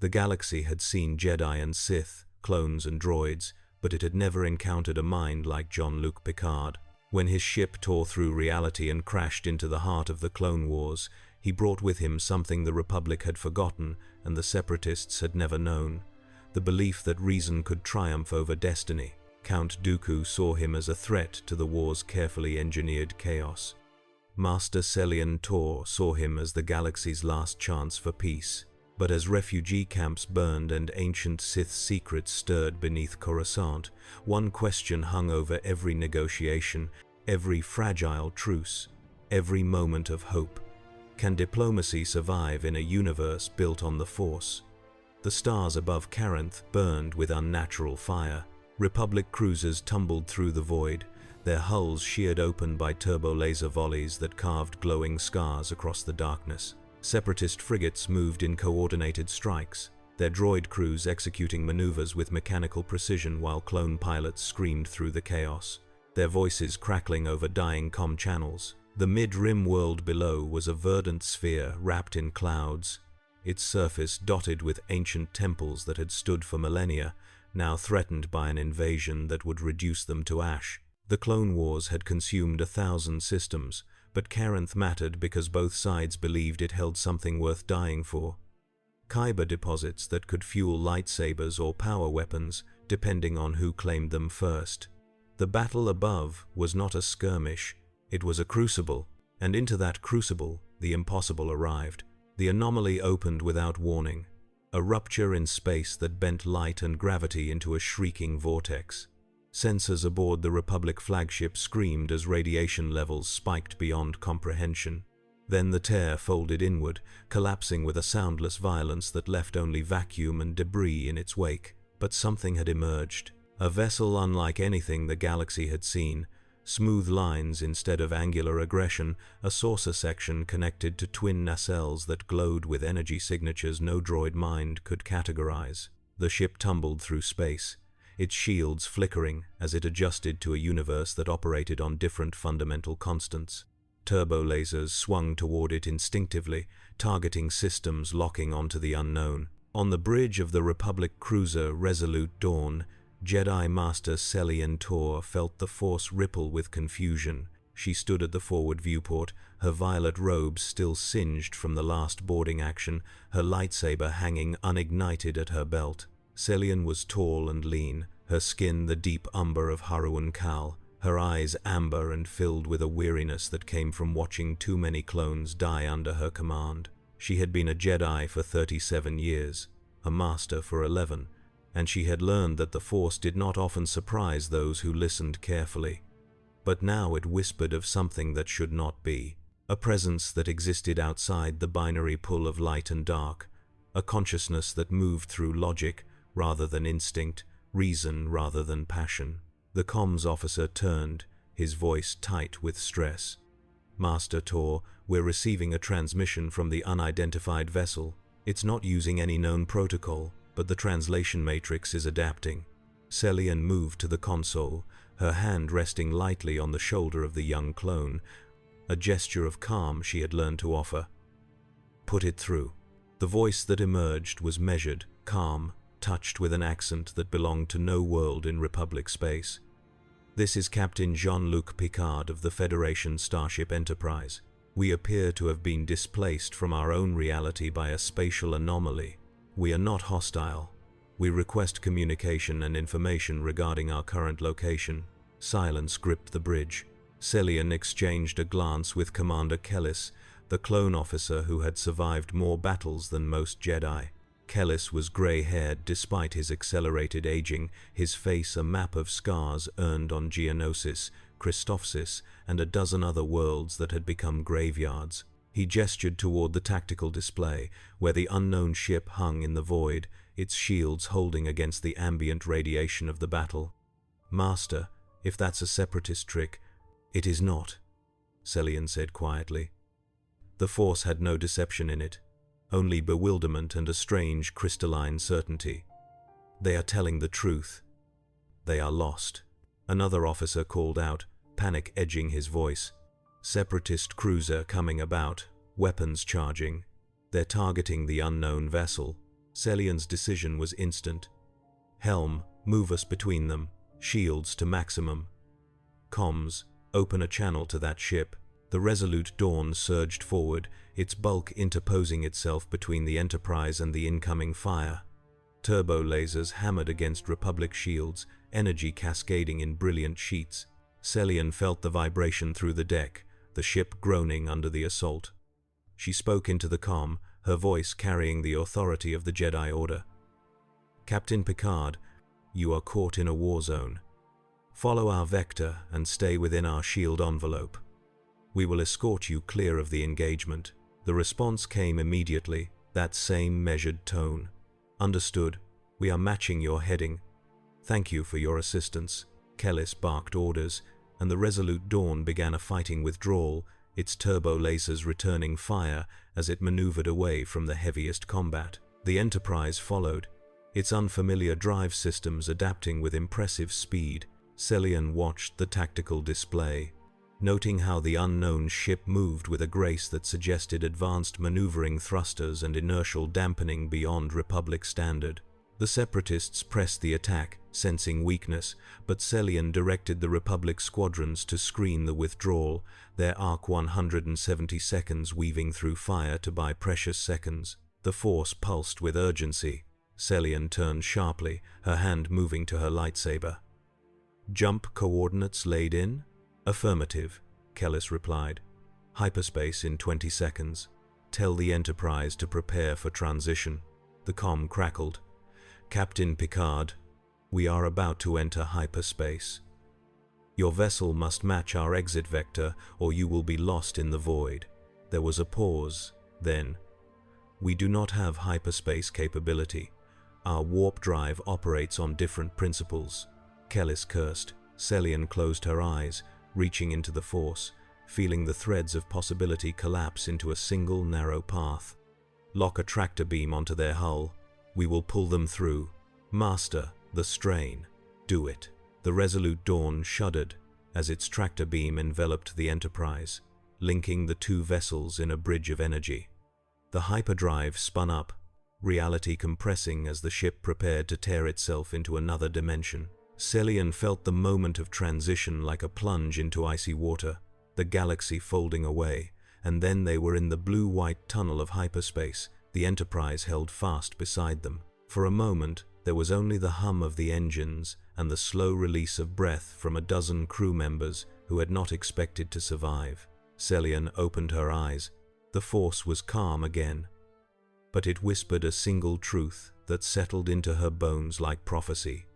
The galaxy had seen Jedi and Sith, clones and droids, but it had never encountered a mind like Jean-Luc Picard. When his ship tore through reality and crashed into the heart of the Clone Wars, he brought with him something the Republic had forgotten and the Separatists had never known: the belief that reason could triumph over destiny. Count Dooku saw him as a threat to the war's carefully engineered chaos. Master Selian Tor saw him as the galaxy's last chance for peace. But as refugee camps burned and ancient Sith secrets stirred beneath Coruscant, one question hung over every negotiation, every fragile truce, every moment of hope. Can diplomacy survive in a universe built on the Force? The stars above Caranth burned with unnatural fire. Republic cruisers tumbled through the void, their hulls sheared open by turbo-laser volleys that carved glowing scars across the darkness. Separatist frigates moved in coordinated strikes, their droid crews executing maneuvers with mechanical precision while clone pilots screamed through the chaos, their voices crackling over dying comm channels. The mid-rim world below was a verdant sphere wrapped in clouds, its surface dotted with ancient temples that had stood for millennia, now threatened by an invasion that would reduce them to ash. The Clone Wars had consumed 1,000 systems, but Caranth mattered because both sides believed it held something worth dying for. Kyber deposits that could fuel lightsabers or power weapons, depending on who claimed them first. The battle above was not a skirmish, it was a crucible, and into that crucible, the impossible arrived. The anomaly opened without warning, a rupture in space that bent light and gravity into a shrieking vortex. Sensors aboard the Republic flagship screamed as radiation levels spiked beyond comprehension. Then the tear folded inward, collapsing with a soundless violence that left only vacuum and debris in its wake. But something had emerged, a vessel unlike anything the galaxy had seen. Smooth lines instead of angular aggression, a saucer section connected to twin nacelles that glowed with energy signatures no droid mind could categorize. The ship tumbled through space, its shields flickering as it adjusted to a universe that operated on different fundamental constants. Turbo lasers swung toward it instinctively, targeting systems locking onto the unknown. On the bridge of the Republic cruiser Resolute Dawn, Jedi Master Selian Tor felt the Force ripple with confusion. She stood at the forward viewport, her violet robes still singed from the last boarding action, her lightsaber hanging unignited at her belt. Selian was tall and lean, her skin the deep umber of Haruan Kal, her eyes amber and filled with a weariness that came from watching too many clones die under her command. She had been a Jedi for 37 years, a Master for 11, and she had learned that the Force did not often surprise those who listened carefully. But now it whispered of something that should not be, a presence that existed outside the binary pull of light and dark, a consciousness that moved through logic rather than instinct, reason rather than passion. The comms officer turned, his voice tight with stress. "Master Tor, we're receiving a transmission from the unidentified vessel. It's not using any known protocol, but the translation matrix is adapting." Selian moved to the console, her hand resting lightly on the shoulder of the young clone, a gesture of calm she had learned to offer. "Put it through." The voice that emerged was measured, calm, touched with an accent that belonged to no world in Republic space. "This is Captain Jean-Luc Picard of the Federation Starship Enterprise. We appear to have been displaced from our own reality by a spatial anomaly. We are not hostile. We request communication and information regarding our current location." Silence gripped the bridge. Selian exchanged a glance with Commander Kellis, the clone officer who had survived more battles than most Jedi. Kellis was gray-haired despite his accelerated aging, his face a map of scars earned on Geonosis, Christophsis, and a dozen other worlds that had become graveyards. He gestured toward the tactical display, where the unknown ship hung in the void, its shields holding against the ambient radiation of the battle. "Master, if that's a separatist trick—" "It is not," Selian said quietly. The Force had no deception in it, only bewilderment and a strange crystalline certainty. "They are telling the truth. They are lost." Another officer called out, panic edging his voice. "Separatist cruiser coming about, weapons charging. They're targeting the unknown vessel." Celian's decision was instant. Helm, move us between them. Shields to maximum. Comms, open a channel to that ship. The resolute Dawn surged forward, its bulk interposing itself between the Enterprise and the incoming fire. Turbo lasers hammered against Republic shields, energy cascading in brilliant sheets. Celian felt the vibration through the deck, the ship groaning under the assault. She spoke into the comm, her voice carrying the authority of the Jedi Order. "Captain Picard, you are caught in a war zone. Follow our vector and stay within our shield envelope. We will escort you clear of the engagement." The response came immediately, that same measured tone. "Understood. We are matching your heading. Thank you for your assistance." Kellis barked orders, and the resolute Dawn began a fighting withdrawal, its turbo lasers returning fire as it maneuvered away from the heaviest combat. The Enterprise followed, its unfamiliar drive systems adapting with impressive speed. Celian watched the tactical display, noting how the unknown ship moved with a grace that suggested advanced maneuvering thrusters and inertial dampening beyond Republic standard. The Separatists pressed the attack, sensing weakness, but Celian directed the Republic squadrons to screen the withdrawal, their arc 170 seconds weaving through fire to buy precious seconds. The Force pulsed with urgency. Celian turned sharply, her hand moving to her lightsaber. "Jump coordinates laid in?" "Affirmative," Kellis replied. "Hyperspace in 20 seconds. Tell the Enterprise to prepare for transition." The comm crackled. "Captain Picard, we are about to enter hyperspace. Your vessel must match our exit vector or you will be lost in the void." There was a pause, then, "We do not have hyperspace capability. Our warp drive operates on different principles." Kellis cursed. Celian closed her eyes, reaching into the Force, feeling the threads of possibility collapse into a single narrow path. "Lock a tractor beam onto their hull. We will pull them through. Master the strain. Do it." The resolute Dawn shuddered as its tractor beam enveloped the Enterprise, linking the two vessels in a bridge of energy. The hyperdrive spun up, reality compressing as the ship prepared to tear itself into another dimension. Celian felt the moment of transition like a plunge into icy water, the galaxy folding away, and then they were in the blue-white tunnel of hyperspace, the Enterprise held fast beside them. For a moment, there was only the hum of the engines and the slow release of breath from a dozen crew members who had not expected to survive. Celian opened her eyes. The Force was calm again, but it whispered a single truth that settled into her bones like prophecy.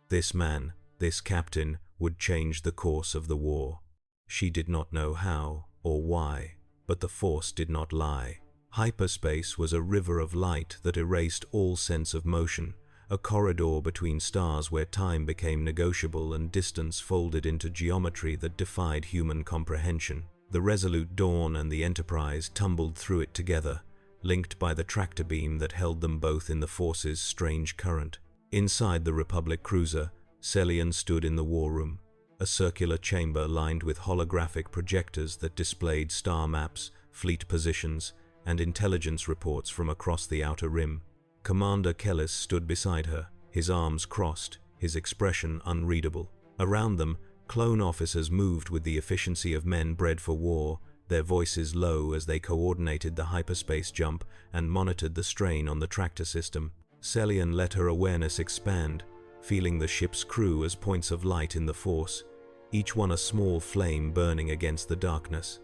This man, this captain, would change the course of the war. She did not know how or why, but the Force did not lie. Hyperspace was a river of light that erased all sense of motion, a corridor between stars where time became negotiable and distance folded into geometry that defied human comprehension. The resolute Dawn and the Enterprise tumbled through it together, linked by the tractor beam that held them both in the Force's strange current. Inside the Republic cruiser, Celian stood in the war room, a circular chamber lined with holographic projectors that displayed star maps, fleet positions, and intelligence reports from across the outer rim. Commander Kellis stood beside her, his arms crossed, his expression unreadable. Around them, clone officers moved with the efficiency of men bred for war, their voices low as they coordinated the hyperspace jump and monitored the strain on the tractor system. Celian let her awareness expand, feeling the ship's crew as points of light in the Force, each one a small flame burning against the darkness.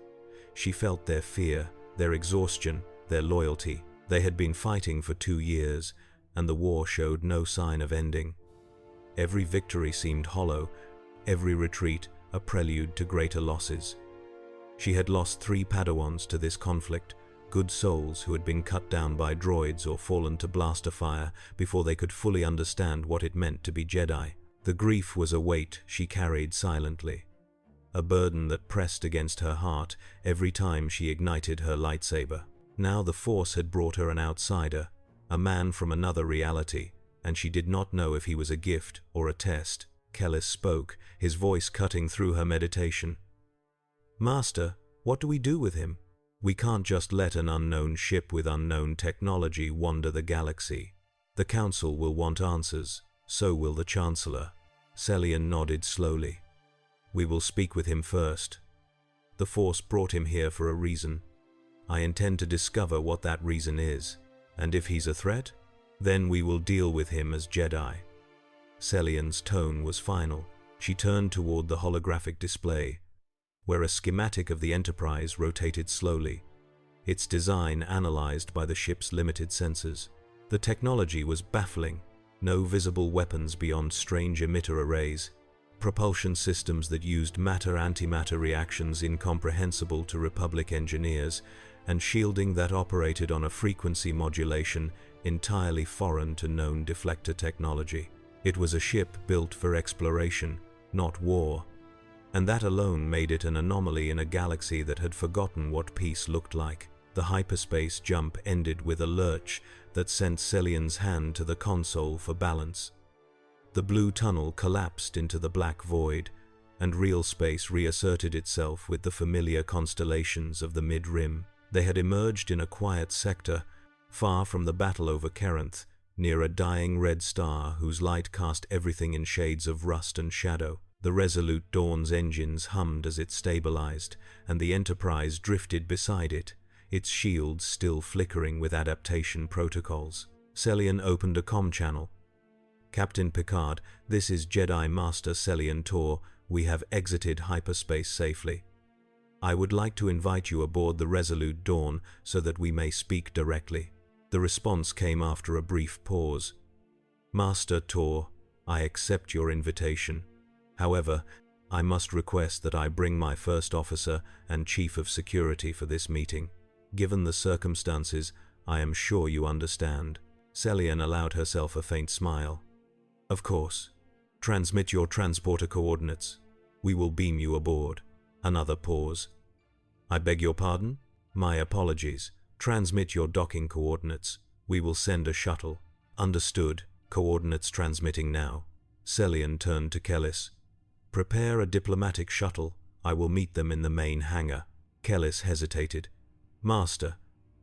She felt their fear, their exhaustion, their loyalty. They had been fighting for 2 years, and the war showed no sign of ending. Every victory seemed hollow, every retreat a prelude to greater losses. She had lost 3 Padawans to this conflict, good souls who had been cut down by droids or fallen to blaster fire before they could fully understand what it meant to be Jedi. The grief was a weight she carried silently, a burden that pressed against her heart every time she ignited her lightsaber. Now the Force had brought her an outsider, a man from another reality, and she did not know if he was a gift or a test. Kellis spoke, his voice cutting through her meditation. "Master, what do we do with him? We can't just let an unknown ship with unknown technology wander the galaxy." The Council will want answers, so will the Chancellor. Selian nodded slowly. We will speak with him first. The Force brought him here for a reason. I intend to discover what that reason is, and if he's a threat, then we will deal with him as Jedi. Selian's tone was final. She turned toward the holographic display, where a schematic of the Enterprise rotated slowly, its design analyzed by the ship's limited sensors. The technology was baffling. No visible weapons beyond strange emitter arrays, propulsion systems that used matter-antimatter reactions incomprehensible to Republic engineers, and shielding that operated on a frequency modulation entirely foreign to known deflector technology. It was a ship built for exploration, not war, and that alone made it an anomaly in a galaxy that had forgotten what peace looked like. The hyperspace jump ended with a lurch that sent Selian's hand to the console for balance. The blue tunnel collapsed into the black void, and real space reasserted itself with the familiar constellations of the mid-rim. They had emerged in a quiet sector, far from the battle over Kerenth, near a dying red star whose light cast everything in shades of rust and shadow. The Resolute Dawn's engines hummed as it stabilized, and the Enterprise drifted beside it, its shields still flickering with adaptation protocols. Selian opened a comm channel. Captain Picard, this is Jedi Master Selian Tor. We have exited hyperspace safely. I would like to invite you aboard the Resolute Dawn so that we may speak directly. The response came after a brief pause. Master Tor, I accept your invitation. However, I must request that I bring my first officer and chief of security for this meeting. Given the circumstances, I am sure you understand. Selian allowed herself a faint smile. Of course. Transmit your transporter coordinates. We will beam you aboard. Another pause. I beg your pardon? My apologies. Transmit your docking coordinates. We will send a shuttle. Understood. Coordinates transmitting now. Selian turned to Kellis. Prepare a diplomatic shuttle. I will meet them in the main hangar. Kellis hesitated. Master,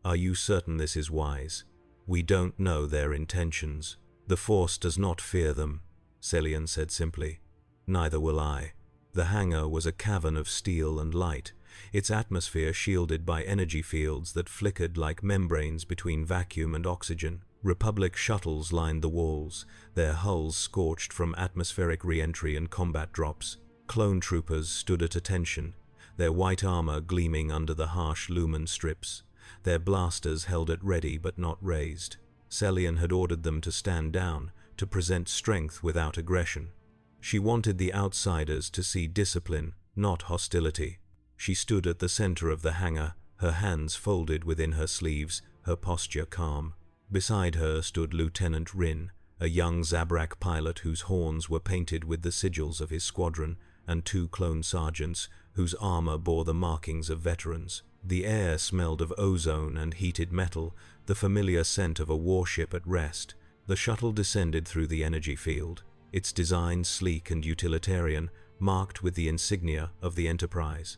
are you certain this is wise? We don't know their intentions. The Force does not fear them, Selian said simply. Neither will I. The hangar was a cavern of steel and light, its atmosphere shielded by energy fields that flickered like membranes between vacuum and oxygen. Republic shuttles lined the walls, their hulls scorched from atmospheric re-entry and combat drops. Clone troopers stood at attention, their white armor gleaming under the harsh lumen strips, their blasters held at ready but not raised. Selian had ordered them to stand down, to present strength without aggression. She wanted the outsiders to see discipline, not hostility. She stood at the center of the hangar, her hands folded within her sleeves, her posture calm. Beside her stood Lieutenant Rin, a young Zabrak pilot whose horns were painted with the sigils of his squadron, and two clone sergeants whose armor bore the markings of veterans. The air smelled of ozone and heated metal, the familiar scent of a warship at rest. The shuttle descended through the energy field, its design sleek and utilitarian, marked with the insignia of the Enterprise.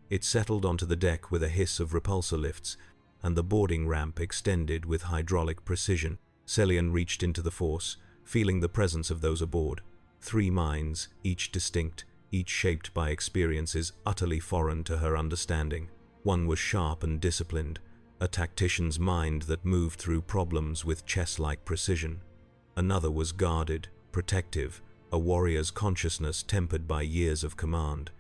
It settled onto the deck with a hiss of repulsor lifts, and the boarding ramp extended with hydraulic precision. Selian reached into the Force, feeling the presence of those aboard. 3 minds, each distinct, each shaped by experiences utterly foreign to her understanding. One was sharp and disciplined, a tactician's mind that moved through problems with chess-like precision. Another was guarded, protective, a warrior's consciousness tempered by years of command.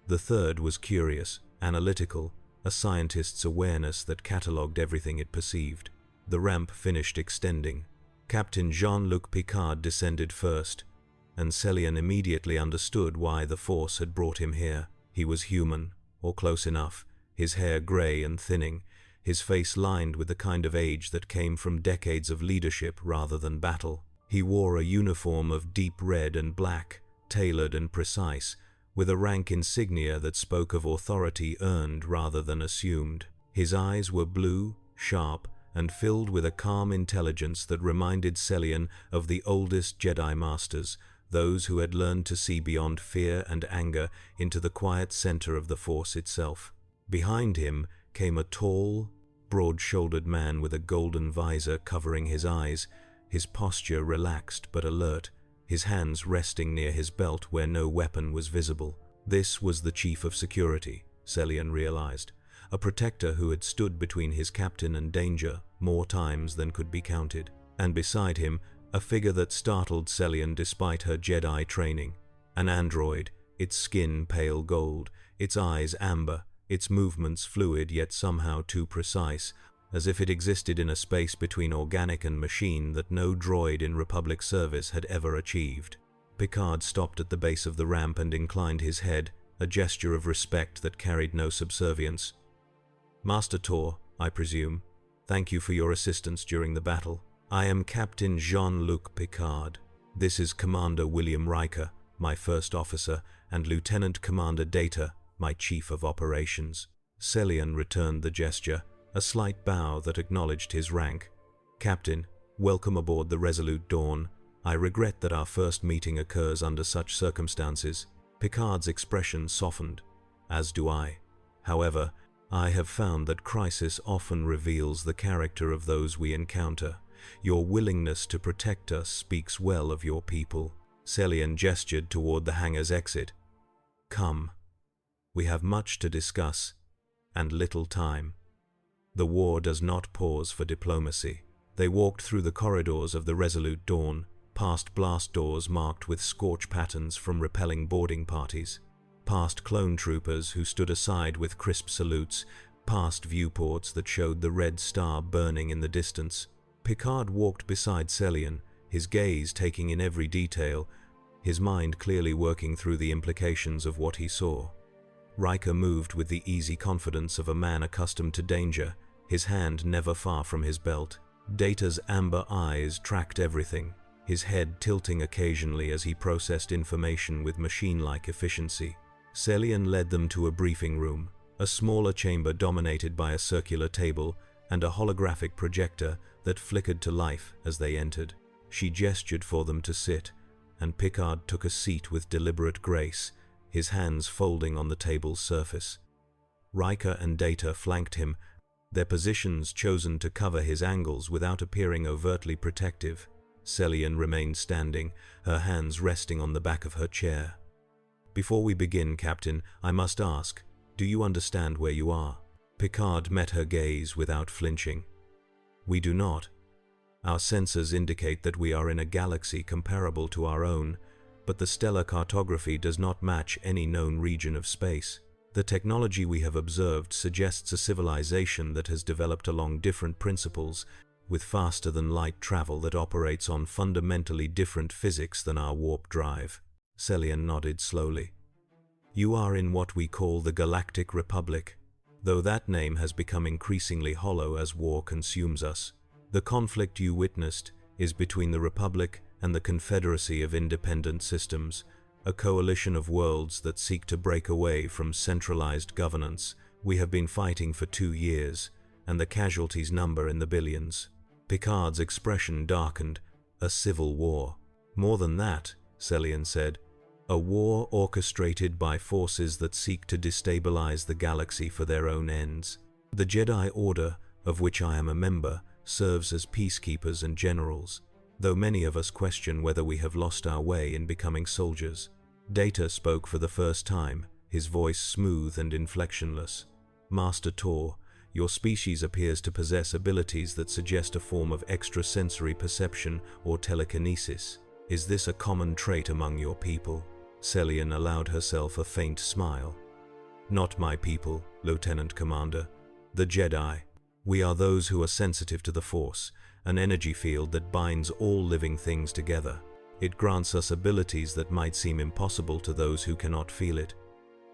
The third was curious, analytical, a scientist's awareness that catalogued everything it perceived. The ramp finished extending. Captain Jean-Luc Picard descended first, and Selian immediately understood why the Force had brought him here. He was human, or close enough, his hair gray and thinning, his face lined with the kind of age that came from decades of leadership rather than battle. He wore a uniform of deep red and black, tailored and precise, with a rank insignia that spoke of authority earned rather than assumed. His eyes were blue, sharp, and filled with a calm intelligence that reminded Selian of the oldest Jedi Masters, those who had learned to see beyond fear and anger into the quiet center of the Force itself. Behind him came a tall, broad-shouldered man with a golden visor covering his eyes, his posture relaxed but alert, his hands resting near his belt where no weapon was visible. This was the chief of security, Selian realized, a protector who had stood between his captain and danger more times than could be counted. And beside him, a figure that startled Selian despite her Jedi training. An android, its skin pale gold, its eyes amber, its movements fluid yet somehow too precise, as if it existed in a space between organic and machine that no droid in Republic service had ever achieved. Picard stopped at the base of the ramp and inclined his head, a gesture of respect that carried no subservience. "Master Tor, I presume. Thank you for your assistance during the battle. I am Captain Jean-Luc Picard. This is Commander William Riker, my first officer, and Lieutenant Commander Data, my chief of operations." Selian returned the gesture, a slight bow that acknowledged his rank. "Captain, welcome aboard the Resolute Dawn. I regret that our first meeting occurs under such circumstances." Picard's expression softened. "As do I. However, I have found that crisis often reveals the character of those we encounter. Your willingness to protect us speaks well of your people." Selian gestured toward the hangar's exit. "Come. We have much to discuss, and little time. The war does not pause for diplomacy." They walked through the corridors of the Resolute Dawn, past blast doors marked with scorch patterns from repelling boarding parties, past clone troopers who stood aside with crisp salutes, past viewports that showed the red star burning in the distance. Picard walked beside Selian, his gaze taking in every detail, his mind clearly working through the implications of what he saw. Riker moved with the easy confidence of a man accustomed to danger, his hand never far from his belt. Data's amber eyes tracked everything, his head tilting occasionally as he processed information with machine-like efficiency. Selian led them to a briefing room, a smaller chamber dominated by a circular table and a holographic projector that flickered to life as they entered. She gestured for them to sit, and Picard took a seat with deliberate grace, his hands folding on the table's surface. Riker and Data flanked him, their positions chosen to cover his angles without appearing overtly protective. Selian remained standing, her hands resting on the back of her chair. "Before we begin, Captain, I must ask, do you understand where you are?" Picard met her gaze without flinching. "We do not. Our sensors indicate that we are in a galaxy comparable to our own, but the stellar cartography does not match any known region of space. The technology we have observed suggests a civilization that has developed along different principles, with faster-than-light travel that operates on fundamentally different physics than our warp drive." Selian nodded slowly. "You are in what we call the Galactic Republic, though that name has become increasingly hollow as war consumes us. The conflict you witnessed is between the Republic and the Confederacy of Independent Systems, a coalition of worlds that seek to break away from centralized governance. We have been fighting for 2 years, and the casualties number in the billions." Picard's expression darkened. "A civil war." "More than that," Selian said. "A war orchestrated by forces that seek to destabilize the galaxy for their own ends. The Jedi Order, of which I am a member, serves as peacekeepers and generals, though many of us question whether we have lost our way in becoming soldiers." Data spoke for the first time, his voice smooth and inflectionless. "Master Tor, your species appears to possess abilities that suggest a form of extrasensory perception or telekinesis. Is this a common trait among your people?" Selian allowed herself a faint smile. "Not my people, Lieutenant Commander. The Jedi. We are those who are sensitive to the Force, an energy field that binds all living things together. It grants us abilities that might seem impossible to those who cannot feel it.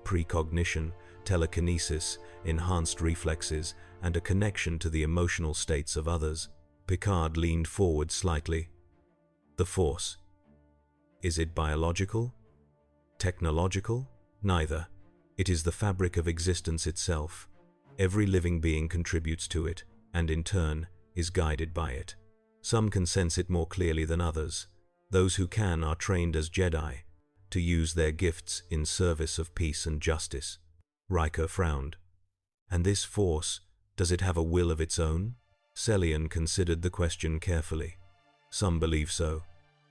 Precognition, telekinesis, enhanced reflexes, and a connection to the emotional states of others." Picard leaned forward slightly. "The Force. Is it biological? Technological? Neither. It is the fabric of existence itself. Every living being contributes to it, and in turn, is guided by it. Some can sense it more clearly than others. Those who can are trained as Jedi, to use their gifts in service of peace and justice." Riker frowned. "And this Force, does it have a will of its own?" Selian considered the question carefully. Some believe so.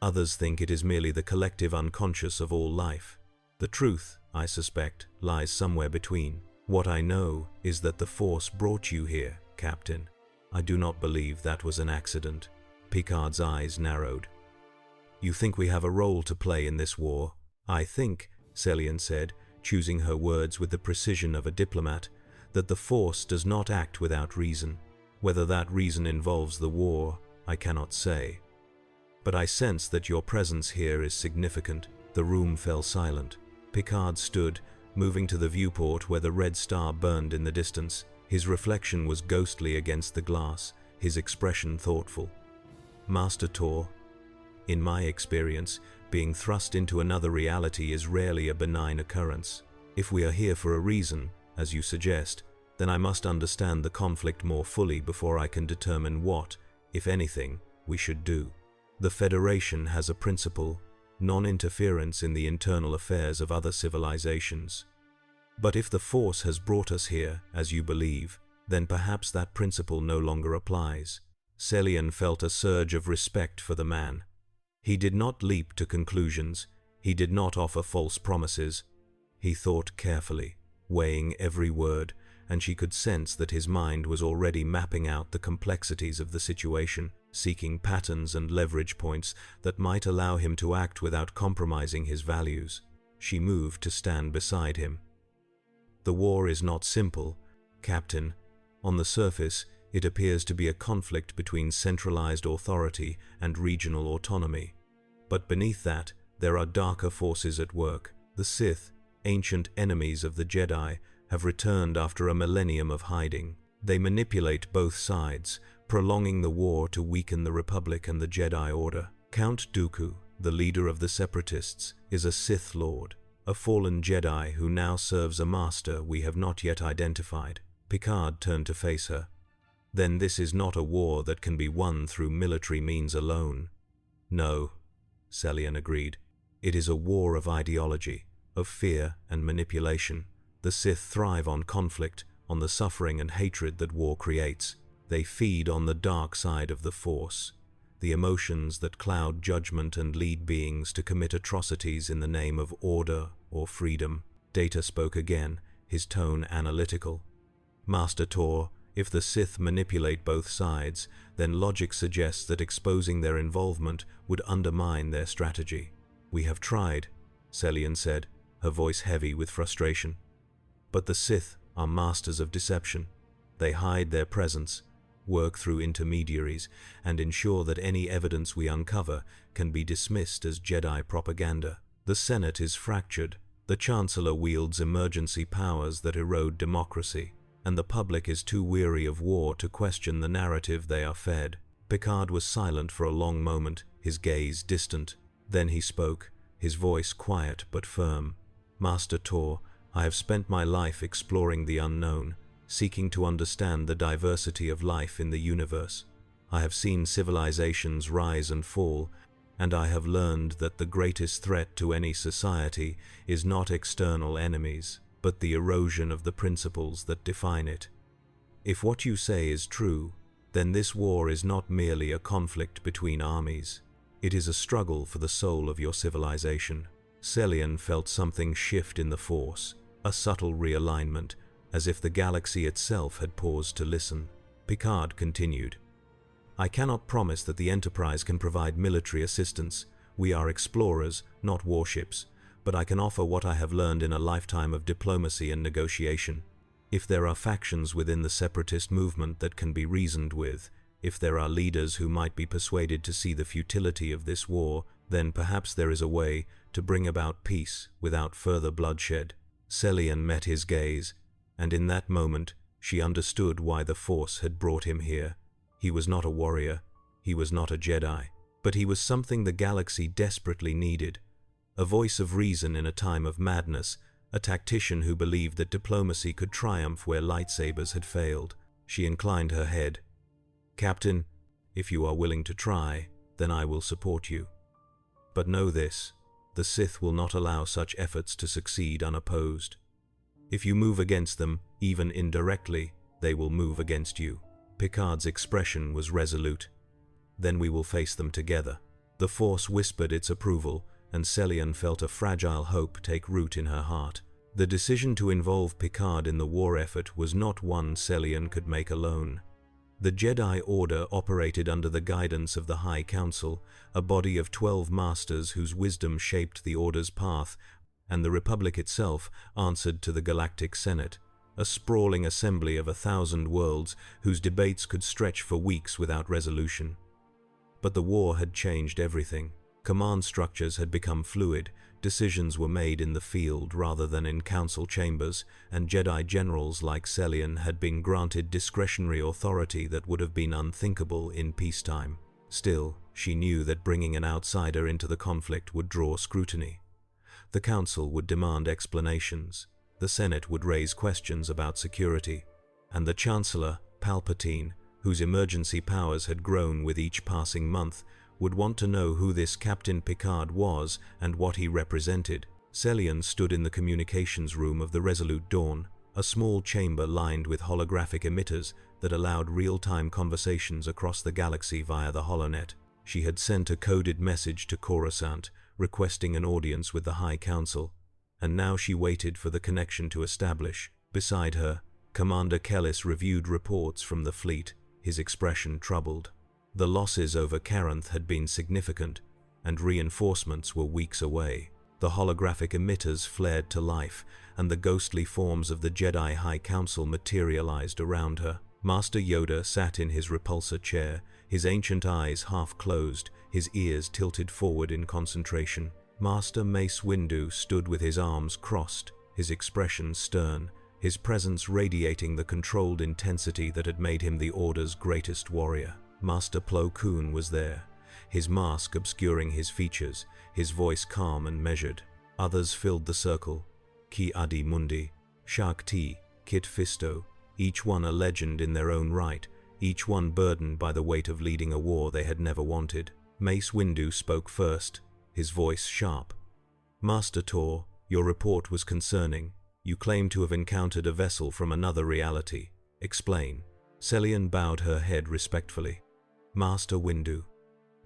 Others think it is merely the collective unconscious of all life. The truth, I suspect, lies somewhere between. What I know is that the Force brought you here, Captain. I do not believe that was an accident. Picard's eyes narrowed. You think we have a role to play in this war? I think, Celian said, choosing her words with the precision of a diplomat, that the Force does not act without reason. Whether that reason involves the war, I cannot say. But I sense that your presence here is significant. The room fell silent. Picard stood, moving to the viewport where the red star burned in the distance. His reflection was ghostly against the glass, his expression thoughtful. Master Tor, in my experience, being thrust into another reality is rarely a benign occurrence. If we are here for a reason, as you suggest, then I must understand the conflict more fully before I can determine what, if anything, we should do. The Federation has a principle: non-interference in the internal affairs of other civilizations. But if the Force has brought us here, as you believe, then perhaps that principle no longer applies. Celian felt a surge of respect for the man. He did not leap to conclusions. He did not offer false promises. He thought carefully, weighing every word, and she could sense that his mind was already mapping out the complexities of the situation, seeking patterns and leverage points that might allow him to act without compromising his values. She moved to stand beside him. The war is not simple, Captain. On the surface, it appears to be a conflict between centralized authority and regional autonomy. But beneath that, there are darker forces at work. The Sith, ancient enemies of the Jedi, have returned after a millennium of hiding. They manipulate both sides, prolonging the war to weaken the Republic and the Jedi Order. Count Dooku, the leader of the Separatists, is a Sith Lord, a fallen Jedi who now serves a master we have not yet identified. Picard turned to face her. Then this is not a war that can be won through military means alone. No, Celian agreed. It is a war of ideology, of fear and manipulation. The Sith thrive on conflict, on the suffering and hatred that war creates. They feed on the dark side of the Force, the emotions that cloud judgment and lead beings to commit atrocities in the name of order or freedom. Data spoke again, his tone analytical. Master Tor, if the Sith manipulate both sides, then logic suggests that exposing their involvement would undermine their strategy. We have tried, Celian said, her voice heavy with frustration. But the Sith are masters of deception. They hide their presence, work through intermediaries, and ensure that any evidence we uncover can be dismissed as Jedi propaganda. The Senate is fractured. The Chancellor wields emergency powers that erode democracy, and the public is too weary of war to question the narrative they are fed. Picard was silent for a long moment, his gaze distant. Then he spoke, his voice quiet but firm. Master Tor, I have spent my life exploring the unknown, seeking to understand the diversity of life in the universe. I have seen civilizations rise and fall, and I have learned that the greatest threat to any society is not external enemies, but the erosion of the principles that define it. If what you say is true, then this war is not merely a conflict between armies. It is a struggle for the soul of your civilization. Celian felt something shift in the Force, a subtle realignment, as if the galaxy itself had paused to listen. Picard continued, I cannot promise that the Enterprise can provide military assistance. We are explorers, not warships, but I can offer what I have learned in a lifetime of diplomacy and negotiation. If there are factions within the Separatist movement that can be reasoned with, if there are leaders who might be persuaded to see the futility of this war, then perhaps there is a way to bring about peace without further bloodshed. Celian met his gaze, and in that moment she understood why the Force had brought him here. He was not a warrior, he was not a Jedi, but he was something the galaxy desperately needed. A voice of reason in a time of madness, a tactician who believed that diplomacy could triumph where lightsabers had failed. She inclined her head. Captain, if you are willing to try, then I will support you. But know this, the Sith will not allow such efforts to succeed unopposed. If you move against them, even indirectly, they will move against you. Picard's expression was resolute. Then we will face them together." The Force whispered its approval, and Celian felt a fragile hope take root in her heart. The decision to involve Picard in the war effort was not one Celian could make alone. The Jedi Order operated under the guidance of the High Council, a body of 12 masters whose wisdom shaped the Order's path, and the Republic itself answered to the Galactic Senate, a sprawling assembly of 1,000 worlds whose debates could stretch for weeks without resolution. But the war had changed everything. Command structures had become fluid, decisions were made in the field rather than in council chambers, and Jedi generals like Celian had been granted discretionary authority that would have been unthinkable in peacetime. Still, she knew that bringing an outsider into the conflict would draw scrutiny. The Council would demand explanations, the Senate would raise questions about security, and the Chancellor, Palpatine, whose emergency powers had grown with each passing month, would want to know who this Captain Picard was and what he represented. Celian stood in the communications room of the Resolute Dawn, a small chamber lined with holographic emitters that allowed real-time conversations across the galaxy via the HoloNet. She had sent a coded message to Coruscant, requesting an audience with the High Council, and now she waited for the connection to establish. Beside her, Commander Kellis reviewed reports from the fleet, his expression troubled. The losses over Caranth had been significant, and reinforcements were weeks away. The holographic emitters flared to life, and the ghostly forms of the Jedi High Council materialized around her. Master Yoda sat in his repulsor chair, his ancient eyes half closed, his ears tilted forward in concentration. Master Mace Windu stood with his arms crossed, his expression stern, his presence radiating the controlled intensity that had made him the Order's greatest warrior. Master Plo Koon was there, his mask obscuring his features, his voice calm and measured. Others filled the circle: Ki Adi Mundi, Shak Ti, Kit Fisto, each one a legend in their own right, each one burdened by the weight of leading a war they had never wanted. Mace Windu spoke first, his voice sharp. "Master Tor, your report was concerning. You claim to have encountered a vessel from another reality. Explain." Celian bowed her head respectfully. "Master Windu,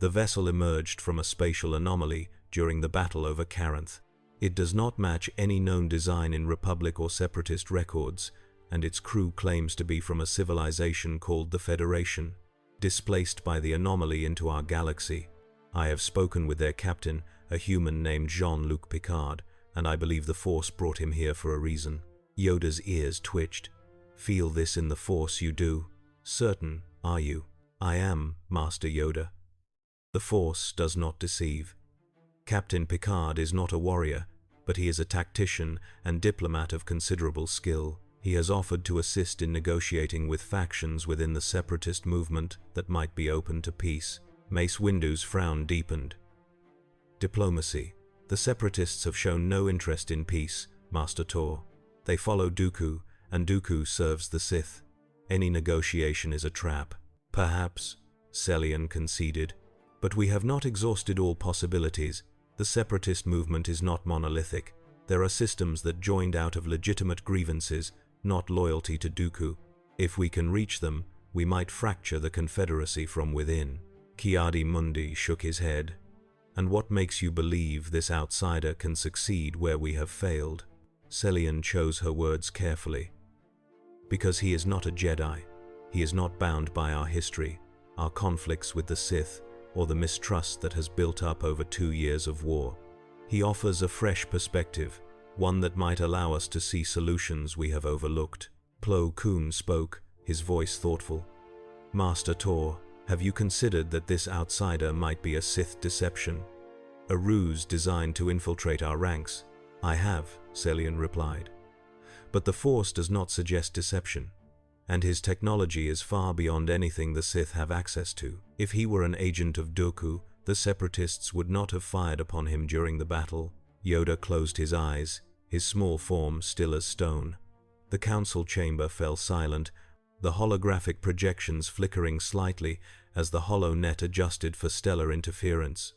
the vessel emerged from a spatial anomaly during the battle over Caranth. It does not match any known design in Republic or Separatist records, and its crew claims to be from a civilization called the Federation, displaced by the anomaly into our galaxy. I have spoken with their captain, a human named Jean-Luc Picard, and I believe the Force brought him here for a reason." Yoda's ears twitched. "Feel this in the Force you do? Certain, are you?" "I am, Master Yoda." "The Force does not deceive. Captain Picard is not a warrior, but he is a tactician and diplomat of considerable skill. He has offered to assist in negotiating with factions within the Separatist movement that might be open to peace." Mace Windu's frown deepened. "Diplomacy. The Separatists have shown no interest in peace, Master Tor. They follow Dooku, and Dooku serves the Sith. Any negotiation is a trap." "Perhaps," Celian conceded, "but we have not exhausted all possibilities. The Separatist movement is not monolithic. There are systems that joined out of legitimate grievances, not loyalty to Dooku. If we can reach them, we might fracture the Confederacy from within." Ki Adi Mundi shook his head. "And what makes you believe this outsider can succeed where we have failed?" Celian chose her words carefully. "Because he is not a Jedi. He is not bound by our history, our conflicts with the Sith, or the mistrust that has built up over 2 years of war. He offers a fresh perspective, one that might allow us to see solutions we have overlooked." Plo Koon spoke, his voice thoughtful. "Master Tor, have you considered that this outsider might be a Sith deception? A ruse designed to infiltrate our ranks?" "I have," Celian replied. "But the Force does not suggest deception, and his technology is far beyond anything the Sith have access to. If he were an agent of Dooku, the Separatists would not have fired upon him during the battle." Yoda closed his eyes, his small form still as stone. The council chamber fell silent, the holographic projections flickering slightly as the HoloNet adjusted for stellar interference.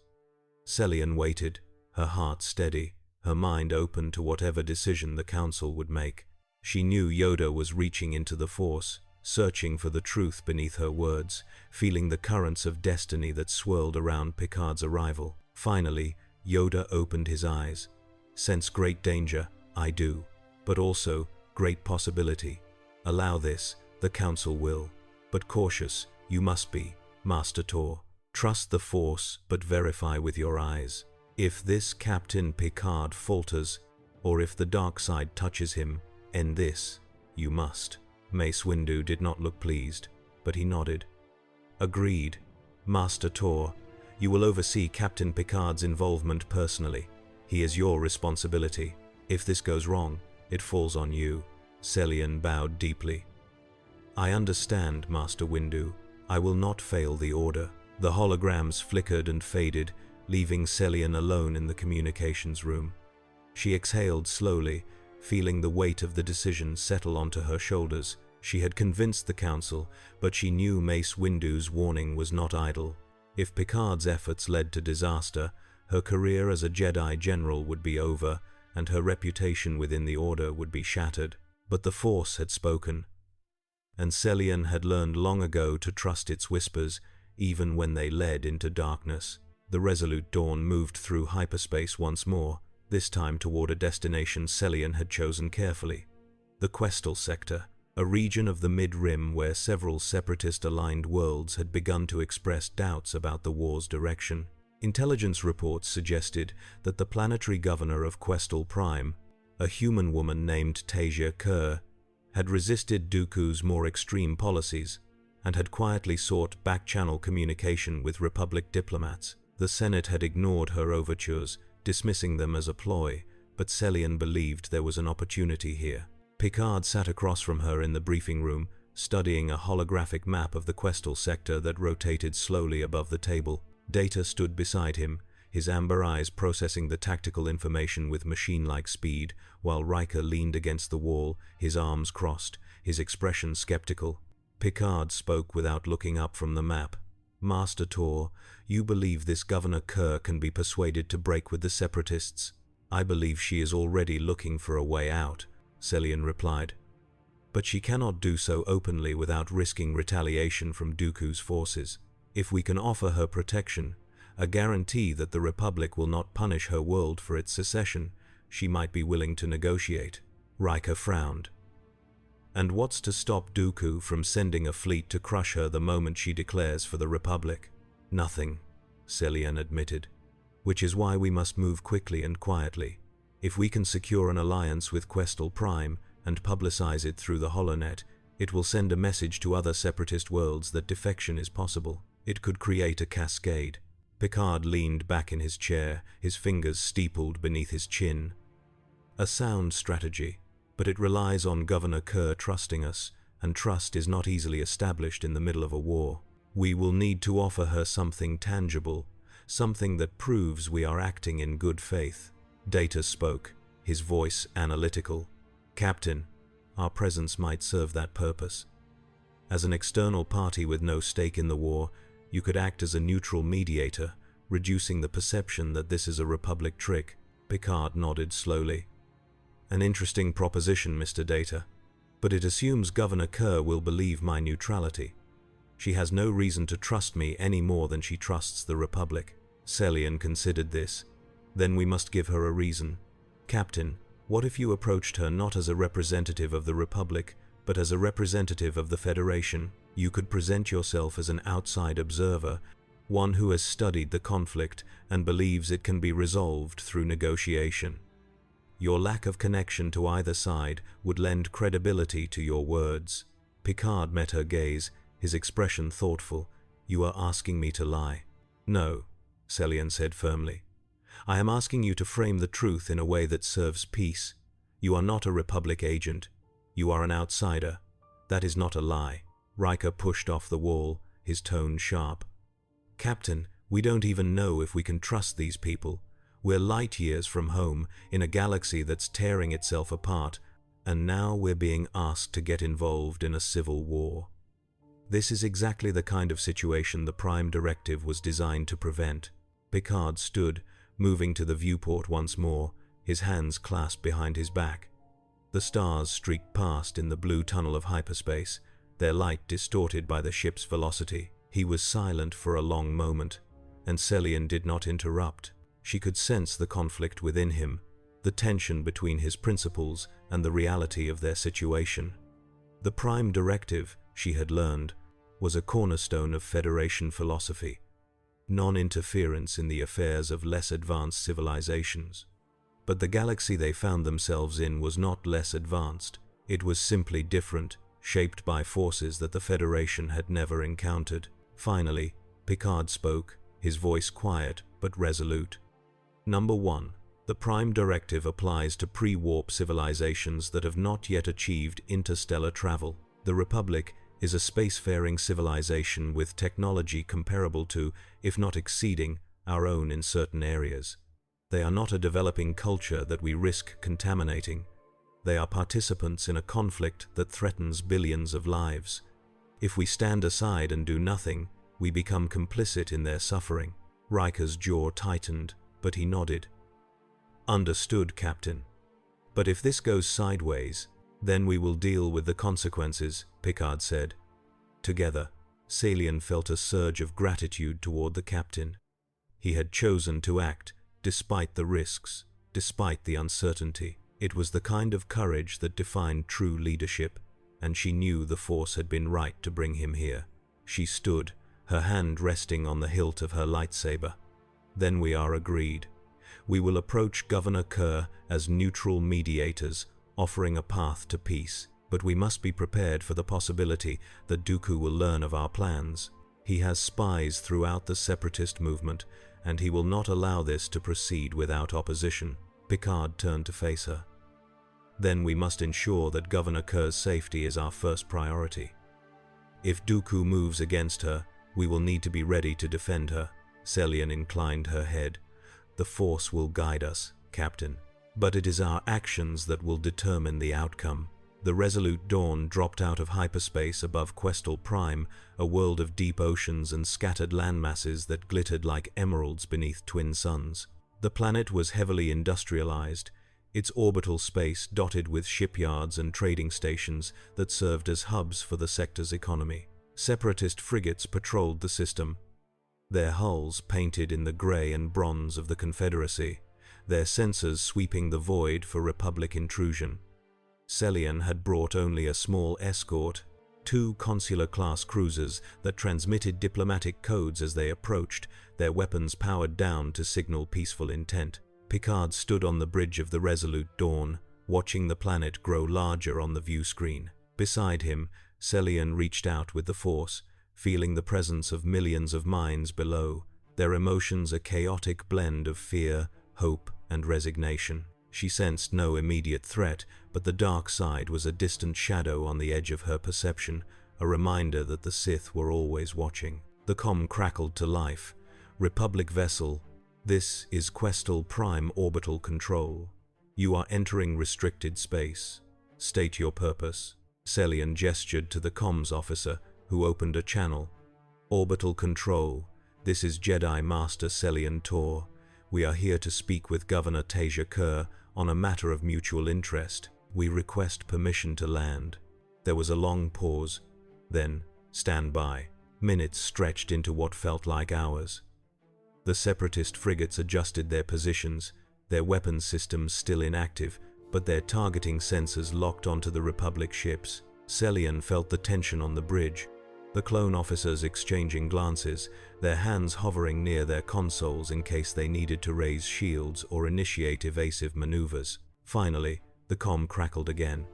Celian waited, her heart steady, her mind open to whatever decision the council would make. She knew Yoda was reaching into the Force, searching for the truth beneath her words, feeling the currents of destiny that swirled around Picard's arrival. Finally, Yoda opened his eyes. "Sense great danger, I do, but also great possibility. Allow this, the Council will. But cautious, you must be, Master Tor. Trust the Force, but verify with your eyes. If this Captain Picard falters, or if the dark side touches him, end this. You must." Mace Windu did not look pleased, but he nodded. "Agreed. Master Tor, you will oversee Captain Picard's involvement personally. He is your responsibility. If this goes wrong, it falls on you." Celian bowed deeply. "I understand, Master Windu. I will not fail the order." The holograms flickered and faded, leaving Celian alone in the communications room. She exhaled slowly, feeling the weight of the decision settle onto her shoulders. She had convinced the Council, but she knew Mace Windu's warning was not idle. If Picard's efforts led to disaster, her career as a Jedi General would be over, and her reputation within the Order would be shattered. But the Force had spoken, and Celian had learned long ago to trust its whispers, even when they led into darkness. The Resolute Dawn moved through hyperspace once more, this time toward a destination Celian had chosen carefully. The Questal sector, a region of the Mid-Rim where several separatist-aligned worlds had begun to express doubts about the war's direction. Intelligence reports suggested that the planetary governor of Questal Prime, a human woman named Tasia Kerr, had resisted Dooku's more extreme policies and had quietly sought back-channel communication with Republic diplomats. The Senate had ignored her overtures, dismissing them as a ploy, but Celian believed there was an opportunity here. Picard sat across from her in the briefing room, studying a holographic map of the Questal sector that rotated slowly above the table. Data stood beside him, his amber eyes processing the tactical information with machine-like speed, while Riker leaned against the wall, his arms crossed, his expression skeptical. Picard spoke without looking up from the map. "Master Tor, you believe this Governor Kerr can be persuaded to break with the Separatists. I believe she is already looking for a way out," Celian replied. "But she cannot do so openly without risking retaliation from Dooku's forces. If we can offer her protection, a guarantee that the Republic will not punish her world for its secession, she might be willing to negotiate." Riker frowned. "And what's to stop Dooku from sending a fleet to crush her the moment she declares for the Republic?" "Nothing," Celian admitted. "Which is why we must move quickly and quietly. If we can secure an alliance with Questal Prime and publicize it through the HoloNet, it will send a message to other separatist worlds that defection is possible. It could create a cascade." Picard leaned back in his chair, his fingers steepled beneath his chin. "A sound strategy, but it relies on Governor Kerr trusting us, and trust is not easily established in the middle of a war. We will need to offer her something tangible, something that proves we are acting in good faith." Data spoke, his voice analytical. "Captain, our presence might serve that purpose. As an external party with no stake in the war, you could act as a neutral mediator, reducing the perception that this is a Republic trick." Picard nodded slowly. "An interesting proposition, Mr. Data, but it assumes Governor Kerr will believe my neutrality. She has no reason to trust me any more than she trusts the Republic." Celian considered this. "Then we must give her a reason. Captain, what if you approached her not as a representative of the Republic, but as a representative of the Federation? You could present yourself as an outside observer, one who has studied the conflict and believes it can be resolved through negotiation. Your lack of connection to either side would lend credibility to your words." Picard met her gaze, his expression thoughtful. "You are asking me to lie." "No," Celian said firmly. "I am asking you to frame the truth in a way that serves peace. You are not a Republic agent. You are an outsider. That is not a lie." Riker pushed off the wall, his tone sharp. "Captain, we don't even know if we can trust these people. We're light years from home, in a galaxy that's tearing itself apart, and now we're being asked to get involved in a civil war. This is exactly the kind of situation the Prime Directive was designed to prevent." Picard stood, moving to the viewport once more, his hands clasped behind his back. The stars streaked past in the blue tunnel of hyperspace, their light distorted by the ship's velocity. He was silent for a long moment, and Celian did not interrupt. She could sense the conflict within him, the tension between his principles and the reality of their situation. The prime directive, she had learned, was a cornerstone of Federation philosophy: non-interference in the affairs of less advanced civilizations. But the galaxy they found themselves in was not less advanced. It was simply different, shaped by forces that the Federation had never encountered. Finally, Picard spoke, his voice quiet but resolute. Number 1. The Prime Directive applies to pre-warp civilizations that have not yet achieved interstellar travel. The Republic is a spacefaring civilization with technology comparable to, if not exceeding, our own in certain areas. They are not a developing culture that we risk contaminating. They are participants in a conflict that threatens billions of lives. If we stand aside and do nothing, we become complicit in their suffering. Riker's jaw tightened, but he nodded. Understood, Captain. But if this goes sideways, then we will deal with the consequences, Picard said. Together, Celian felt a surge of gratitude toward the captain. He had chosen to act, despite the risks, despite the uncertainty. It was the kind of courage that defined true leadership, and she knew the Force had been right to bring him here. She stood, her hand resting on the hilt of her lightsaber. Then we are agreed. We will approach Governor Kerr as neutral mediators, offering a path to peace. But we must be prepared for the possibility that Dooku will learn of our plans. He has spies throughout the separatist movement, and he will not allow this to proceed without opposition. Picard turned to face her. Then we must ensure that Governor Kerr's safety is our first priority. If Dooku moves against her, we will need to be ready to defend her. Celian inclined her head. The Force will guide us, Captain. But it is our actions that will determine the outcome. The Resolute Dawn dropped out of hyperspace above Questal Prime, a world of deep oceans and scattered landmasses that glittered like emeralds beneath twin suns. The planet was heavily industrialized, its orbital space dotted with shipyards and trading stations that served as hubs for the sector's economy. Separatist frigates patrolled the system, their hulls painted in the gray and bronze of the Confederacy, their sensors sweeping the void for Republic intrusion. Celian had brought only a small escort, 2 consular-class cruisers that transmitted diplomatic codes as they approached, their weapons powered down to signal peaceful intent. Picard stood on the bridge of the Resolute Dawn, watching the planet grow larger on the view screen. Beside him, Celian reached out with the Force, feeling the presence of millions of minds below, their emotions a chaotic blend of fear, hope, and resignation. She sensed no immediate threat, but the dark side was a distant shadow on the edge of her perception, a reminder that the Sith were always watching. The comm crackled to life. Republic vessel, this is Questal Prime Orbital Control. You are entering restricted space. State your purpose. Celian gestured to the comms officer, who opened a channel. Orbital Control, this is Jedi Master Celian Tor. We are here to speak with Governor Tasia Kerr on a matter of mutual interest. We request permission to land. There was a long pause. Then, stand by. Minutes stretched into what felt like hours. The Separatist frigates adjusted their positions, their weapons systems still inactive, but their targeting sensors locked onto the Republic ships. Celian felt the tension on the bridge, the clone officers exchanging glances, their hands hovering near their consoles in case they needed to raise shields or initiate evasive maneuvers. Finally, the comm crackled again.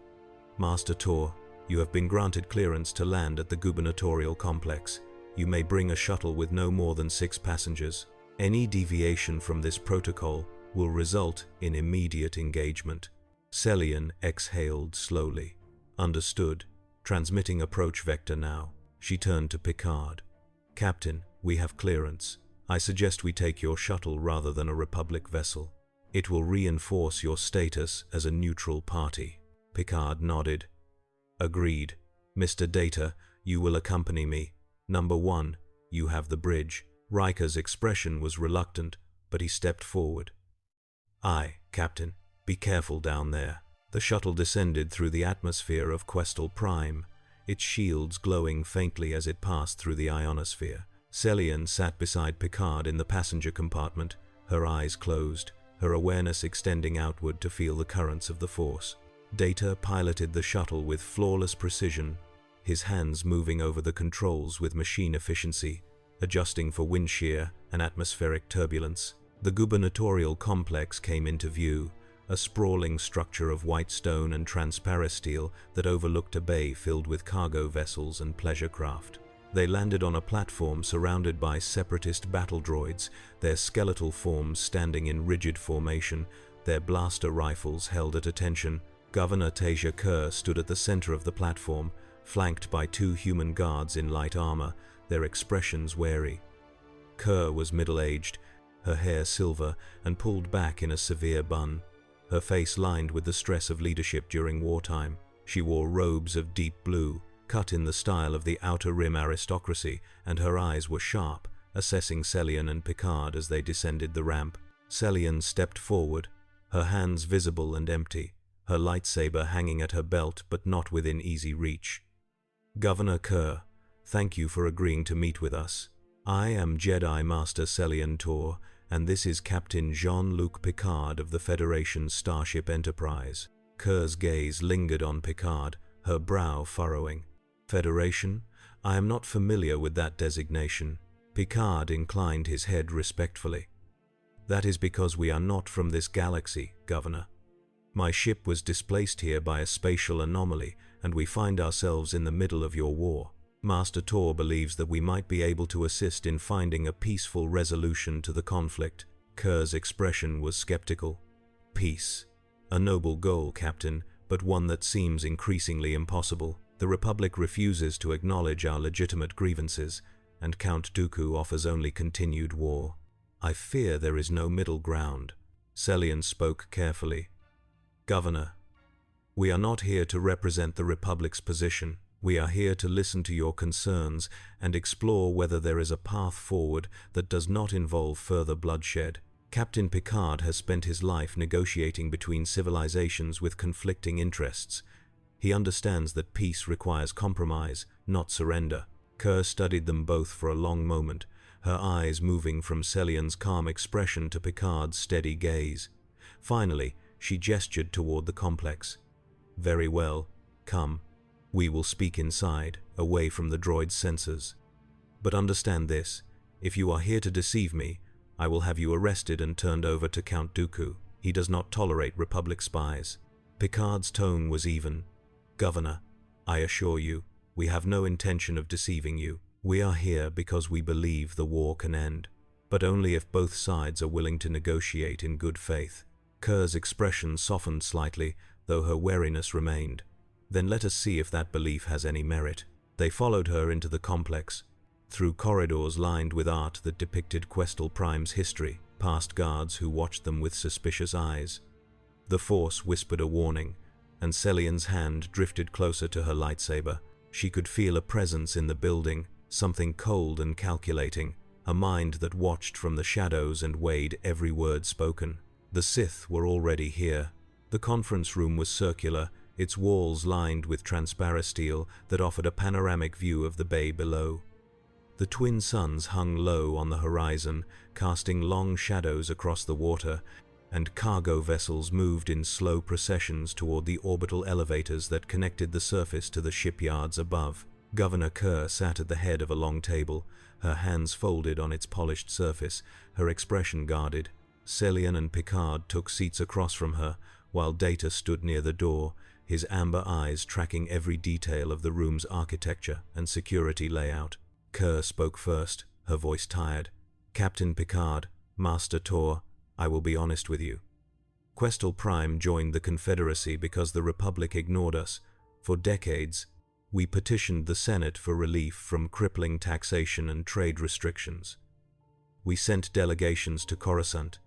Master Tor, you have been granted clearance to land at the gubernatorial complex. You may bring a shuttle with no more than 6 passengers. Any deviation from this protocol will result in immediate engagement. Celian exhaled slowly. Understood. Transmitting approach vector now. She turned to Picard. Captain, we have clearance. I suggest we take your shuttle rather than a Republic vessel. It will reinforce your status as a neutral party. Picard nodded. Agreed. Mr. Data, you will accompany me. Number 1, you have the bridge. Riker's expression was reluctant, but he stepped forward. Aye, Captain. Be careful down there. The shuttle descended through the atmosphere of Questal Prime, its shields glowing faintly as it passed through the ionosphere. Celian sat beside Picard in the passenger compartment, her eyes closed, her awareness extending outward to feel the currents of the Force. Data piloted the shuttle with flawless precision, his hands moving over the controls with machine efficiency, adjusting for wind shear and atmospheric turbulence. The gubernatorial complex came into view, a sprawling structure of white stone and transparent steel that overlooked a bay filled with cargo vessels and pleasure craft. They landed on a platform surrounded by separatist battle droids, their skeletal forms standing in rigid formation, their blaster rifles held at attention. Governor Tasia Kerr stood at the center of the platform, flanked by 2 human guards in light armor, their expressions wary. Kerr was middle-aged, her hair silver and pulled back in a severe bun, her face lined with the stress of leadership during wartime. She wore robes of deep blue, cut in the style of the Outer Rim aristocracy, and her eyes were sharp, assessing Celian and Picard as they descended the ramp. Celian stepped forward, her hands visible and empty, her lightsaber hanging at her belt but not within easy reach. "Governor Kerr, thank you for agreeing to meet with us. I am Jedi Master Celian Tor, and this is Captain Jean-Luc Picard of the Federation's Starship Enterprise." Kerr's gaze lingered on Picard, her brow furrowing. "Federation? I am not familiar with that designation." Picard inclined his head respectfully. "That is because we are not from this galaxy, Governor. My ship was displaced here by a spatial anomaly, and we find ourselves in the middle of your war. Master Tor believes that we might be able to assist in finding a peaceful resolution to the conflict." Kerr's expression was skeptical. "Peace. A noble goal, Captain, but one that seems increasingly impossible. The Republic refuses to acknowledge our legitimate grievances, and Count Dooku offers only continued war. I fear there is no middle ground." Celian spoke carefully. "Governor, we are not here to represent the Republic's position. We are here to listen to your concerns and explore whether there is a path forward that does not involve further bloodshed. Captain Picard has spent his life negotiating between civilizations with conflicting interests. He understands that peace requires compromise, not surrender." Kerr studied them both for a long moment, her eyes moving from Celian's calm expression to Picard's steady gaze. Finally, she gestured toward the complex. "Very well. Come. We will speak inside, away from the droid's sensors. But understand this, if you are here to deceive me, I will have you arrested and turned over to Count Dooku. He does not tolerate Republic spies." Picard's tone was even. "Governor, I assure you, we have no intention of deceiving you. We are here because we believe the war can end, but only if both sides are willing to negotiate in good faith." Kerr's expression softened slightly, though her wariness remained. "Then let us see if that belief has any merit." They followed her into the complex, through corridors lined with art that depicted Questal Prime's history, past guards who watched them with suspicious eyes. The Force whispered a warning, and Celian's hand drifted closer to her lightsaber. She could feel a presence in the building, something cold and calculating, a mind that watched from the shadows and weighed every word spoken. The Sith were already here. The conference room was circular, its walls lined with transparent steel that offered a panoramic view of the bay below. The twin suns hung low on the horizon, casting long shadows across the water, and cargo vessels moved in slow processions toward the orbital elevators that connected the surface to the shipyards above. Governor Kerr sat at the head of a long table, her hands folded on its polished surface, her expression guarded. Celian and Picard took seats across from her, while Data stood near the door, his amber eyes tracking every detail of the room's architecture and security layout. Kerr spoke first, her voice tired. "Captain Picard, Master Tor, I will be honest with you. Questal Prime joined the Confederacy because the Republic ignored us. For decades, we petitioned the Senate for relief from crippling taxation and trade restrictions. We sent delegations to Coruscant,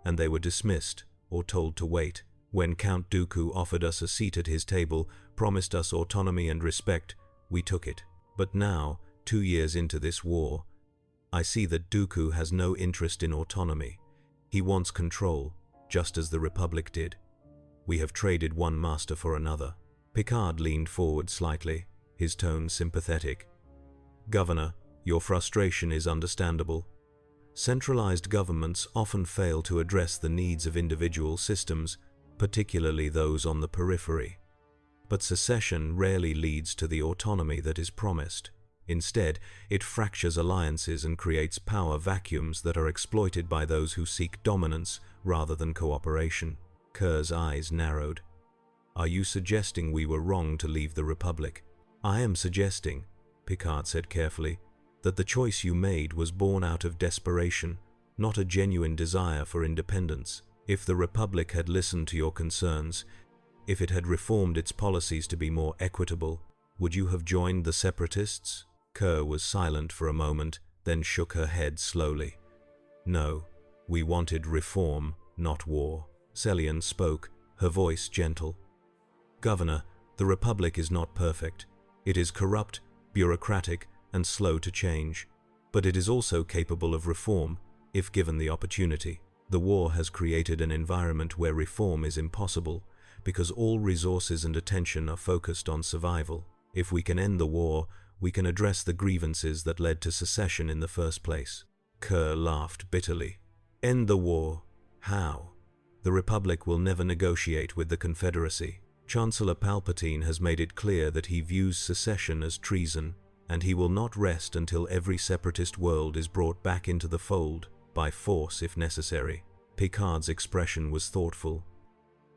and they were dismissed or told to wait. When Count Dooku offered us a seat at his table, promised us autonomy and respect, we took it. But now, 2 years into this war, I see that Dooku has no interest in autonomy. He wants control, just as the Republic did. We have traded one master for another." Picard leaned forward slightly, his tone sympathetic. "Governor, your frustration is understandable. Centralized governments often fail to address the needs of individual systems, particularly those on the periphery. But secession rarely leads to the autonomy that is promised. Instead, it fractures alliances and creates power vacuums that are exploited by those who seek dominance rather than cooperation." Kerr's eyes narrowed. "Are you suggesting we were wrong to leave the Republic?" "I am suggesting," Picard said carefully, "that the choice you made was born out of desperation, not a genuine desire for independence. If the Republic had listened to your concerns, if it had reformed its policies to be more equitable, would you have joined the Separatists?" Kerr was silent for a moment, then shook her head slowly. "No, we wanted reform, not war." Celian spoke, her voice gentle. "Governor, the Republic is not perfect. It is corrupt, bureaucratic, and slow to change. But it is also capable of reform, if given the opportunity. The war has created an environment where reform is impossible, because all resources and attention are focused on survival. If we can end the war, we can address the grievances that led to secession in the first place." Kerr laughed bitterly. "End the war? How? The Republic will never negotiate with the Confederacy. Chancellor Palpatine has made it clear that he views secession as treason, and he will not rest until every separatist world is brought back into the fold, by force if necessary." Picard's expression was thoughtful.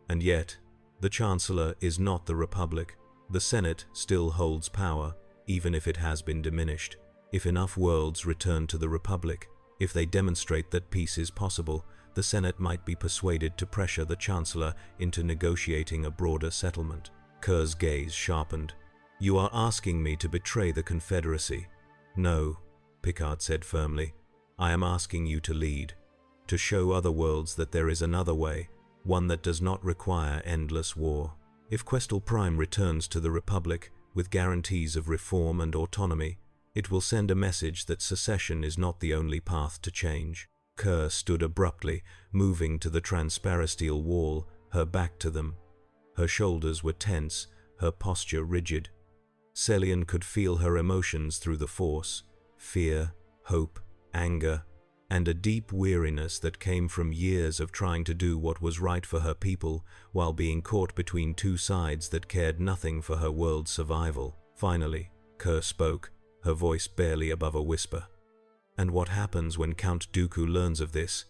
"And yet, the Chancellor is not the Republic. The Senate still holds power, even if it has been diminished. If enough worlds return to the Republic, if they demonstrate that peace is possible, the Senate might be persuaded to pressure the Chancellor into negotiating a broader settlement." Kerr's gaze sharpened. "You are asking me to betray the Confederacy." "No," Picard said firmly. "I am asking you to lead, to show other worlds that there is another way, one that does not require endless war. If Questal Prime returns to the Republic with guarantees of reform and autonomy, it will send a message that secession is not the only path to change." Kerr stood abruptly, moving to the transparasteel wall, her back to them. Her shoulders were tense, her posture rigid. Celian could feel her emotions through the Force: fear, hope, anger, and a deep weariness that came from years of trying to do what was right for her people while being caught between two sides that cared nothing for her world's survival. Finally, Kerr spoke, her voice barely above a whisper. "And what happens when Count Dooku learns of this?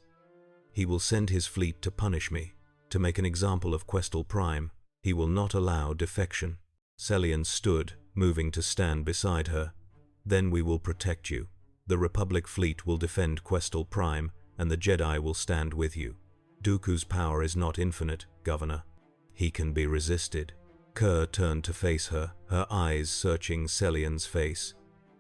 He will send his fleet to punish me, to make an example of Questal Prime. He will not allow defection." Celian stood, moving to stand beside her. "Then we will protect you. The Republic fleet will defend Questal Prime, and the Jedi will stand with you. Dooku's power is not infinite, Governor. He can be resisted." Kerr turned to face her, her eyes searching Celian's face.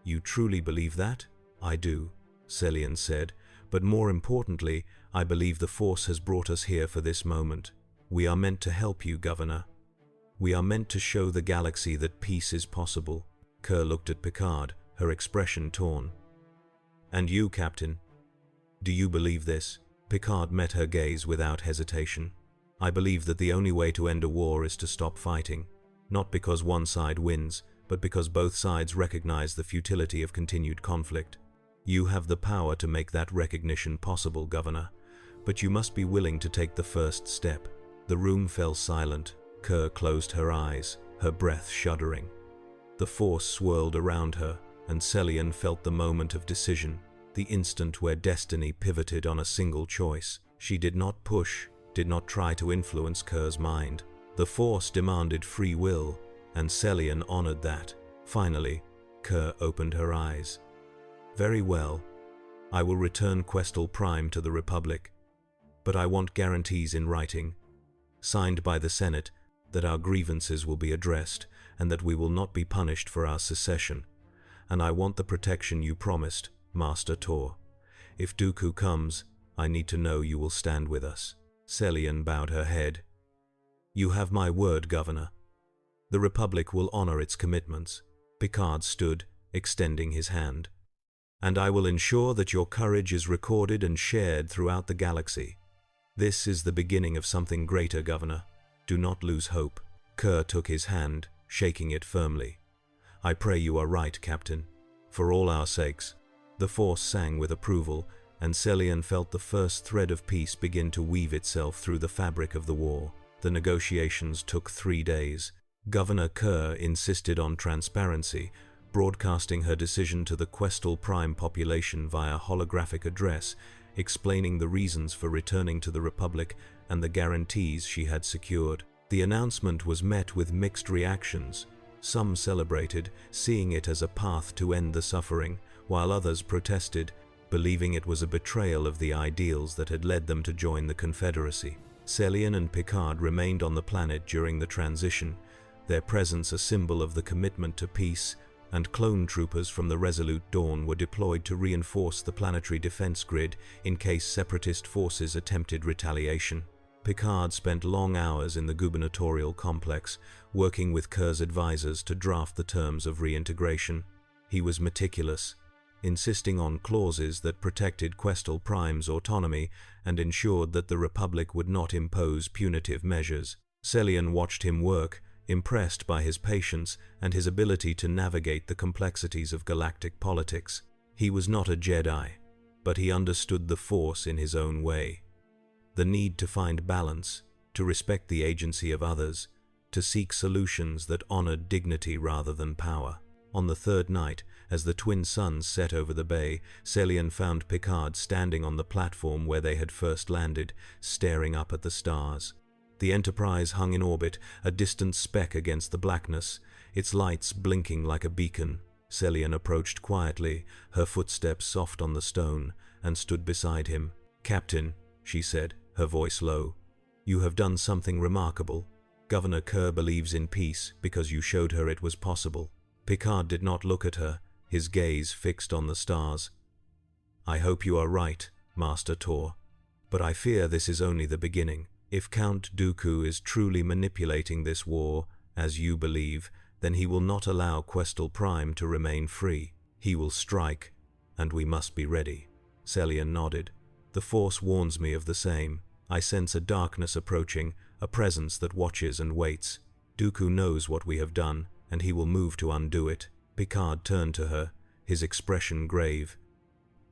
"You truly believe that?" "I do," Celian said, "but more importantly, I believe the Force has brought us here for this moment. We are meant to help you, Governor. We are meant to show the galaxy that peace is possible." Kerr looked at Picard, her expression torn. "And you, Captain? Do you believe this?" Picard met her gaze without hesitation. "I believe that the only way to end a war is to stop fighting, not because one side wins, but because both sides recognize the futility of continued conflict. You have the power to make that recognition possible, Governor, but you must be willing to take the first step." The room fell silent. Kerr closed her eyes, her breath shuddering. The Force swirled around her, and Celian felt the moment of decision, the instant where destiny pivoted on a single choice. She did not push, did not try to influence Kerr's mind. The Force demanded free will, and Celian honored that. Finally, Kerr opened her eyes. "Very well. I will return Questal Prime to the Republic. But I want guarantees in writing, signed by the Senate, that our grievances will be addressed, and that we will not be punished for our secession. And I want the protection you promised, Master Tor. If Dooku comes, I need to know you will stand with us." Celian bowed her head. "You have my word, Governor. The Republic will honor its commitments." Picard stood, extending his hand. "And I will ensure that your courage is recorded and shared throughout the galaxy. This is the beginning of something greater, Governor. Do not lose hope." Kerr took his hand, shaking it firmly. I pray you are right, Captain. For all our sakes. The Force sang with approval, and Celian felt the first thread of peace begin to weave itself through the fabric of the war. The negotiations took 3 days. Governor Kerr insisted on transparency, broadcasting her decision to the Questal Prime population via holographic address, explaining the reasons for returning to the Republic and the guarantees she had secured. The announcement was met with mixed reactions. Some celebrated, seeing it as a path to end the suffering, while others protested, believing it was a betrayal of the ideals that had led them to join the Confederacy. Celian and Picard remained on the planet during the transition, their presence a symbol of the commitment to peace, and clone troopers from the Resolute Dawn were deployed to reinforce the planetary defense grid in case separatist forces attempted retaliation. Picard spent long hours in the gubernatorial complex, working with Kerr's advisors to draft the terms of reintegration. He was meticulous, insisting on clauses that protected Questal Prime's autonomy and ensured that the Republic would not impose punitive measures. Celian watched him work, impressed by his patience and his ability to navigate the complexities of galactic politics. He was not a Jedi, but he understood the Force in his own way. The need to find balance, to respect the agency of others, to seek solutions that honored dignity rather than power. On the third night, as the twin suns set over the bay, Celian found Picard standing on the platform where they had first landed, staring up at the stars. The Enterprise hung in orbit, a distant speck against the blackness, its lights blinking like a beacon. Celian approached quietly, her footsteps soft on the stone, and stood beside him. "Captain," she said, her voice low, "you have done something remarkable. Governor Kerr believes in peace because you showed her it was possible." Picard did not look at her, his gaze fixed on the stars. "I hope you are right, Master Tor, but I fear this is only the beginning. If Count Dooku is truly manipulating this war, as you believe, then he will not allow Questal Prime to remain free. He will strike, and we must be ready." Celian nodded. "The Force warns me of the same. I sense a darkness approaching, a presence that watches and waits. Dooku knows what we have done, and he will move to undo it." Picard turned to her, his expression grave.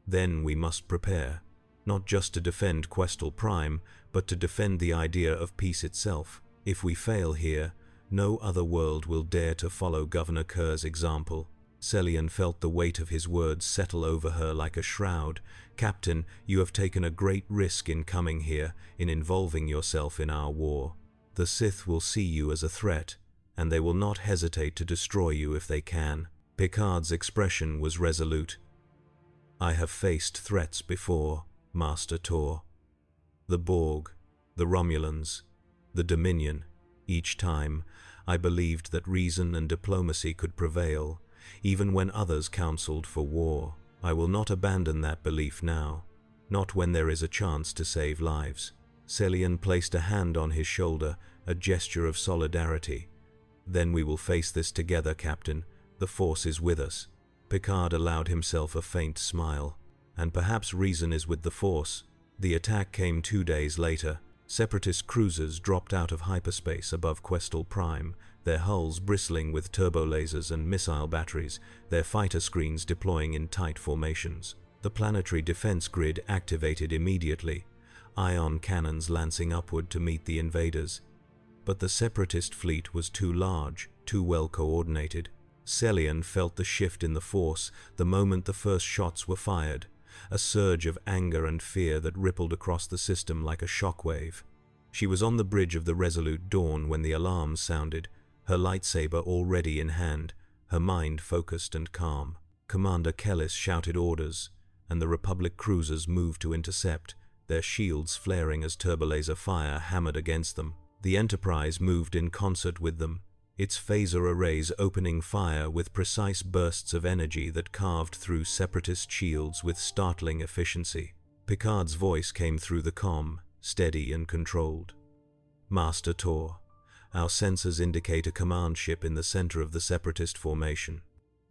"Then we must prepare, not just to defend Questal Prime, but to defend the idea of peace itself. If we fail here, no other world will dare to follow Governor Kerr's example." Celian felt the weight of his words settle over her like a shroud. "Captain, you have taken a great risk in coming here, in involving yourself in our war. The Sith will see you as a threat, and they will not hesitate to destroy you if they can." Picard's expression was resolute. "I have faced threats before, Master Tor. The Borg, the Romulans, the Dominion. Each time, I believed that reason and diplomacy could prevail, even when others counseled for war. I will not abandon that belief now, not when there is a chance to save lives." Celian placed a hand on his shoulder, a gesture of solidarity. "Then we will face this together, Captain. The Force is with us." Picard allowed himself a faint smile. "And perhaps reason is with the Force." The attack came 2 days later. Separatist cruisers dropped out of hyperspace above Questal Prime, their hulls bristling with turbolasers and missile batteries, their fighter screens deploying in tight formations. The planetary defense grid activated immediately, ion cannons lancing upward to meet the invaders. But the Separatist fleet was too large, too well coordinated. Celian felt the shift in the Force the moment the first shots were fired, a surge of anger and fear that rippled across the system like a shockwave. She was on the bridge of the Resolute Dawn when the alarms sounded, her lightsaber already in hand, her mind focused and calm. Commander Kellis shouted orders, and the Republic cruisers moved to intercept, their shields flaring as turbolaser fire hammered against them. The Enterprise moved in concert with them, its phaser arrays opening fire with precise bursts of energy that carved through Separatist shields with startling efficiency. Picard's voice came through the comm, steady and controlled. "Master Tor, our sensors indicate a command ship in the center of the Separatist formation.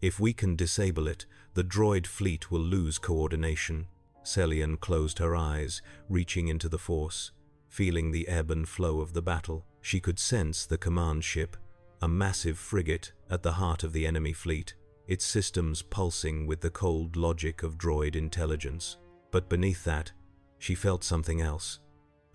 If we can disable it, the droid fleet will lose coordination." Celian closed her eyes, reaching into the Force, feeling the ebb and flow of the battle. She could sense the command ship, a massive frigate at the heart of the enemy fleet, its systems pulsing with the cold logic of droid intelligence. But beneath that, she felt something else.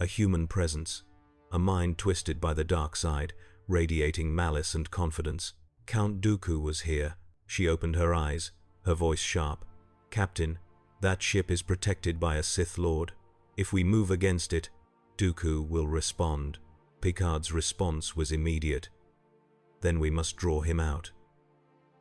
A human presence, a mind twisted by the dark side, radiating malice and confidence. Count Dooku was here. She opened her eyes, her voice sharp. "Captain, that ship is protected by a Sith Lord. If we move against it, Dooku will respond." Picard's response was immediate. "Then we must draw him out."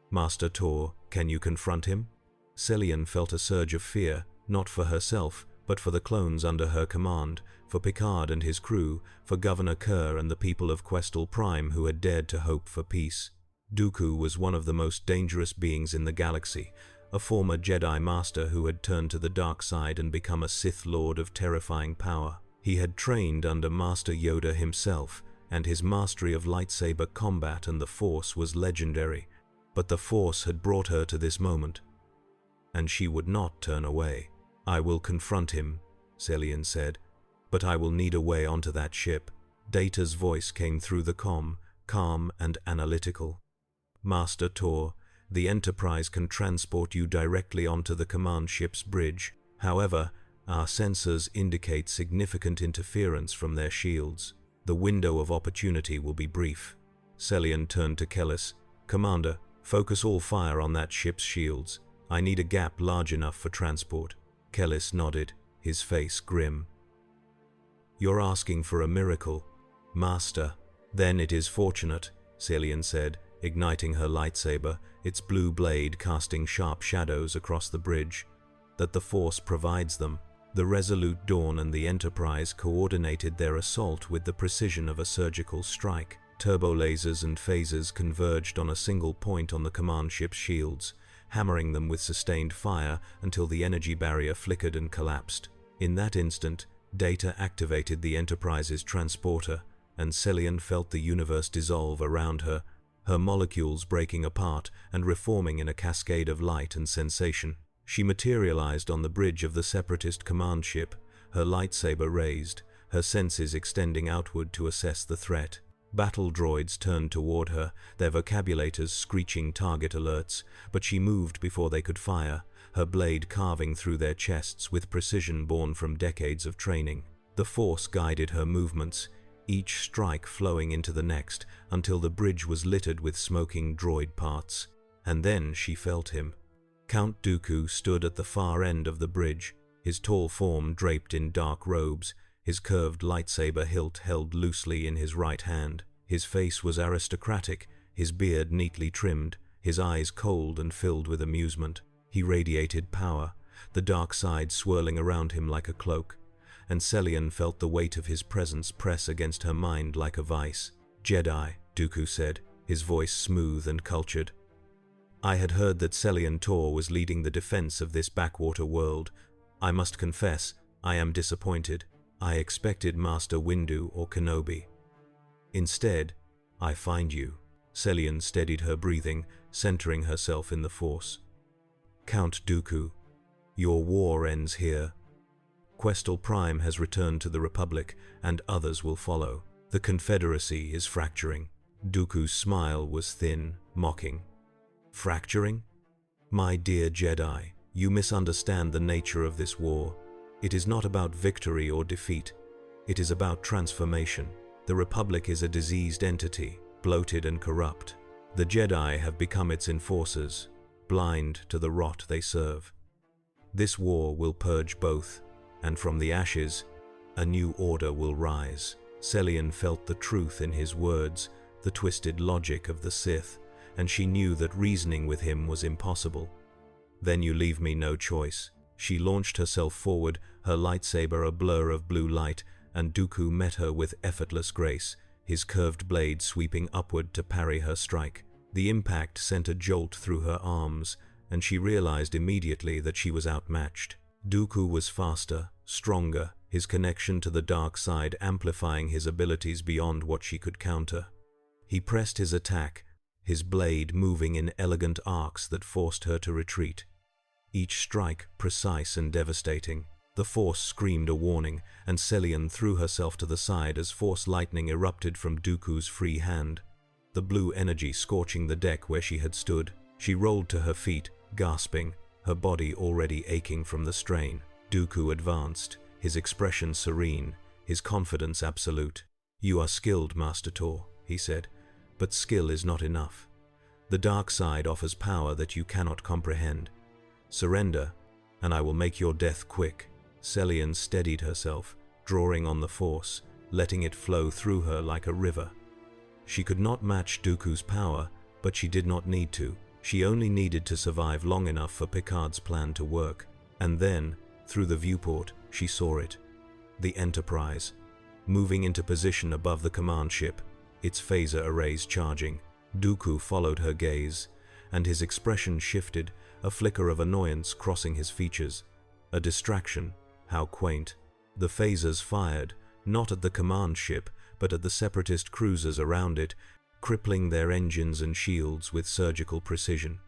"Master Tor, can you confront him?" Celian felt a surge of fear, not for herself, but for the clones under her command, for Picard and his crew, for Governor Kerr and the people of Questal Prime who had dared to hope for peace. Dooku was one of the most dangerous beings in the galaxy, a former Jedi Master who had turned to the dark side and become a Sith Lord of terrifying power. He had trained under Master Yoda himself, and his mastery of lightsaber combat and the Force was legendary. But the Force had brought her to this moment, and she would not turn away. "I will confront him," Celian said, "but I will need a way onto that ship." Data's voice came through the comm, calm and analytical. "Master Tor, the Enterprise can transport you directly onto the command ship's bridge. However, our sensors indicate significant interference from their shields. The window of opportunity will be brief." Celian turned to Kellis. "Commander, focus all fire on that ship's shields. I need a gap large enough for transport." Kellis nodded, his face grim. "You're asking for a miracle, Master." "Then it is fortunate," Celian said, igniting her lightsaber, its blue blade casting sharp shadows across the bridge, "that the Force provides them." The Resolute Dawn and the Enterprise coordinated their assault with the precision of a surgical strike. Turbolasers and phasers converged on a single point on the command ship's shields, hammering them with sustained fire until the energy barrier flickered and collapsed. In that instant, Data activated the Enterprise's transporter, and Celian felt the universe dissolve around her, her molecules breaking apart and reforming in a cascade of light and sensation. She materialized on the bridge of the Separatist command ship, her lightsaber raised, her senses extending outward to assess the threat. Battle droids turned toward her, their vocabulators screeching target alerts, but she moved before they could fire, her blade carving through their chests with precision born from decades of training. The Force guided her movements, each strike flowing into the next, until the bridge was littered with smoking droid parts. And then she felt him. Count Dooku stood at the far end of the bridge, his tall form draped in dark robes, his curved lightsaber hilt held loosely in his right hand. His face was aristocratic, his beard neatly trimmed, his eyes cold and filled with amusement. He radiated power, the dark side swirling around him like a cloak, and Celian felt the weight of his presence press against her mind like a vice. "Jedi," Dooku said, his voice smooth and cultured. "I had heard that Celian Tor was leading the defense of this backwater world. I must confess, I am disappointed. I expected Master Windu or Kenobi. Instead, I find you." Celian steadied her breathing, centering herself in the Force. "Count Dooku, your war ends here. Questal Prime has returned to the Republic, and others will follow. The Confederacy is fracturing." Dooku's smile was thin, mocking. "Fracturing? My dear Jedi, you misunderstand the nature of this war. It is not about victory or defeat. It is about transformation. The Republic is a diseased entity, bloated and corrupt. The Jedi have become its enforcers, blind to the rot they serve. This war will purge both, and from the ashes, a new order will rise." Celian felt the truth in his words, the twisted logic of the Sith, and she knew that reasoning with him was impossible. "Then you leave me no choice." She launched herself forward, her lightsaber a blur of blue light, and Dooku met her with effortless grace, his curved blade sweeping upward to parry her strike. The impact sent a jolt through her arms, and she realized immediately that she was outmatched. Dooku was faster, stronger, his connection to the dark side amplifying his abilities beyond what she could counter. He pressed his attack, his blade moving in elegant arcs that forced her to retreat. Each strike precise and devastating. The Force screamed a warning, and Celian threw herself to the side as Force lightning erupted from Dooku's free hand. the blue energy scorching the deck where she had stood. She rolled to her feet, gasping, her body already aching from the strain. Dooku advanced, his expression serene, his confidence absolute. "You are skilled, Master Tor," he said, "but skill is not enough. The dark side offers power that you cannot comprehend. Surrender, and I will make your death quick." Celian steadied herself, drawing on the Force, letting it flow through her like a river. She could not match Dooku's power, but she did not need to. She only needed to survive long enough for Picard's plan to work. And then, through the viewport, she saw it. The Enterprise, moving into position above the command ship, its phaser arrays charging. Dooku followed her gaze, and his expression shifted, a flicker of annoyance crossing his features. A distraction, how quaint. The phasers fired, not at the command ship, but at the Separatist cruisers around it, crippling their engines and shields with surgical precision.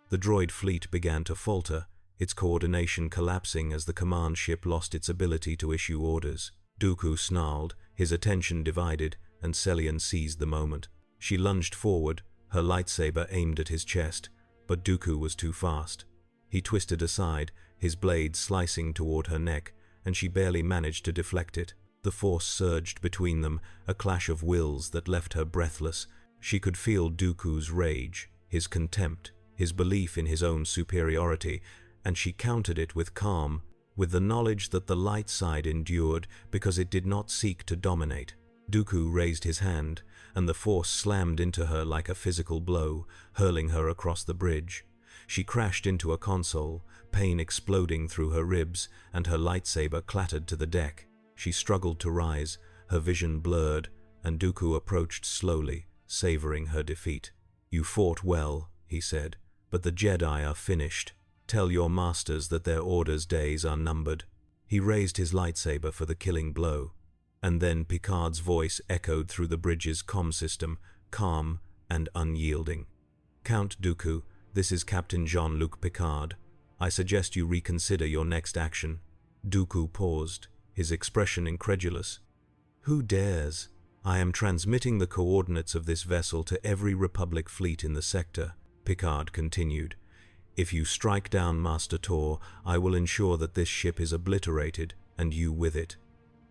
The droid fleet began to falter, its coordination collapsing as the command ship lost its ability to issue orders. Dooku snarled, his attention divided, and Celian seized the moment. She lunged forward, her lightsaber aimed at his chest, but Dooku was too fast. He twisted aside, his blade slicing toward her neck, and she barely managed to deflect it. The Force surged between them, a clash of wills that left her breathless. She could feel Dooku's rage, his contempt, his belief in his own superiority, and she countered it with calm, with the knowledge that the light side endured because it did not seek to dominate. Dooku raised his hand, and the Force slammed into her like a physical blow, hurling her across the bridge. She crashed into a console, pain exploding through her ribs, and her lightsaber clattered to the deck. She struggled to rise, her vision blurred, and Dooku approached slowly, savoring her defeat. "You fought well," he said, "but the Jedi are finished. Tell your masters that their orders' days are numbered." He raised his lightsaber for the killing blow, and then Picard's voice echoed through the bridge's comm system, calm and unyielding. "Count Dooku, this is Captain Jean-Luc Picard. I suggest you reconsider your next action." Dooku paused, his expression incredulous. "Who dares? I am transmitting the coordinates of this vessel to every Republic fleet in the sector," Picard continued. "If you strike down Master Tor, I will ensure that this ship is obliterated, and you with it.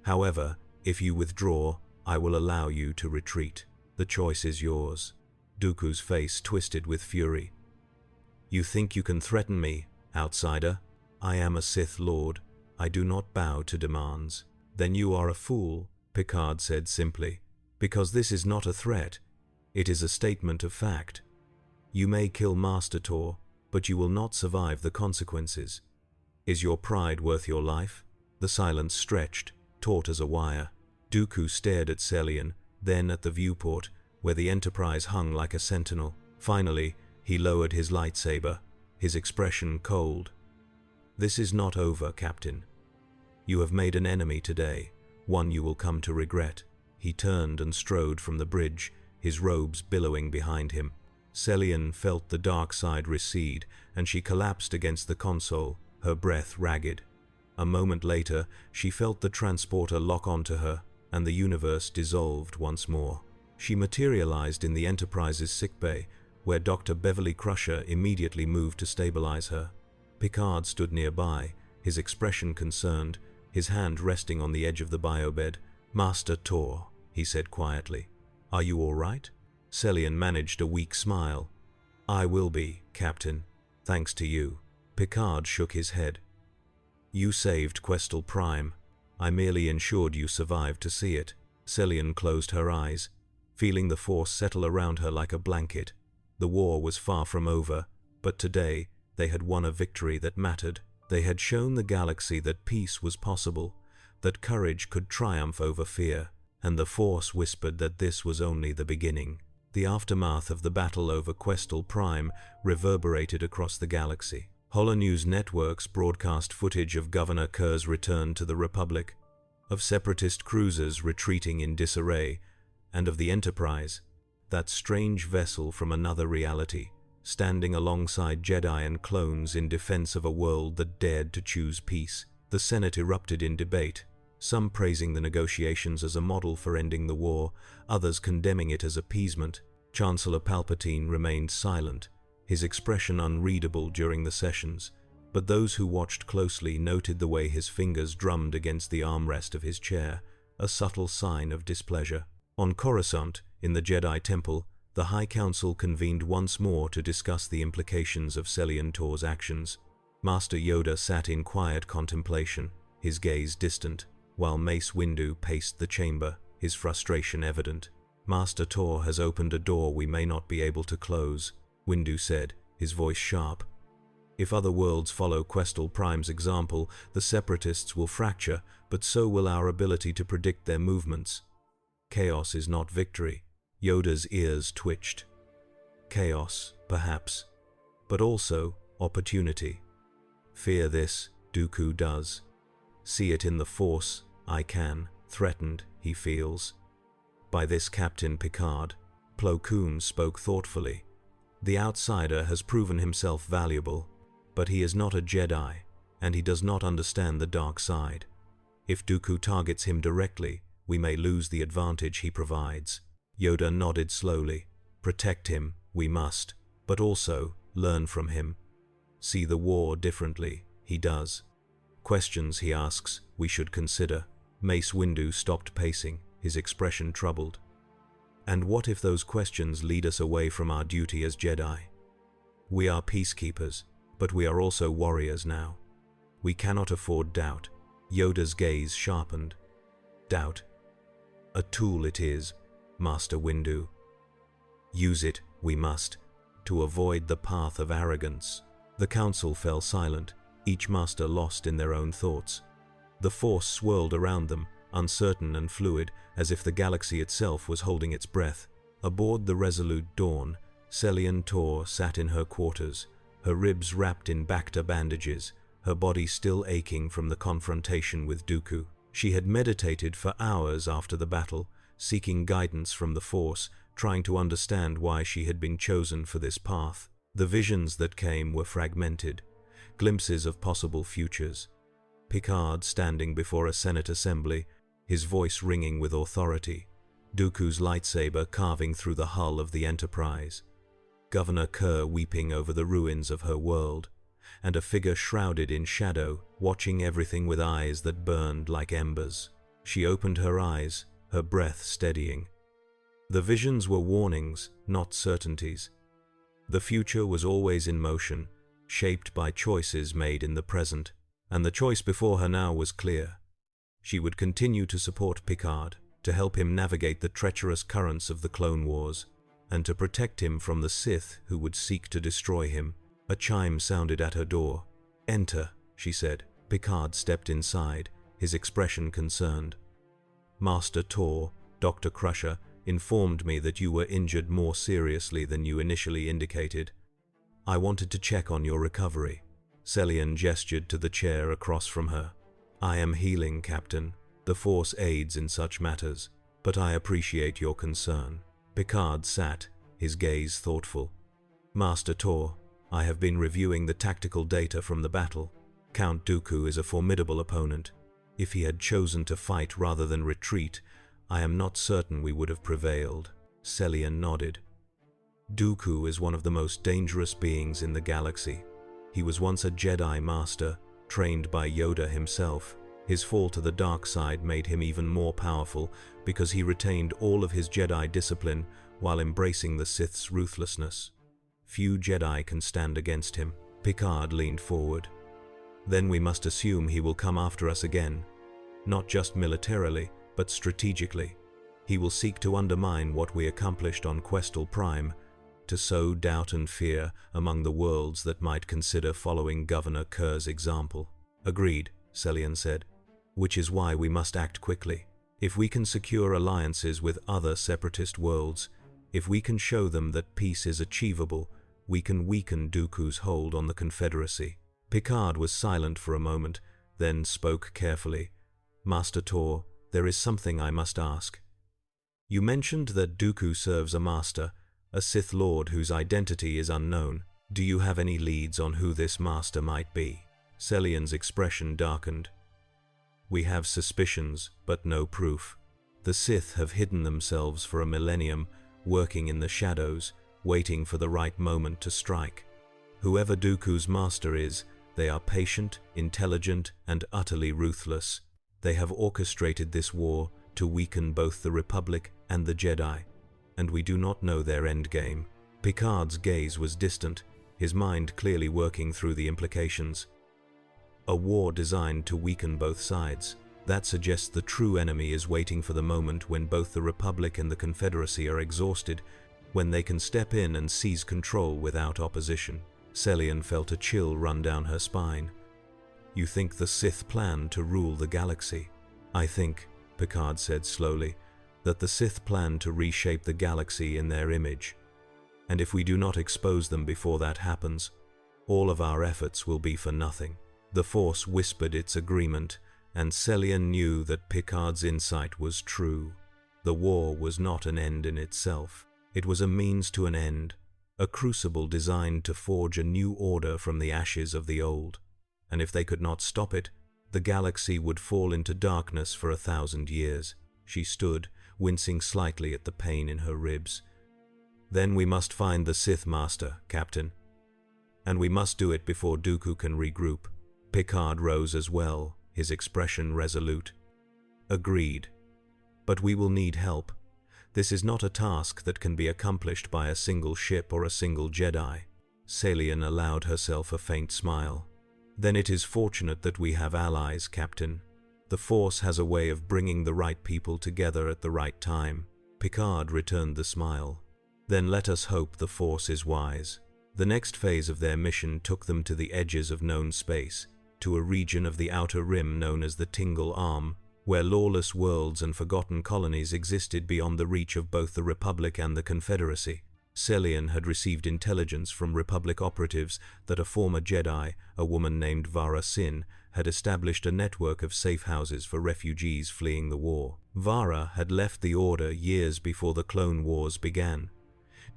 However, if you withdraw, I will allow you to retreat. The choice is yours." Dooku's face twisted with fury. "You think you can threaten me, outsider? I am a Sith Lord. I do not bow to demands." "Then you are a fool," Picard said simply, "because this is not a threat. It is a statement of fact. You may kill Master Tor, but you will not survive the consequences. Is your pride worth your life?" The silence stretched, taut as a wire. Dooku stared at Celian, then at the viewport, where the Enterprise hung like a sentinel. Finally, he lowered his lightsaber, his expression cold. "This is not over, Captain. You have made an enemy today, one you will come to regret." He turned and strode from the bridge, his robes billowing behind him. Celian felt the dark side recede, and she collapsed against the console, her breath ragged. A moment later, she felt the transporter lock onto her, and the universe dissolved once more. She materialized in the Enterprise's sickbay, where Dr. Beverly Crusher immediately moved to stabilize her. Picard stood nearby, his expression concerned, his hand resting on the edge of the biobed. "Master Tor," he said quietly, "are you all right?" Celian managed a weak smile. "I will be, Captain, thanks to you." Picard shook his head. "You saved Questal Prime. I merely ensured you survived to see it." Celian closed her eyes, feeling the Force settle around her like a blanket. The war was far from over, but today they had won a victory that mattered. They had shown the galaxy that peace was possible, that courage could triumph over fear, and the Force whispered that this was only the beginning. The aftermath of the battle over Questal Prime reverberated across the galaxy. Holonews networks broadcast footage of Governor Kerr's return to the Republic, of Separatist cruisers retreating in disarray, and of the Enterprise, that strange vessel from another reality, standing alongside Jedi and clones in defense of a world that dared to choose peace. The Senate erupted in debate, some praising the negotiations as a model for ending the war, others condemning it as appeasement. Chancellor Palpatine remained silent, his expression unreadable during the sessions, but those who watched closely noted the way his fingers drummed against the armrest of his chair, a subtle sign of displeasure. On Coruscant, in the Jedi Temple, the High Council convened once more to discuss the implications of Selian Tor's actions. Master Yoda sat in quiet contemplation, his gaze distant, while Mace Windu paced the chamber, his frustration evident. "Master Tor has opened a door we may not be able to close," Windu said, his voice sharp. "If other worlds follow Questal Prime's example, the Separatists will fracture, but so will our ability to predict their movements. Chaos is not victory." Yoda's ears twitched. "Chaos, perhaps, but also opportunity. Fear this, Dooku does. See it in the Force, I can. Threatened, he feels. By this Captain Picard." Plo Koon spoke thoughtfully. "The outsider has proven himself valuable, but he is not a Jedi, and he does not understand the dark side. If Dooku targets him directly, we may lose the advantage he provides." Yoda nodded slowly. "Protect him, we must, but also learn from him. See the war differently, he does. Questions he asks, we should consider." Mace Windu stopped pacing, his expression troubled. "And what if those questions lead us away from our duty as Jedi? We are peacekeepers, but we are also warriors now. We cannot afford doubt." Yoda's gaze sharpened. "Doubt. A tool it is, Master Windu. Use it, we must, to avoid the path of arrogance." The council fell silent, each master lost in their own thoughts. The Force swirled around them, uncertain and fluid, as if the galaxy itself was holding its breath. Aboard the Resolute Dawn, Selian Tor sat in her quarters, her ribs wrapped in Bacta bandages, her body still aching from the confrontation with Dooku. She had meditated for hours after the battle, seeking guidance from the Force, trying to understand why she had been chosen for this path. The visions that came were fragmented, glimpses of possible futures. Picard standing before a Senate assembly, his voice ringing with authority. Dooku's lightsaber carving through the hull of the Enterprise. Governor Kerr weeping over the ruins of her world, and a figure shrouded in shadow, watching everything with eyes that burned like embers. She opened her eyes, her breath steadying. The visions were warnings, not certainties. The future was always in motion, shaped by choices made in the present, and the choice before her now was clear. She would continue to support Picard, to help him navigate the treacherous currents of the Clone Wars, and to protect him from the Sith who would seek to destroy him. A chime sounded at her door. "Enter," she said. Picard stepped inside, his expression concerned. "Master Tor, Dr. Crusher, informed me that you were injured more seriously than you initially indicated. I wanted to check on your recovery." Selian gestured to the chair across from her. "I am healing, Captain. The Force aids in such matters, but I appreciate your concern." Picard sat, his gaze thoughtful. "Master Tor, I have been reviewing the tactical data from the battle. Count Dooku is a formidable opponent. If he had chosen to fight rather than retreat, I am not certain we would have prevailed." Selian nodded. "Dooku is one of the most dangerous beings in the galaxy. He was once a Jedi Master, trained by Yoda himself. His fall to the dark side made him even more powerful because he retained all of his Jedi discipline while embracing the Sith's ruthlessness. Few Jedi can stand against him." Picard leaned forward. "Then we must assume he will come after us again, not just militarily, but strategically. He will seek to undermine what we accomplished on Questal Prime, to sow doubt and fear among the worlds that might consider following Governor Kerr's example." "Agreed," Selian said. "Which is why we must act quickly. If we can secure alliances with other separatist worlds, if we can show them that peace is achievable, we can weaken Dooku's hold on the Confederacy." Picard was silent for a moment, then spoke carefully. "Master Tor, there is something I must ask. You mentioned that Dooku serves a master, a Sith Lord whose identity is unknown. Do you have any leads on who this master might be?" Selian's expression darkened. "We have suspicions, but no proof. The Sith have hidden themselves for a millennium, working in the shadows, waiting for the right moment to strike. Whoever Dooku's master is, they are patient, intelligent, and utterly ruthless. They have orchestrated this war to weaken both the Republic and the Jedi, and we do not know their endgame. Picard's gaze was distant, his mind clearly working through the implications. A war designed to weaken both sides. That suggests the true enemy is waiting for the moment when both the Republic and the Confederacy are exhausted, when they can step in and seize control without opposition. Celian felt a chill run down her spine. You think the Sith plan to rule the galaxy? I think, Picard said slowly, that the Sith plan to reshape the galaxy in their image. And if we do not expose them before that happens, all of our efforts will be for nothing. The Force whispered its agreement, and Celian knew that Picard's insight was true. The war was not an end in itself. It was a means to an end, a crucible designed to forge a new order from the ashes of the old. And if they could not stop it, the galaxy would fall into darkness for 1,000 years. She stood, wincing slightly at the pain in her ribs. Then we must find the Sith Master, Captain. And we must do it before Dooku can regroup. Picard rose as well, his expression resolute. Agreed. But we will need help. This is not a task that can be accomplished by a single ship or a single Jedi. Celian allowed herself a faint smile. Then it is fortunate that we have allies, Captain. The Force has a way of bringing the right people together at the right time. Picard returned the smile. Then let us hope the Force is wise. The next phase of their mission took them to the edges of known space, to a region of the Outer Rim known as the Tingle Arm, where lawless worlds and forgotten colonies existed beyond the reach of both the Republic and the Confederacy. Celian had received intelligence from Republic operatives that a former Jedi, a woman named Vara Sin, had established a network of safe houses for refugees fleeing the war. Vara had left the Order years before the Clone Wars began.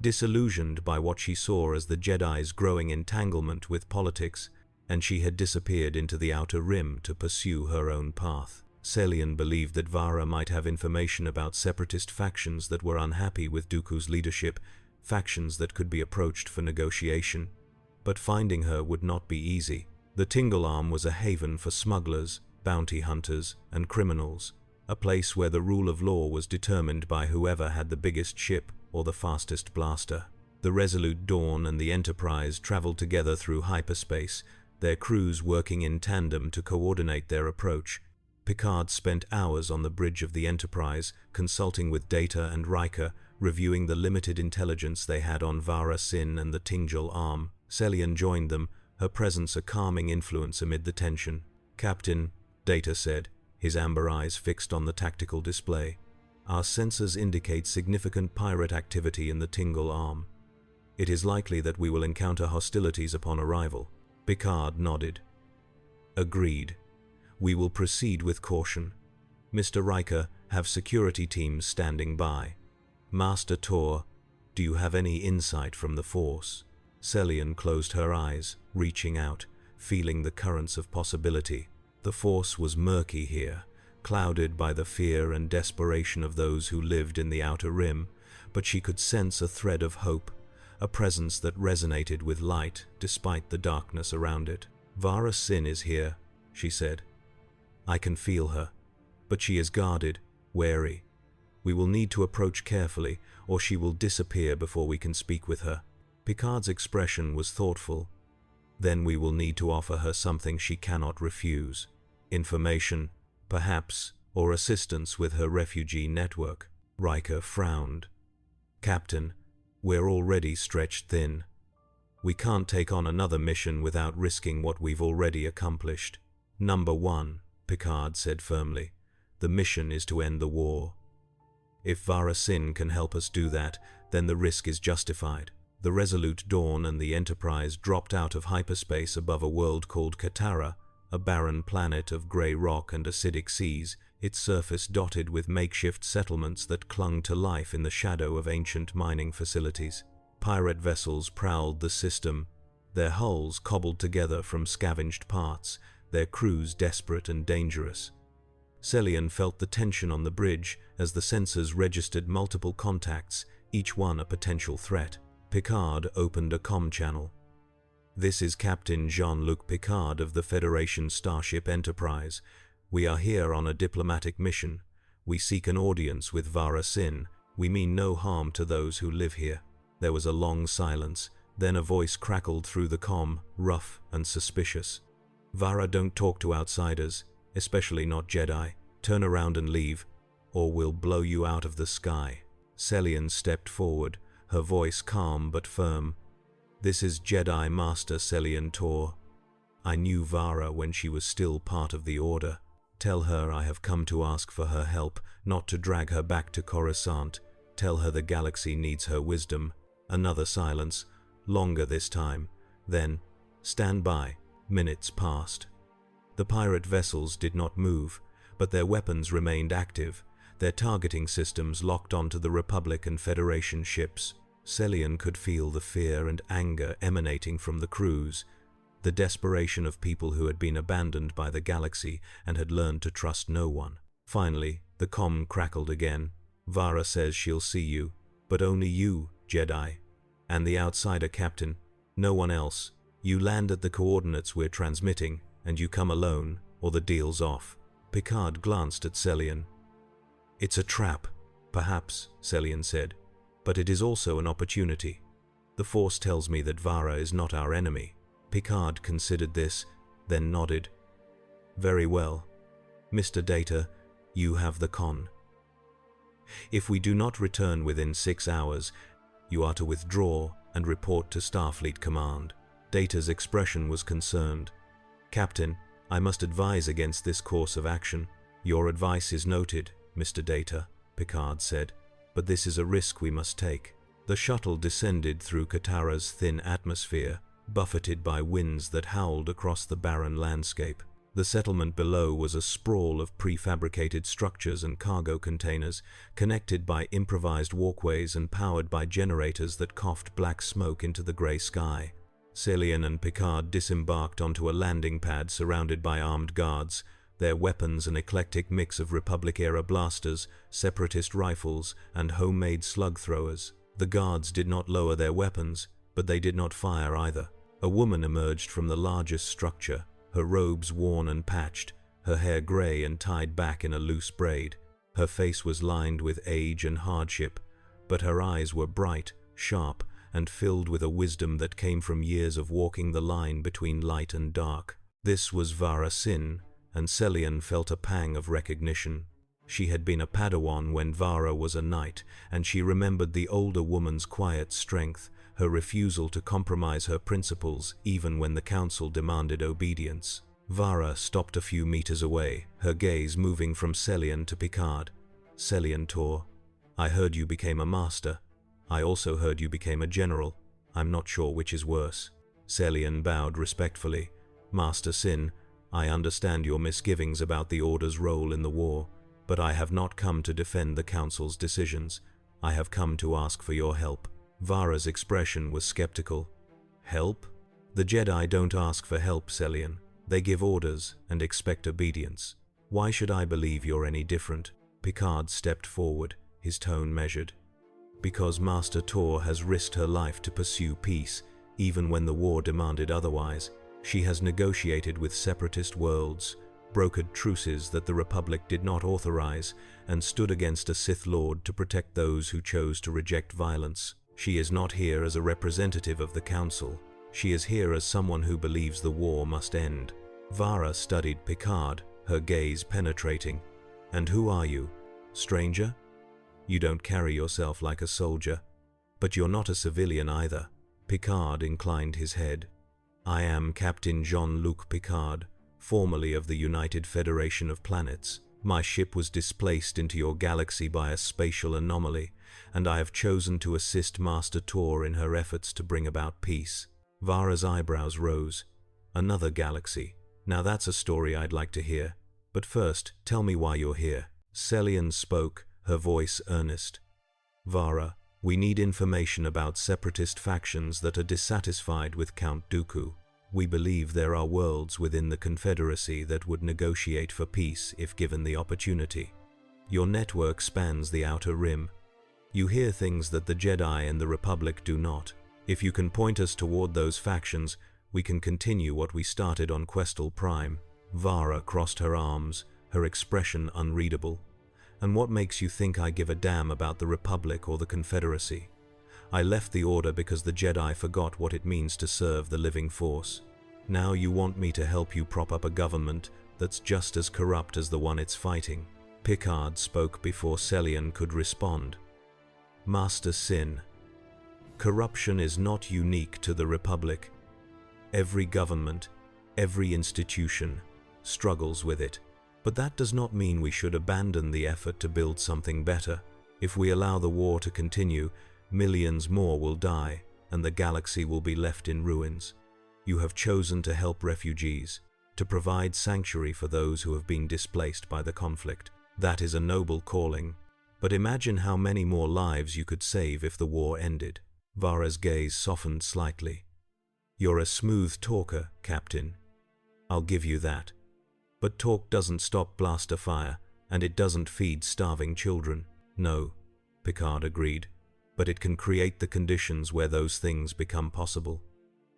Disillusioned by what she saw as the Jedi's growing entanglement with politics, and she had disappeared into the Outer Rim to pursue her own path. Celian believed that Vara might have information about separatist factions that were unhappy with Dooku's leadership, factions that could be approached for negotiation. But finding her would not be easy. The Tingle Arm was a haven for smugglers, bounty hunters, and criminals, a place where the rule of law was determined by whoever had the biggest ship or the fastest blaster. The Resolute Dawn and the Enterprise traveled together through hyperspace, their crews working in tandem to coordinate their approach. Picard spent hours on the bridge of the Enterprise, consulting with Data and Riker, reviewing the limited intelligence they had on Vara Sin and the Tingle Arm. Celian joined them, her presence a calming influence amid the tension. Captain, Data said, his amber eyes fixed on the tactical display. Our sensors indicate significant pirate activity in the Tingle Arm. It is likely that we will encounter hostilities upon arrival. Picard nodded. Agreed. We will proceed with caution. Mr. Riker, have security teams standing by. Master Tor, do you have any insight from the Force? Celian closed her eyes, reaching out, feeling the currents of possibility. The Force was murky here, clouded by the fear and desperation of those who lived in the Outer Rim, but she could sense a thread of hope, a presence that resonated with light despite the darkness around it. Vara Sin is here, she said. I can feel her, but she is guarded, wary. We will need to approach carefully, or she will disappear before we can speak with her. Picard's expression was thoughtful. Then we will need to offer her something she cannot refuse. Information, perhaps, or assistance with her refugee network. Riker frowned. Captain, we're already stretched thin. We can't take on another mission without risking what we've already accomplished. Number 1, Picard said firmly, the mission is to end the war. If Vara Sin can help us do that, then the risk is justified. The Resolute Dawn and the Enterprise dropped out of hyperspace above a world called Katara, a barren planet of grey rock and acidic seas, its surface dotted with makeshift settlements that clung to life in the shadow of ancient mining facilities. Pirate vessels prowled the system, their hulls cobbled together from scavenged parts, their crews desperate and dangerous. Celian felt the tension on the bridge as the sensors registered multiple contacts, each one a potential threat. Picard opened a comm channel. "This is Captain Jean-Luc Picard of the Federation Starship Enterprise. We are here on a diplomatic mission. We seek an audience with Vara Sin. We mean no harm to those who live here." There was a long silence. Then a voice crackled through the comm, rough and suspicious. "Vara don't talk to outsiders, especially not Jedi. Turn around and leave, or we'll blow you out of the sky." Celian stepped forward, her voice calm but firm. "This is Jedi Master Celian Tor. I knew Vara when she was still part of the Order. Tell her I have come to ask for her help, not to drag her back to Coruscant. Tell her the galaxy needs her wisdom." Another silence, longer this time. Then, "Stand by." Minutes passed. The pirate vessels did not move, but their weapons remained active, their targeting systems locked onto the Republic and Federation ships. Celian could feel the fear and anger emanating from the crews, the desperation of people who had been abandoned by the galaxy and had learned to trust no one. Finally, the comm crackled again. "Vara says she'll see you, but only you, Jedi. And the outsider captain. No one else. You land at the coordinates we're transmitting, and you come alone, or the deal's off." Picard glanced at Celian. "It's a trap, perhaps," Celian said, "but it is also an opportunity. The Force tells me that Vara is not our enemy." Picard considered this, then nodded. "Very well. Mr. Data, you have the con. If we do not return within 6 hours, you are to withdraw and report to Starfleet Command." Data's expression was concerned. "Captain, I must advise against this course of action." "Your advice is noted, Mr. Data," Picard said, "but this is a risk we must take." The shuttle descended through Katara's thin atmosphere, buffeted by winds that howled across the barren landscape. The settlement below was a sprawl of prefabricated structures and cargo containers, connected by improvised walkways and powered by generators that coughed black smoke into the grey sky. Celian and Picard disembarked onto a landing pad surrounded by armed guards, their weapons an eclectic mix of Republic-era blasters, separatist rifles, and homemade slug throwers. The guards did not lower their weapons, but they did not fire either. A woman emerged from the largest structure, her robes worn and patched, her hair grey and tied back in a loose braid. Her face was lined with age and hardship, but her eyes were bright, sharp, and filled with a wisdom that came from years of walking the line between light and dark. This was Vara Sin, and Celian felt a pang of recognition. She had been a Padawan when Vara was a knight, and she remembered the older woman's quiet strength, her refusal to compromise her principles even when the Council demanded obedience. Vara stopped a few meters away, her gaze moving from Celian to Picard. "Celian Tor, I heard you became a master. I also heard you became a general. I'm not sure which is worse." Celian bowed respectfully. "Master Sin, I understand your misgivings about the Order's role in the war, but I have not come to defend the Council's decisions. I have come to ask for your help." Vara's expression was skeptical. "Help? The Jedi don't ask for help, Celian. They give orders and expect obedience. Why should I believe you're any different?" Picard stepped forward, his tone measured. "Because Master Tor has risked her life to pursue peace, even when the war demanded otherwise. She has negotiated with separatist worlds, brokered truces that the Republic did not authorize, and stood against a Sith Lord to protect those who chose to reject violence. She is not here as a representative of the Council. She is here as someone who believes the war must end." Vara studied Picard, her gaze penetrating. "And who are you? Stranger? You don't carry yourself like a soldier, but you're not a civilian either." Picard inclined his head. "I am Captain Jean-Luc Picard, formerly of the United Federation of Planets. My ship was displaced into your galaxy by a spatial anomaly, and I have chosen to assist Master Tor in her efforts to bring about peace." Vara's eyebrows rose. "Another galaxy. Now that's a story I'd like to hear. But first, tell me why you're here." Celian spoke, her voice earnest. "Vara, we need information about separatist factions that are dissatisfied with Count Dooku. We believe there are worlds within the Confederacy that would negotiate for peace if given the opportunity. Your network spans the Outer Rim. You hear things that the Jedi and the Republic do not. If you can point us toward those factions, we can continue what we started on Questal Prime. Vara crossed her arms, her expression unreadable. And what makes you think I give a damn about the Republic or the Confederacy? I left the Order because the Jedi forgot what it means to serve the living force. Now you want me to help you prop up a government that's just as corrupt as the one it's fighting. Picard spoke before Celian could respond. Master Sin, corruption is not unique to the Republic. Every government, every institution, struggles with it. But that does not mean we should abandon the effort to build something better. If we allow the war to continue, millions more will die, and the galaxy will be left in ruins. You have chosen to help refugees, to provide sanctuary for those who have been displaced by the conflict. That is a noble calling, but imagine how many more lives you could save if the war ended. Vara's gaze softened slightly. You're a smooth talker, Captain. I'll give you that. But talk doesn't stop blaster fire, and it doesn't feed starving children. No, Picard agreed, but it can create the conditions where those things become possible.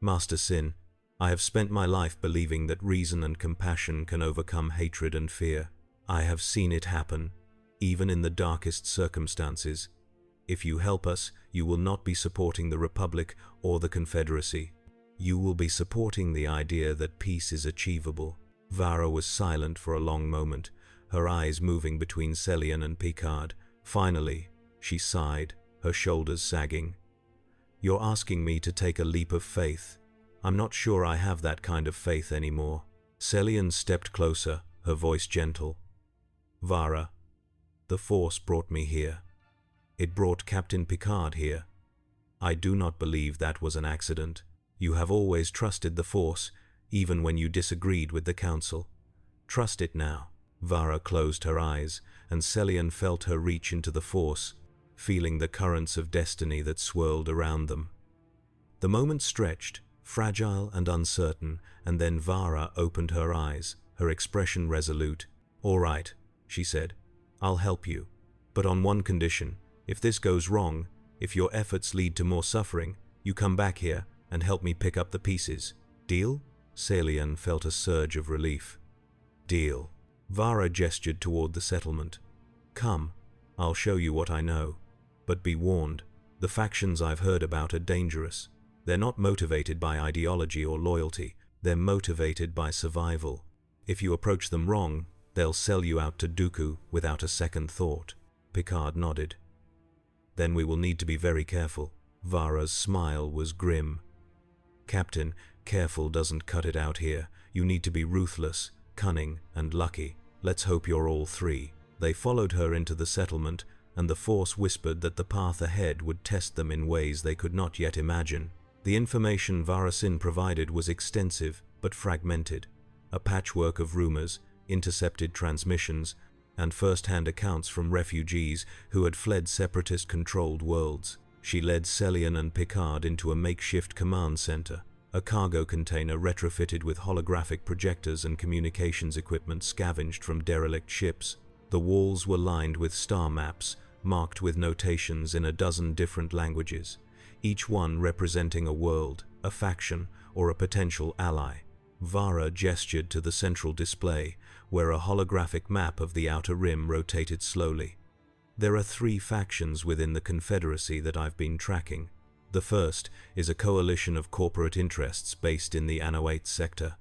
Master Sin, I have spent my life believing that reason and compassion can overcome hatred and fear. I have seen it happen, even in the darkest circumstances. If you help us, you will not be supporting the Republic or the Confederacy. You will be supporting the idea that peace is achievable. Vara was silent for a long moment, her eyes moving between Celian and Picard. Finally, she sighed, her shoulders sagging. You're asking me to take a leap of faith. I'm not sure I have that kind of faith anymore. Celian stepped closer, her voice gentle. Vara, the Force brought me here. It brought Captain Picard here. I do not believe that was an accident. You have always trusted the Force, even when you disagreed with the Council. Trust it now. Vara closed her eyes, and Celian felt her reach into the Force, feeling the currents of destiny that swirled around them. The moment stretched, fragile and uncertain, and then Vara opened her eyes, her expression resolute. All right, she said. I'll help you. But on one condition. If this goes wrong, if your efforts lead to more suffering, you come back here and help me pick up the pieces. Deal? Celian felt a surge of relief. Deal. Vara gestured toward the settlement. Come, I'll show you what I know. But be warned, the factions I've heard about are dangerous. They're not motivated by ideology or loyalty. They're motivated by survival. If you approach them wrong, they'll sell you out to Dooku without a second thought. Picard nodded. Then we will need to be very careful. Vara's smile was grim. Captain, careful doesn't cut it out here. You need to be ruthless, cunning, and lucky. Let's hope you're all three. They followed her into the settlement, and the Force whispered that the path ahead would test them in ways they could not yet imagine. The information Vara Sin provided was extensive but fragmented, a patchwork of rumors, intercepted transmissions, and first-hand accounts from refugees who had fled separatist-controlled worlds. She led Celian and Picard into a makeshift command center, a cargo container retrofitted with holographic projectors and communications equipment scavenged from derelict ships. The walls were lined with star maps, marked with notations in a dozen different languages, each one representing a world, a faction, or a potential ally. Vara gestured to the central display, where a holographic map of the Outer Rim rotated slowly. There are 3 factions within the Confederacy that I've been tracking. The first is a coalition of corporate interests based in the Anoate sector.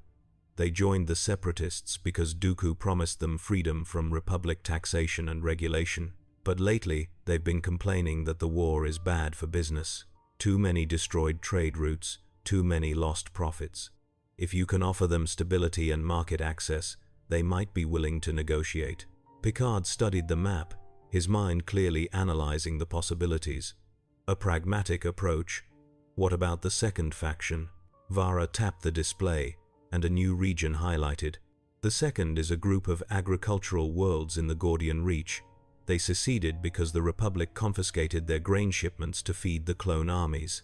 They joined the Separatists because Dooku promised them freedom from Republic taxation and regulation. But lately, they've been complaining that the war is bad for business. Too many destroyed trade routes, too many lost profits. If you can offer them stability and market access, they might be willing to negotiate. Picard studied the map, his mind clearly analyzing the possibilities. A pragmatic approach. What about the second faction? Vara tapped the display, and a new region highlighted. The second is a group of agricultural worlds in the Gordian Reach. They seceded because the Republic confiscated their grain shipments to feed the clone armies.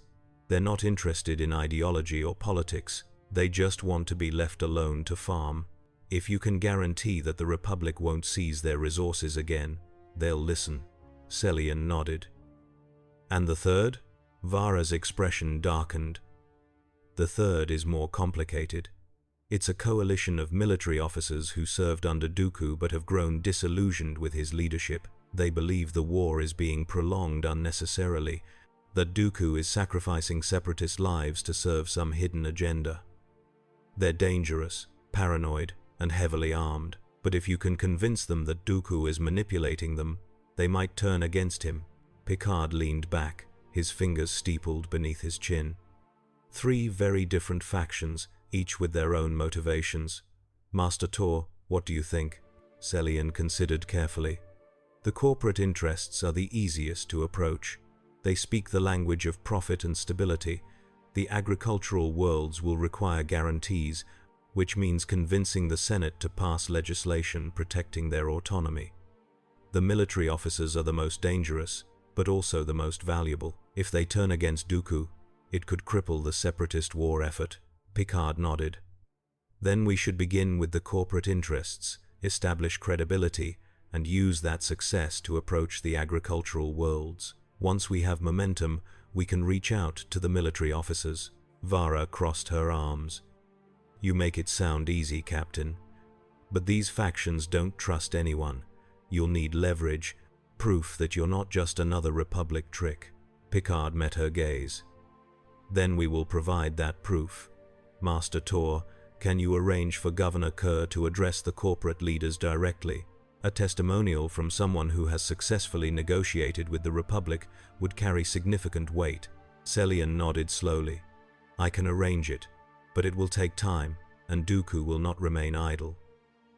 They're not interested in ideology or politics. They just want to be left alone to farm. If you can guarantee that the Republic won't seize their resources again, they'll listen. Celian nodded. And the third? Vara's expression darkened. The third is more complicated. It's a coalition of military officers who served under Dooku but have grown disillusioned with his leadership. They believe the war is being prolonged unnecessarily, that Dooku is sacrificing separatist lives to serve some hidden agenda. They're dangerous, paranoid, and heavily armed, but if you can convince them that Dooku is manipulating them, they might turn against him. Picard leaned back, his fingers steepled beneath his chin. 3 very different factions, each with their own motivations. Master Tor, what do you think? Selian considered carefully. The corporate interests are the easiest to approach. They speak the language of profit and stability. The agricultural worlds will require guarantees, which means convincing the Senate to pass legislation protecting their autonomy. The military officers are the most dangerous, but also the most valuable. If they turn against Dooku, it could cripple the separatist war effort. Picard nodded. Then we should begin with the corporate interests, establish credibility, and use that success to approach the agricultural worlds. Once we have momentum, we can reach out to the military officers. Vara crossed her arms. You make it sound easy, Captain. But these factions don't trust anyone. You'll need leverage, proof that you're not just another Republic trick. Picard met her gaze. Then we will provide that proof. Master Tor, can you arrange for Governor Kerr to address the corporate leaders directly? A testimonial from someone who has successfully negotiated with the Republic would carry significant weight. Selian nodded slowly. I can arrange it, but it will take time, and Dooku will not remain idle.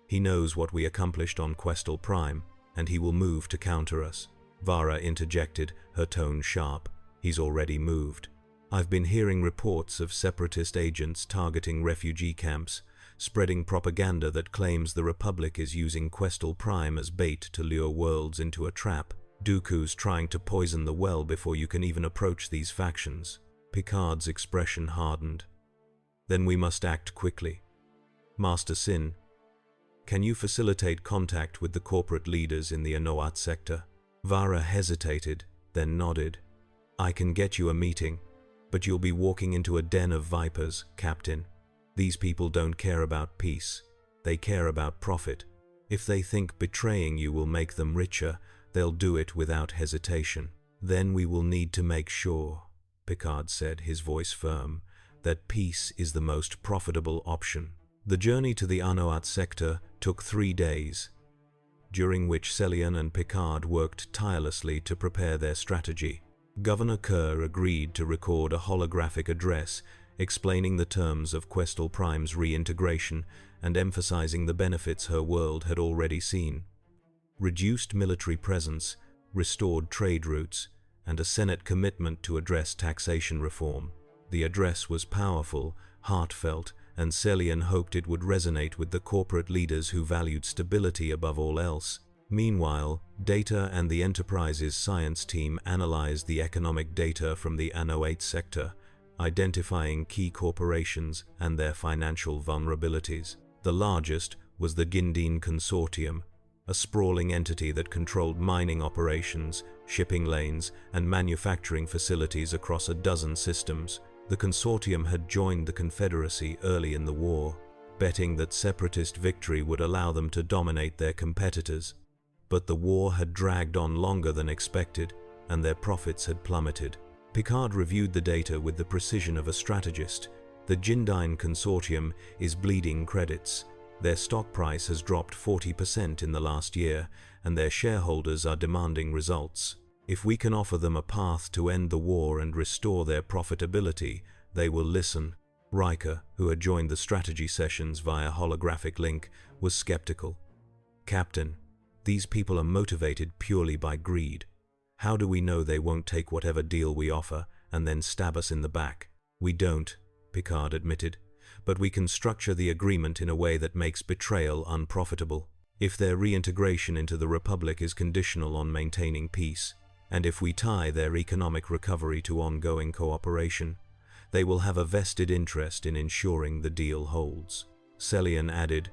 He knows what we accomplished on Questal Prime, and he will move to counter us. Vara interjected, her tone sharp. He's already moved. I've been hearing reports of separatist agents targeting refugee camps, spreading propaganda that claims the Republic is using Questal Prime as bait to lure worlds into a trap. Dooku's trying to poison the well before you can even approach these factions. Picard's expression hardened. Then we must act quickly. Master Sin, can you facilitate contact with the corporate leaders in the Anoat sector? Vara hesitated, then nodded. I can get you a meeting, but you'll be walking into a den of vipers, Captain. These people don't care about peace. They care about profit. If they think betraying you will make them richer, they'll do it without hesitation. Then we will need to make sure, Picard said, his voice firm, that peace is the most profitable option. The journey to the Anoat sector took 3 days, during which Selian and Picard worked tirelessly to prepare their strategy. Governor Kerr agreed to record a holographic address explaining the terms of Questal Prime's reintegration and emphasizing the benefits her world had already seen. Reduced military presence, restored trade routes, and a Senate commitment to address taxation reform. The address was powerful, heartfelt, and Selian hoped it would resonate with the corporate leaders who valued stability above all else. Meanwhile, Data and the Enterprise's science team analyzed the economic data from the Anoat sector, identifying key corporations and their financial vulnerabilities. The largest was the Gindine Consortium, a sprawling entity that controlled mining operations, shipping lanes, and manufacturing facilities across a dozen systems. The consortium had joined the Confederacy early in the war, betting that separatist victory would allow them to dominate their competitors. But the war had dragged on longer than expected, and their profits had plummeted. Picard reviewed the data with the precision of a strategist. The Gindine Consortium is bleeding credits. Their stock price has dropped 40% in the last year, and their shareholders are demanding results. If we can offer them a path to end the war and restore their profitability, they will listen. Riker, who had joined the strategy sessions via holographic link, was skeptical. Captain, these people are motivated purely by greed. How do we know they won't take whatever deal we offer and then stab us in the back? We don't, Picard admitted, but we can structure the agreement in a way that makes betrayal unprofitable. If their reintegration into the Republic is conditional on maintaining peace, and if we tie their economic recovery to ongoing cooperation, they will have a vested interest in ensuring the deal holds. Selian added,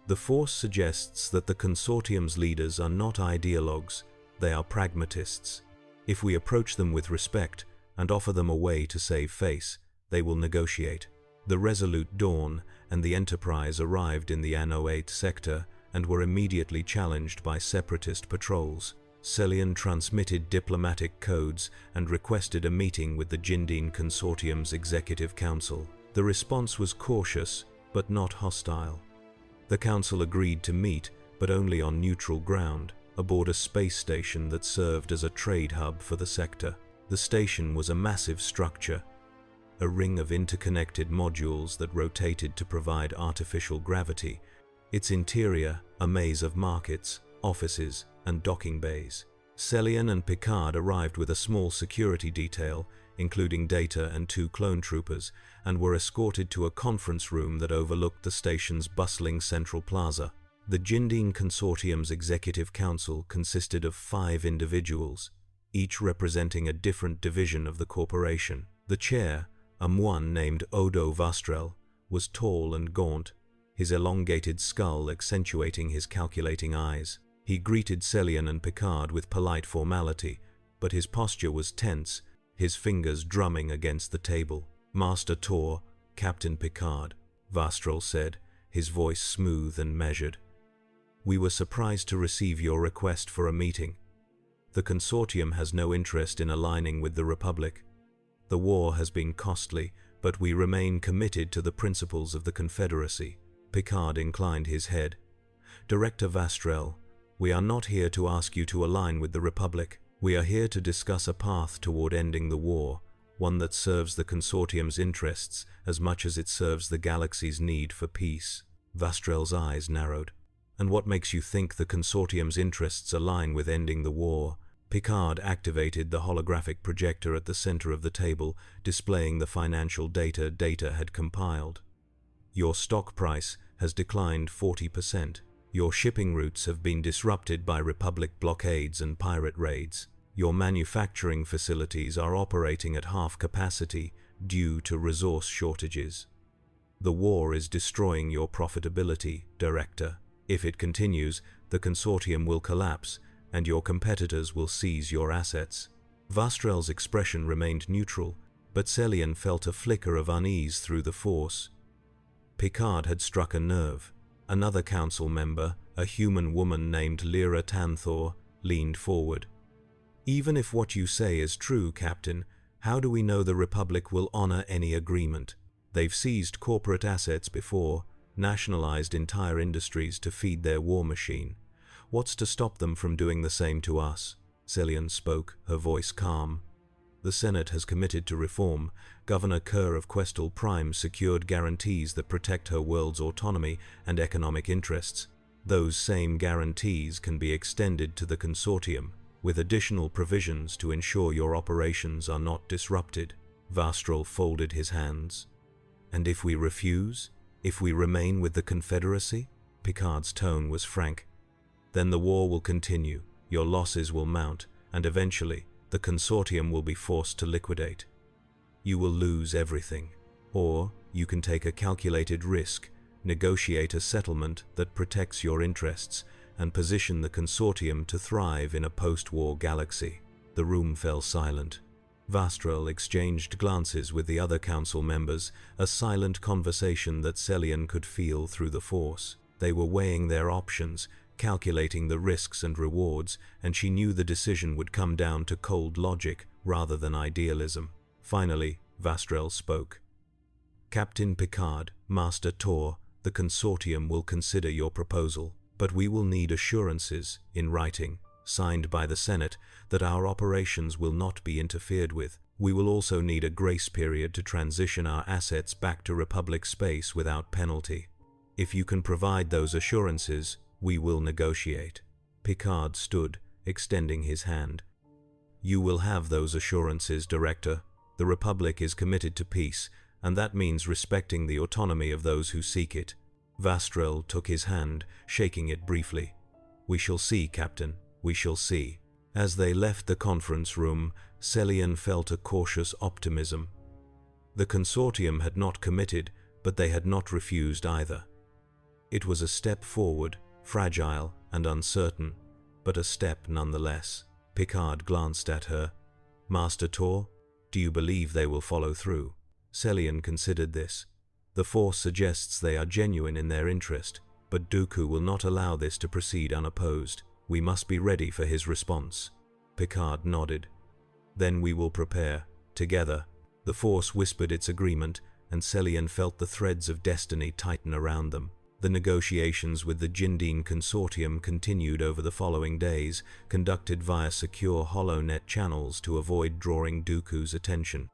the Force suggests that the consortium's leaders are not ideologues, they are pragmatists. If we approach them with respect and offer them a way to save face, they will negotiate. The resolute Dawn and the Enterprise arrived in the Anno 8 sector and were immediately challenged by separatist patrols. Celian transmitted diplomatic codes and requested a meeting with the Jindine Consortium's Executive Council. The response was cautious, but not hostile. The Council agreed to meet, but only on neutral ground, aboard a space station that served as a trade hub for the sector. The station was a massive structure, a ring of interconnected modules that rotated to provide artificial gravity. Its interior, a maze of markets, offices, and docking bays. Celian and Picard arrived with a small security detail, including Data and 2 clone troopers, and were escorted to a conference room that overlooked the station's bustling central plaza. The Jindine Consortium's Executive Council consisted of 5 individuals, each representing a different division of the corporation. The chair, a Muon named Odo Vastrel, was tall and gaunt, his elongated skull accentuating his calculating eyes. He greeted Celian and Picard with polite formality, but his posture was tense, his fingers drumming against the table. "Master Tor, Captain Picard," Vastrel said, his voice smooth and measured. "We were surprised to receive your request for a meeting. The Consortium has no interest in aligning with the Republic. The war has been costly, but we remain committed to the principles of the Confederacy." Picard inclined his head. "Director Vastrel, we are not here to ask you to align with the Republic. We are here to discuss a path toward ending the war, one that serves the Consortium's interests as much as it serves the galaxy's need for peace." Vastrel's eyes narrowed. "And what makes you think the Consortium's interests align with ending the war?" Picard activated the holographic projector at the center of the table, displaying the financial data Data had compiled. "Your stock price has declined 40%. Your shipping routes have been disrupted by Republic blockades and pirate raids. Your manufacturing facilities are operating at half capacity due to resource shortages. The war is destroying your profitability, Director. If it continues, the Consortium will collapse, and your competitors will seize your assets." Vastrel's expression remained neutral, but Celian felt a flicker of unease through the Force. Picard had struck a nerve. Another council member, a human woman named Lyra Tanthor, leaned forward. "Even if what you say is true, Captain, how do we know the Republic will honor any agreement? They've seized corporate assets before, nationalized entire industries to feed their war machine. What's to stop them from doing the same to us?" Celian spoke, her voice calm. "The Senate has committed to reform. Governor Kerr of Questal Prime secured guarantees that protect her world's autonomy and economic interests. Those same guarantees can be extended to the Consortium, with additional provisions to ensure your operations are not disrupted." Vastrel folded his hands. "And if we refuse? If we remain with the Confederacy?" Picard's tone was frank. "Then the war will continue, your losses will mount, and eventually, the Consortium will be forced to liquidate. You will lose everything. Or you can take a calculated risk, negotiate a settlement that protects your interests, and position the Consortium to thrive in a post-war galaxy." The room fell silent. Vastrel exchanged glances with the other council members, a silent conversation that Celian could feel through the Force. They were weighing their options, calculating the risks and rewards, and she knew the decision would come down to cold logic rather than idealism. Finally, Vastrel spoke. "Captain Picard, Master Tor, the Consortium will consider your proposal, but we will need assurances, in writing, signed by the Senate, that our operations will not be interfered with. We will also need a grace period to transition our assets back to Republic space without penalty. If you can provide those assurances, we will negotiate." Picard stood, extending his hand. "You will have those assurances, Director. The Republic is committed to peace, and that means respecting the autonomy of those who seek it." Vastrel took his hand, shaking it briefly. "We shall see, Captain, we shall see." As they left the conference room, Celian felt a cautious optimism. The Consortium had not committed, but they had not refused either. It was a step forward, fragile and uncertain, but a step nonetheless. Picard glanced at her, Master Tor, do you believe they will follow through? Selian considered this. The Force suggests they are genuine in their interest, but Dooku will not allow this to proceed unopposed. We must be ready for his response. Picard nodded. Then we will prepare, together. The Force whispered its agreement, and Selian felt the threads of destiny tighten around them. The negotiations with the Jindine Consortium continued over the following days, conducted via secure holonet channels to avoid drawing Dooku's attention.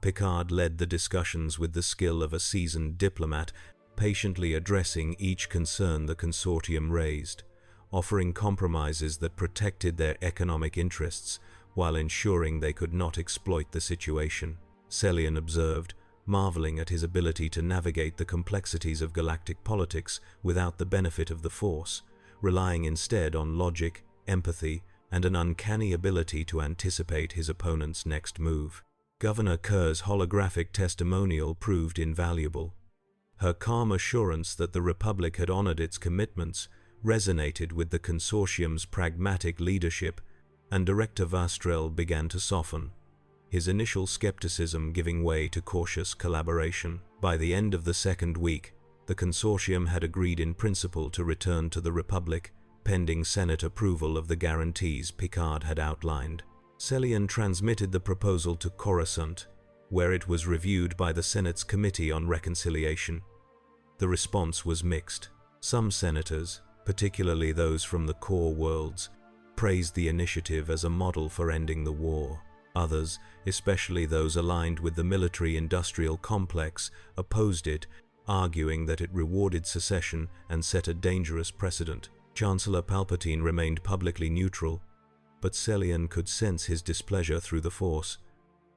Picard led the discussions with the skill of a seasoned diplomat, patiently addressing each concern the Consortium raised, offering compromises that protected their economic interests while ensuring they could not exploit the situation. Selian observed, marveling at his ability to navigate the complexities of galactic politics without the benefit of the Force, relying instead on logic, empathy, and an uncanny ability to anticipate his opponent's next move. Governor Kerr's holographic testimonial proved invaluable. Her calm assurance that the Republic had honored its commitments resonated with the Consortium's pragmatic leadership, and Director Vastrel began to soften, his initial skepticism giving way to cautious collaboration. By the end of the second week, the Consortium had agreed in principle to return to the Republic, pending Senate approval of the guarantees Picard had outlined. Selian transmitted the proposal to Coruscant, where it was reviewed by the Senate's Committee on Reconciliation. The response was mixed. Some senators, particularly those from the core worlds, praised the initiative as a model for ending the war. Others, especially those aligned with the military-industrial complex, opposed it, arguing that it rewarded secession and set a dangerous precedent. Chancellor Palpatine remained publicly neutral, but Selian could sense his displeasure through the Force,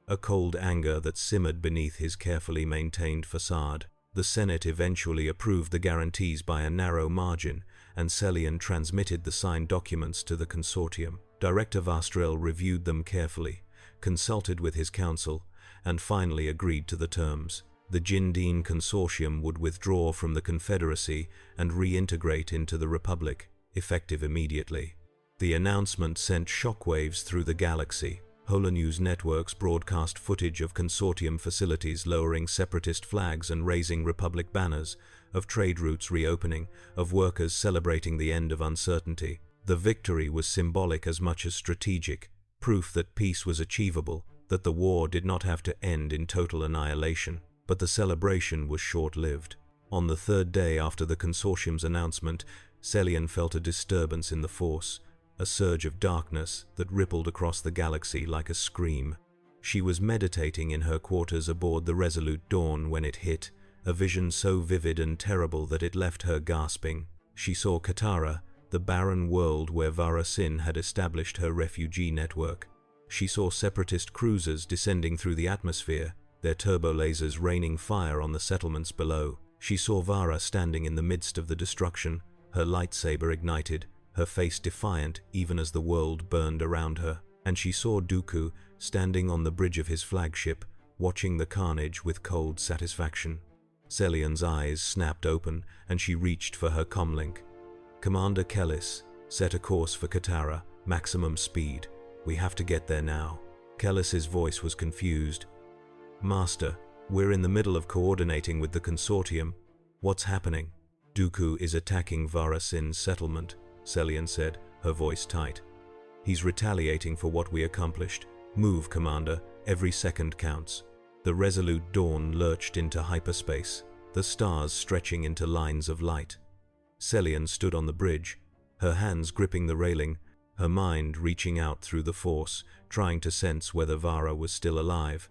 a cold anger that simmered beneath his carefully maintained facade. The Senate eventually approved the guarantees by a narrow margin, and Selian transmitted the signed documents to the Consortium. Director Vastrel reviewed them carefully, consulted with his council, and finally agreed to the terms. The Jindine Consortium would withdraw from the Confederacy and reintegrate into the Republic, effective immediately. The announcement sent shockwaves through the galaxy. Holonews networks broadcast footage of Consortium facilities lowering separatist flags and raising Republic banners, of trade routes reopening, of workers celebrating the end of uncertainty. The victory was symbolic as much as strategic, proof that peace was achievable, that the war did not have to end in total annihilation. But the celebration was short-lived. On the third day after the Consortium's announcement, Selian felt a disturbance in the Force, a surge of darkness that rippled across the galaxy like a scream. She was meditating in her quarters aboard the Resolute Dawn when it hit, a vision so vivid and terrible that it left her gasping. She saw Katara, the barren world where Vara Sin had established her refugee network. She saw separatist cruisers descending through the atmosphere, their turbo-lasers raining fire on the settlements below. She saw Vara standing in the midst of the destruction, her lightsaber ignited, her face defiant even as the world burned around her. And she saw Dooku standing on the bridge of his flagship, watching the carnage with cold satisfaction. Selian's eyes snapped open, and she reached for her comlink. "Commander Kellis, set a course for Katara, maximum speed. We have to get there now." Kellis's voice was confused. "Master, we're in the middle of coordinating with the Consortium. What's happening?" "Dooku is attacking Vara Sin's settlement," Selian said, her voice tight. "He's retaliating for what we accomplished. Move, Commander. Every second counts." The Resolute Dawn lurched into hyperspace, the stars stretching into lines of light. Selian stood on the bridge, her hands gripping the railing, her mind reaching out through the Force, trying to sense whether Vara was still alive.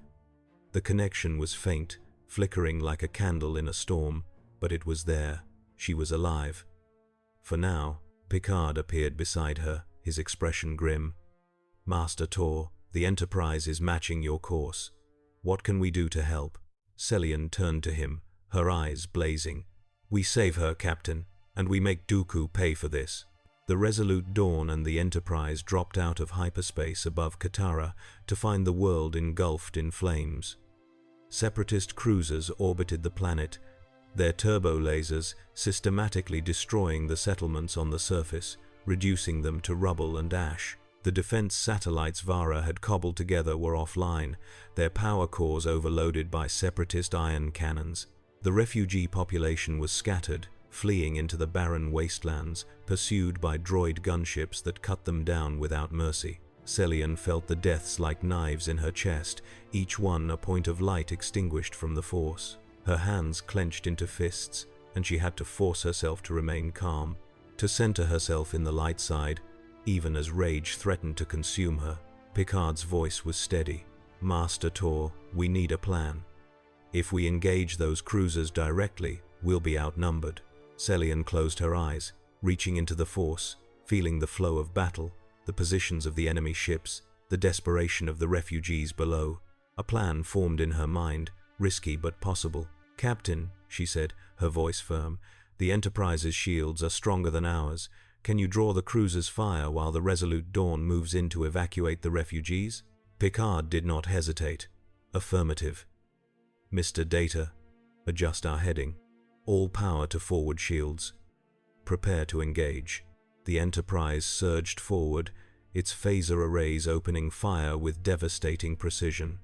The connection was faint, flickering like a candle in a storm, but it was there. She was alive. For now, Picard appeared beside her, his expression grim. "Master Tor, the Enterprise is matching your course. What can we do to help?" Selian turned to him, her eyes blazing. "We save her, Captain, and we make Dooku pay for this." The Resolute Dawn and the Enterprise dropped out of hyperspace above Katara to find the world engulfed in flames. Separatist cruisers orbited the planet, their turbo lasers systematically destroying the settlements on the surface, reducing them to rubble and ash. The defense satellites Vara had cobbled together were offline, their power cores overloaded by separatist ion cannons. The refugee population was scattered, fleeing into the barren wastelands, pursued by droid gunships that cut them down without mercy. Celian felt the deaths like knives in her chest, each one a point of light extinguished from the Force. Her hands clenched into fists, and she had to force herself to remain calm, to center herself in the light side, even as rage threatened to consume her. Picard's voice was steady. "Master Tor, we need a plan. If we engage those cruisers directly, we'll be outnumbered." Celian closed her eyes, reaching into the Force, feeling the flow of battle, the positions of the enemy ships, the desperation of the refugees below. A plan formed in her mind, risky but possible. "Captain," she said, her voice firm, "the Enterprise's shields are stronger than ours. Can you draw the cruiser's fire while the Resolute Dawn moves in to evacuate the refugees?" Picard did not hesitate. "Affirmative." "Mr. Data, adjust our heading. All power to forward shields. Prepare to engage." The Enterprise surged forward, its phaser arrays opening fire with devastating precision.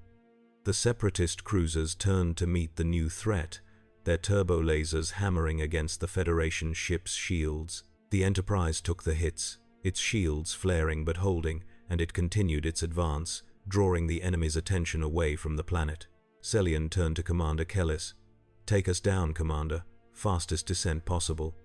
The Separatist cruisers turned to meet the new threat, their turbo lasers hammering against the Federation ship's shields. The Enterprise took the hits, its shields flaring but holding, and it continued its advance, drawing the enemy's attention away from the planet. Celian turned to Commander Kellis. "Take us down, Commander. Fastest descent possible.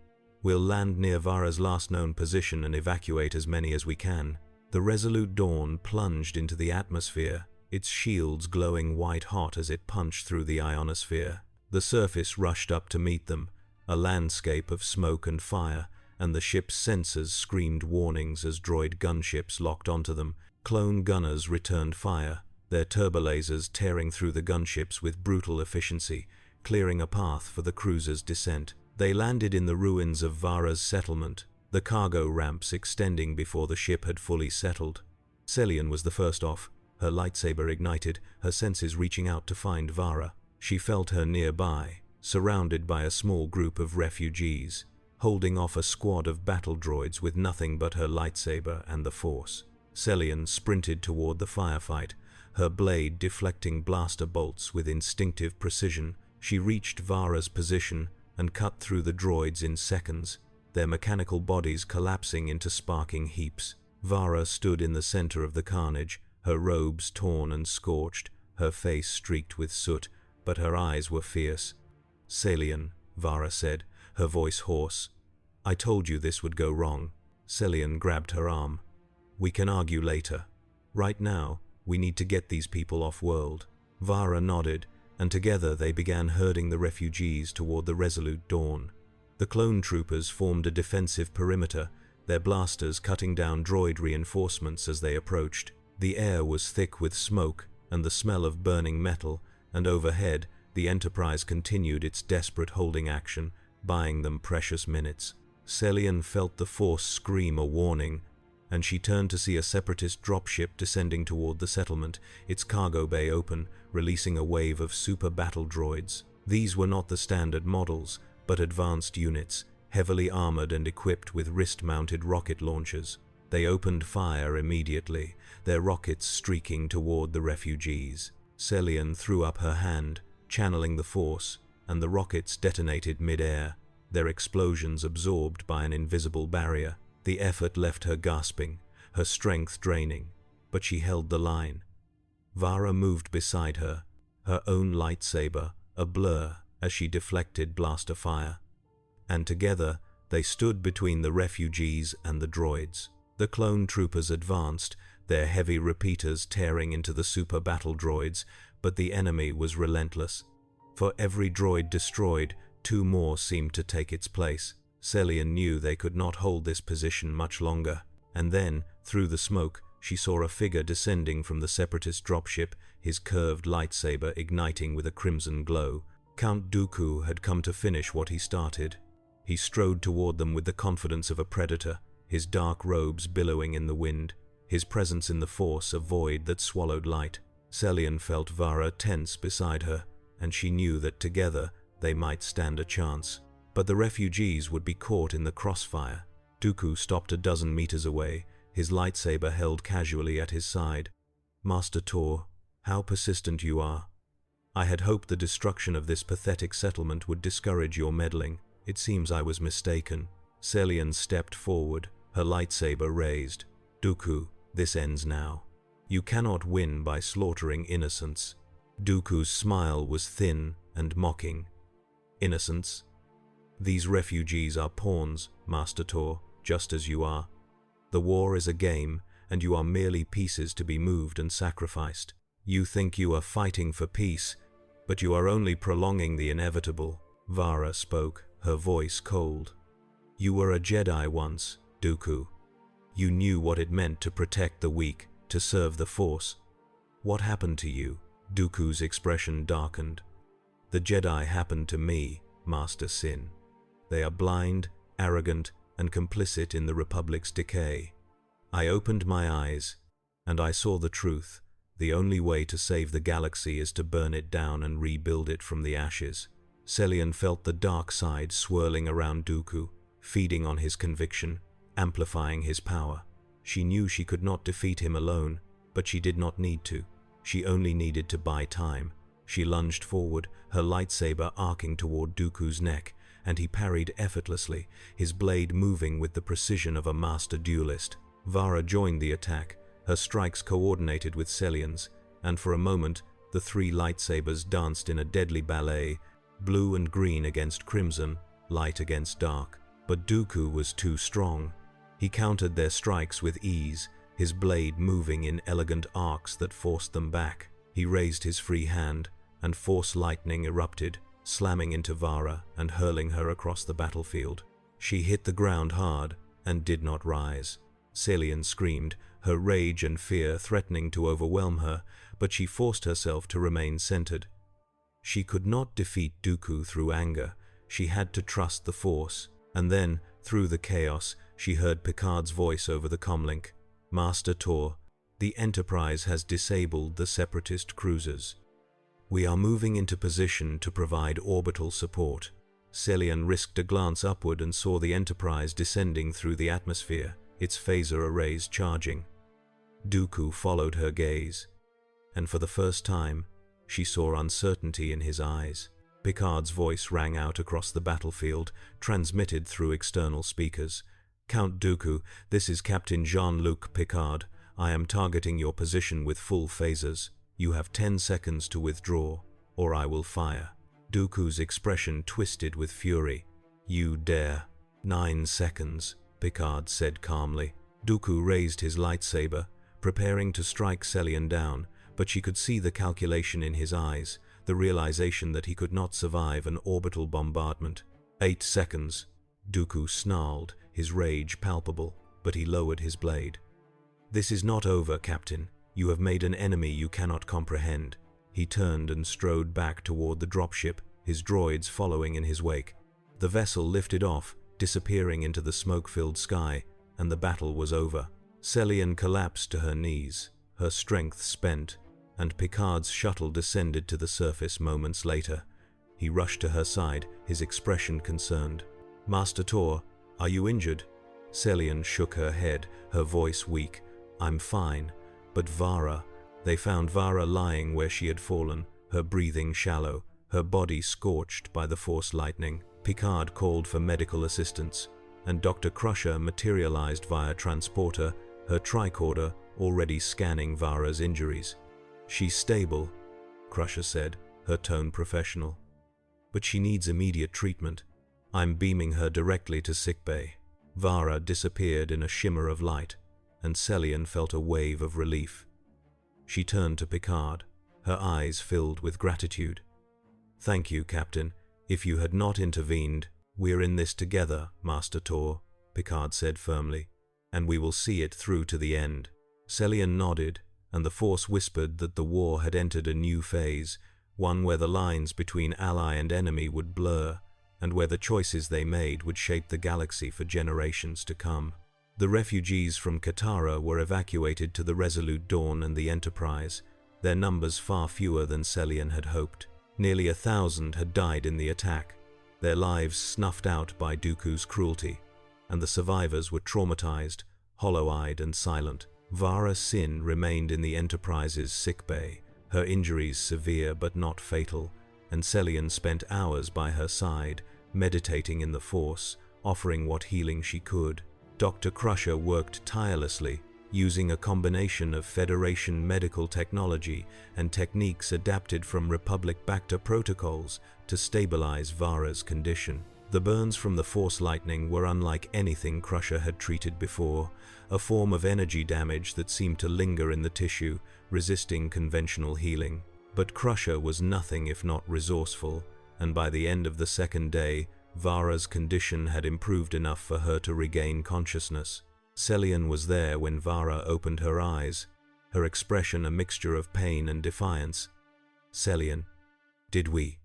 We'll land near Vara's last known position and evacuate as many as we can." The Resolute Dawn plunged into the atmosphere, its shields glowing white-hot as it punched through the ionosphere. The surface rushed up to meet them, a landscape of smoke and fire, and the ship's sensors screamed warnings as droid gunships locked onto them. Clone gunners returned fire, their turbolasers tearing through the gunships with brutal efficiency, clearing a path for the cruiser's descent. They landed in the ruins of Vara's settlement, the cargo ramps extending before the ship had fully settled. Celian was the first off, her lightsaber ignited, her senses reaching out to find Vara. She felt her nearby, surrounded by a small group of refugees, holding off a squad of battle droids with nothing but her lightsaber and the Force. Celian sprinted toward the firefight, her blade deflecting blaster bolts with instinctive precision. She reached Vara's position and cut through the droids in seconds, their mechanical bodies collapsing into sparking heaps. Vara stood in the center of the carnage, her robes torn and scorched, her face streaked with soot, but her eyes were fierce. "Celian," Vara said, her voice hoarse. "I told you this would go wrong." Celian grabbed her arm. "We can argue later. Right now, we need to get these people off-world." Vara nodded, and together they began herding the refugees toward the Resolute Dawn. The clone troopers formed a defensive perimeter, their blasters cutting down droid reinforcements as they approached. The air was thick with smoke and the smell of burning metal, and overhead, the Enterprise continued its desperate holding action, buying them precious minutes. Celian felt the Force scream a warning, and she turned to see a Separatist dropship descending toward the settlement, its cargo bay open, releasing a wave of super battle droids. These were not the standard models, but advanced units, heavily armored and equipped with wrist-mounted rocket launchers. They opened fire immediately, their rockets streaking toward the refugees. Celian threw up her hand, channeling the Force, and the rockets detonated mid-air, their explosions absorbed by an invisible barrier. The effort left her gasping, her strength draining, but she held the line. Vara moved beside her, her own lightsaber a blur as she deflected blaster fire. And together, they stood between the refugees and the droids. The clone troopers advanced, their heavy repeaters tearing into the super battle droids, but the enemy was relentless. For every droid destroyed, 2 more seemed to take its place. Celian knew they could not hold this position much longer. And then, through the smoke, she saw a figure descending from the Separatist dropship, his curved lightsaber igniting with a crimson glow. Count Dooku had come to finish what he started. He strode toward them with the confidence of a predator, his dark robes billowing in the wind, his presence in the Force a void that swallowed light. Celian felt Vara tense beside her, and she knew that together they might stand a chance. But the refugees would be caught in the crossfire. Dooku stopped a dozen meters away, his lightsaber held casually at his side. "Master Tor, how persistent you are. I had hoped the destruction of this pathetic settlement would discourage your meddling. It seems I was mistaken." Celian stepped forward, her lightsaber raised. "Dooku, this ends now. You cannot win by slaughtering innocents." Dooku's smile was thin and mocking. "Innocents? These refugees are pawns, Master Tor, just as you are. The war is a game, and you are merely pieces to be moved and sacrificed. You think you are fighting for peace, but you are only prolonging the inevitable." Vara spoke, her voice cold. "You were a Jedi once, Dooku. You knew what it meant to protect the weak, to serve the Force. What happened to you?" Dooku's expression darkened. "The Jedi happened to me, Master Sin. They are blind, arrogant, and complicit in the Republic's decay. I opened my eyes, and I saw the truth. The only way to save the galaxy is to burn it down and rebuild it from the ashes." Celian felt the dark side swirling around Dooku, feeding on his conviction, amplifying his power. She knew she could not defeat him alone, but she did not need to. She only needed to buy time. She lunged forward, her lightsaber arcing toward Dooku's neck, and he parried effortlessly, his blade moving with the precision of a master duelist. Vara joined the attack, her strikes coordinated with Celian's, and for a moment the three lightsabers danced in a deadly ballet, blue and green against crimson, light against dark. But Dooku was too strong. He countered their strikes with ease, his blade moving in elegant arcs that forced them back. He raised his free hand, and Force lightning erupted, slamming into Vara and hurling her across the battlefield. She hit the ground hard and did not rise. Celian screamed, her rage and fear threatening to overwhelm her, but she forced herself to remain centered. She could not defeat Dooku through anger. She had to trust the Force. And then, through the chaos, she heard Picard's voice over the comlink. "Master Tor, the Enterprise has disabled the Separatist cruisers. We are moving into position to provide orbital support." Celian risked a glance upward and saw the Enterprise descending through the atmosphere, its phaser arrays charging. Dooku followed her gaze, and for the first time, she saw uncertainty in his eyes. Picard's voice rang out across the battlefield, transmitted through external speakers. "Count Dooku, this is Captain Jean-Luc Picard. I am targeting your position with full phasers. You have 10 seconds to withdraw, or I will fire." Dooku's expression twisted with fury. "You dare." 9 seconds, Picard said calmly. Dooku raised his lightsaber, preparing to strike Celian down, but she could see the calculation in his eyes, the realization that he could not survive an orbital bombardment. 8 seconds. Dooku snarled, his rage palpable, but he lowered his blade. "This is not over, Captain. You have made an enemy you cannot comprehend." He turned and strode back toward the dropship, his droids following in his wake. The vessel lifted off, disappearing into the smoke-filled sky, and the battle was over. Celian collapsed to her knees, her strength spent, and Picard's shuttle descended to the surface moments later. He rushed to her side, his expression concerned. "Master Tor, are you injured?" Celian shook her head, her voice weak. "I'm fine, but Vara..." They found Vara lying where she had fallen, her breathing shallow, her body scorched by the Force lightning. Picard called for medical assistance, and Dr. Crusher materialized via transporter, her tricorder already scanning Vara's injuries. "She's stable," Crusher said, her tone professional. "But she needs immediate treatment. I'm beaming her directly to sickbay." Vara disappeared in a shimmer of light, and Celian felt a wave of relief. She turned to Picard, her eyes filled with gratitude. "Thank you, Captain. If you had not intervened..." "We're in this together, Master Tor," Picard said firmly, "and we will see it through to the end." Celian nodded, and the Force whispered that the war had entered a new phase, one where the lines between ally and enemy would blur, and where the choices they made would shape the galaxy for generations to come. The refugees from Katara were evacuated to the Resolute Dawn and the Enterprise, their numbers far fewer than Celian had hoped. Nearly 1,000 had died in the attack, their lives snuffed out by Dooku's cruelty, and the survivors were traumatized, hollow-eyed and silent. Vara Sin remained in the Enterprise's sickbay, her injuries severe but not fatal, and Celian spent hours by her side, meditating in the Force, offering what healing she could. Dr. Crusher worked tirelessly, using a combination of Federation medical technology and techniques adapted from Republic Bacta protocols to stabilize Vara's condition. The burns from the Force lightning were unlike anything Crusher had treated before, a form of energy damage that seemed to linger in the tissue, resisting conventional healing. But Crusher was nothing if not resourceful, and by the end of the second day, Vara's condition had improved enough for her to regain consciousness. Celian was there when Vara opened her eyes, her expression a mixture of pain and defiance. "Celian, did we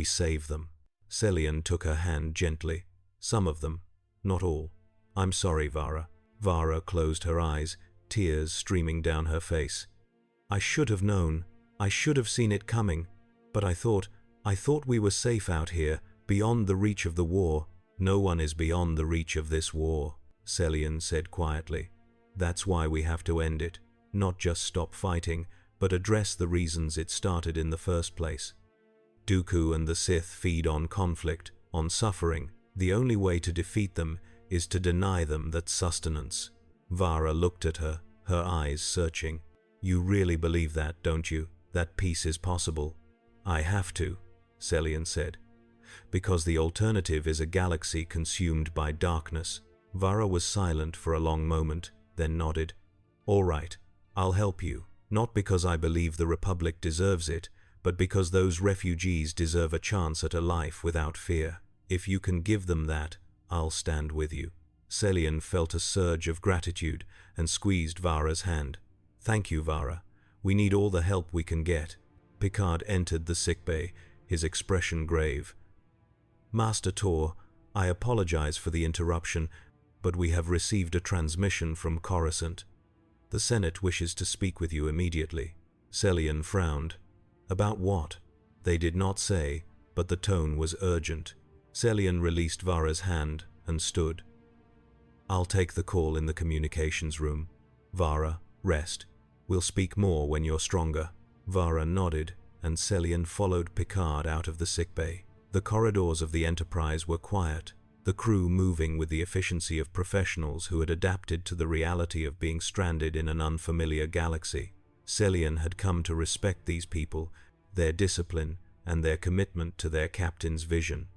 save them?" Celian took her hand gently. "Some of them, not all. I'm sorry, Vara." Vara closed her eyes, tears streaming down her face. "I should have known. I should have seen it coming. But I thought we were safe out here, beyond the reach of the war." "No one is beyond the reach of this war," Celian said quietly. "That's why we have to end it. Not just stop fighting, but address the reasons it started in the first place. Dooku and the Sith feed on conflict, on suffering. The only way to defeat them is to deny them that sustenance." Vara looked at her, her eyes searching. "You really believe that, don't you? That peace is possible?" "I have to," Celian said. "Because the alternative is a galaxy consumed by darkness." Vara was silent for a long moment, then nodded. "All right, I'll help you. Not because I believe the Republic deserves it, but because those refugees deserve a chance at a life without fear. If you can give them that, I'll stand with you." Celian felt a surge of gratitude and squeezed Vara's hand. "Thank you, Vara. We need all the help we can get." Picard entered the sickbay, his expression grave. "Master Tor, I apologize for the interruption, but we have received a transmission from Coruscant. The Senate wishes to speak with you immediately." Celian frowned. "About what?" They did not say, but the tone was urgent. Celian released Vara's hand and stood. "I'll take the call in the communications room. Vara, rest. We'll speak more when you're stronger." Vara nodded, and Celian followed Picard out of the sickbay. The corridors of the Enterprise were quiet, the crew moving with the efficiency of professionals who had adapted to the reality of being stranded in an unfamiliar galaxy. Celian had come to respect these people, their discipline, and their commitment to their captain's vision.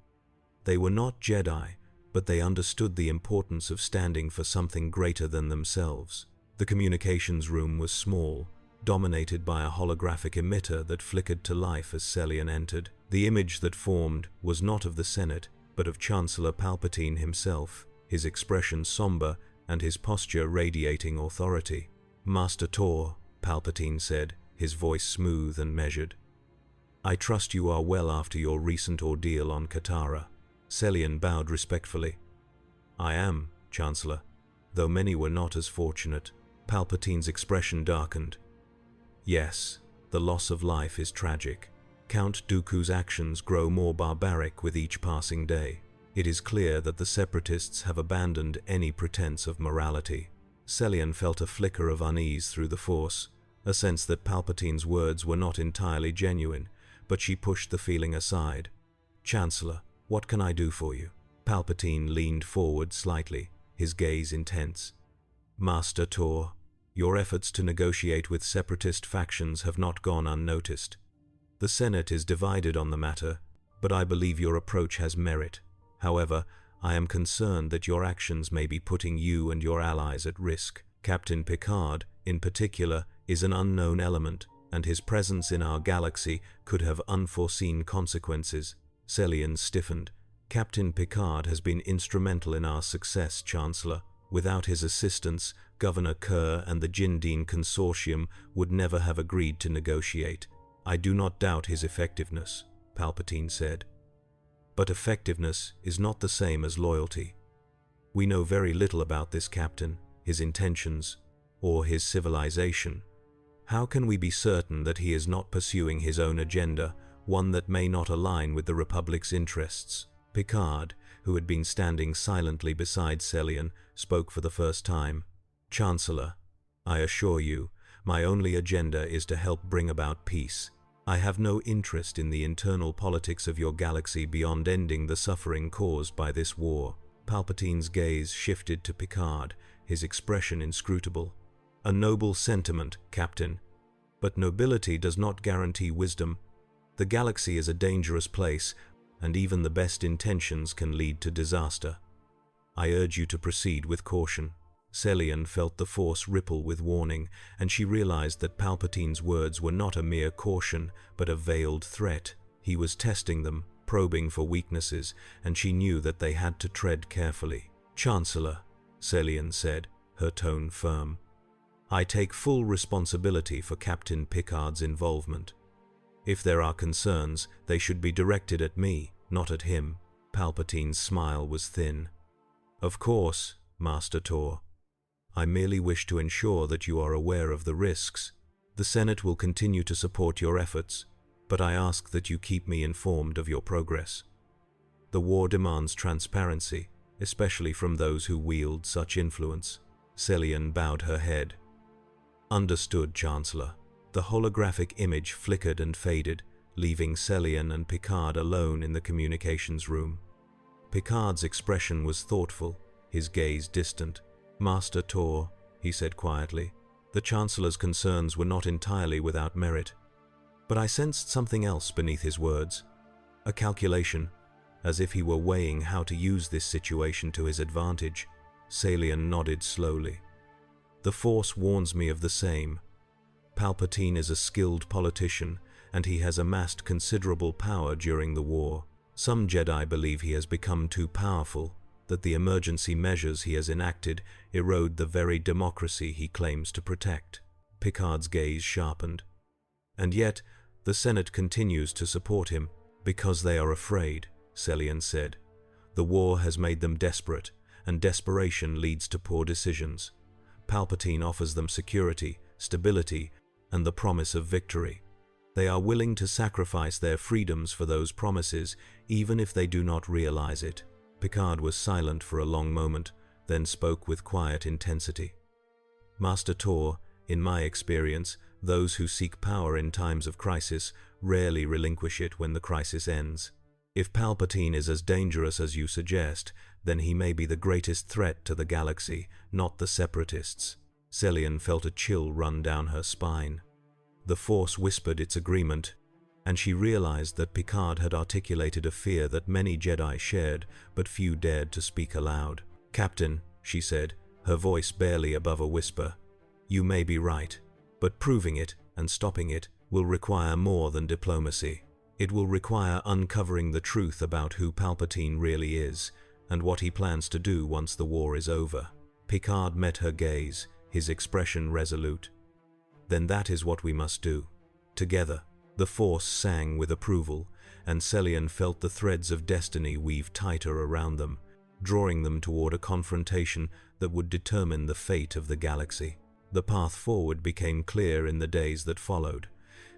They were not Jedi, but they understood the importance of standing for something greater than themselves. The communications room was small, dominated by a holographic emitter that flickered to life as Celian entered. The image that formed was not of the Senate, but of Chancellor Palpatine himself, his expression somber and his posture radiating authority. "Master Tor," Palpatine said, his voice smooth and measured. "I trust you are well after your recent ordeal on Katara." Celian bowed respectfully. "I am, Chancellor, though many were not as fortunate." Palpatine's expression darkened. "Yes, the loss of life is tragic. Count Dooku's actions grow more barbaric with each passing day. It is clear that the Separatists have abandoned any pretense of morality." Celian felt a flicker of unease through the Force, a sense that Palpatine's words were not entirely genuine, but she pushed the feeling aside. "Chancellor, what can I do for you?" Palpatine leaned forward slightly, his gaze intense. "Master Tor, your efforts to negotiate with Separatist factions have not gone unnoticed. The Senate is divided on the matter, but I believe your approach has merit. However, I am concerned that your actions may be putting you and your allies at risk. Captain Picard, in particular, is an unknown element, and his presence in our galaxy could have unforeseen consequences." Celian stiffened. "Captain Picard has been instrumental in our success, Chancellor. Without his assistance, Governor Kerr and the Jindine Consortium would never have agreed to negotiate. I do not doubt his effectiveness," Palpatine said. "But effectiveness is not the same as loyalty. We know very little about this captain, his intentions, or his civilization. How can we be certain that he is not pursuing his own agenda, one that may not align with the Republic's interests?" Picard, who had been standing silently beside Celian, spoke for the first time. Chancellor, I assure you, my only agenda is to help bring about peace. I have no interest in the internal politics of your galaxy beyond ending the suffering caused by this war. Palpatine's gaze shifted to Picard, his expression inscrutable. A noble sentiment, Captain. But nobility does not guarantee wisdom. The galaxy is a dangerous place, and even the best intentions can lead to disaster. I urge you to proceed with caution. Celian felt the Force ripple with warning, and she realized that Palpatine's words were not a mere caution, but a veiled threat. He was testing them, probing for weaknesses, and she knew that they had to tread carefully. Chancellor, Celian said, her tone firm, I take full responsibility for Captain Picard's involvement. If there are concerns, they should be directed at me, not at him. Palpatine's smile was thin. Of course, Master Tor. I merely wish to ensure that you are aware of the risks. The Senate will continue to support your efforts, but I ask that you keep me informed of your progress. The war demands transparency, especially from those who wield such influence. Celian bowed her head. Understood, Chancellor. The holographic image flickered and faded, leaving Celian and Picard alone in the communications room. Picard's expression was thoughtful, his gaze distant. Master Tor, he said quietly, the Chancellor's concerns were not entirely without merit. But I sensed something else beneath his words. A calculation, as if he were weighing how to use this situation to his advantage. Celian nodded slowly. The Force warns me of the same. Palpatine is a skilled politician, and he has amassed considerable power during the war. Some Jedi believe he has become too powerful, that the emergency measures he has enacted erode the very democracy he claims to protect. Picard's gaze sharpened. And yet, the Senate continues to support him, because they are afraid, Celian said. The war has made them desperate, and desperation leads to poor decisions. Palpatine offers them security, stability, and the promise of victory. They are willing to sacrifice their freedoms for those promises, even if they do not realize it. Picard was silent for a long moment, then spoke with quiet intensity. Master Tor, in my experience, those who seek power in times of crisis rarely relinquish it when the crisis ends. If Palpatine is as dangerous as you suggest, then he may be the greatest threat to the galaxy, not the Separatists. Celian felt a chill run down her spine. The Force whispered its agreement, and she realized that Picard had articulated a fear that many Jedi shared, but few dared to speak aloud. Captain, she said, her voice barely above a whisper, you may be right, but proving it and stopping it will require more than diplomacy. It will require uncovering the truth about who Palpatine really is, and what he plans to do once the war is over. Picard met her gaze, his expression resolute. Then that is what we must do. Together. The Force sang with approval, and Celian felt the threads of destiny weave tighter around them, drawing them toward a confrontation that would determine the fate of the galaxy. The path forward became clear in the days that followed.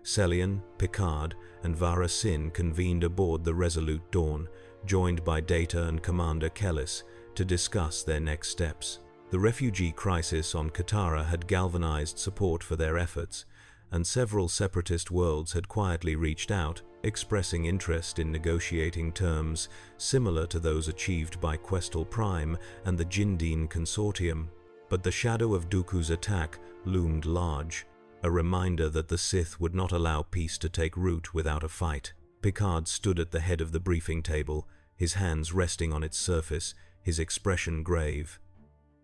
Celian, Picard, and Vara Sin convened aboard the Resolute Dawn, joined by Data and Commander Kellis, to discuss their next steps. The refugee crisis on Katara had galvanized support for their efforts, and several separatist worlds had quietly reached out, expressing interest in negotiating terms similar to those achieved by Questal Prime and the Jindine Consortium. But the shadow of Dooku's attack loomed large, a reminder that the Sith would not allow peace to take root without a fight. Picard stood at the head of the briefing table, his hands resting on its surface, his expression grave.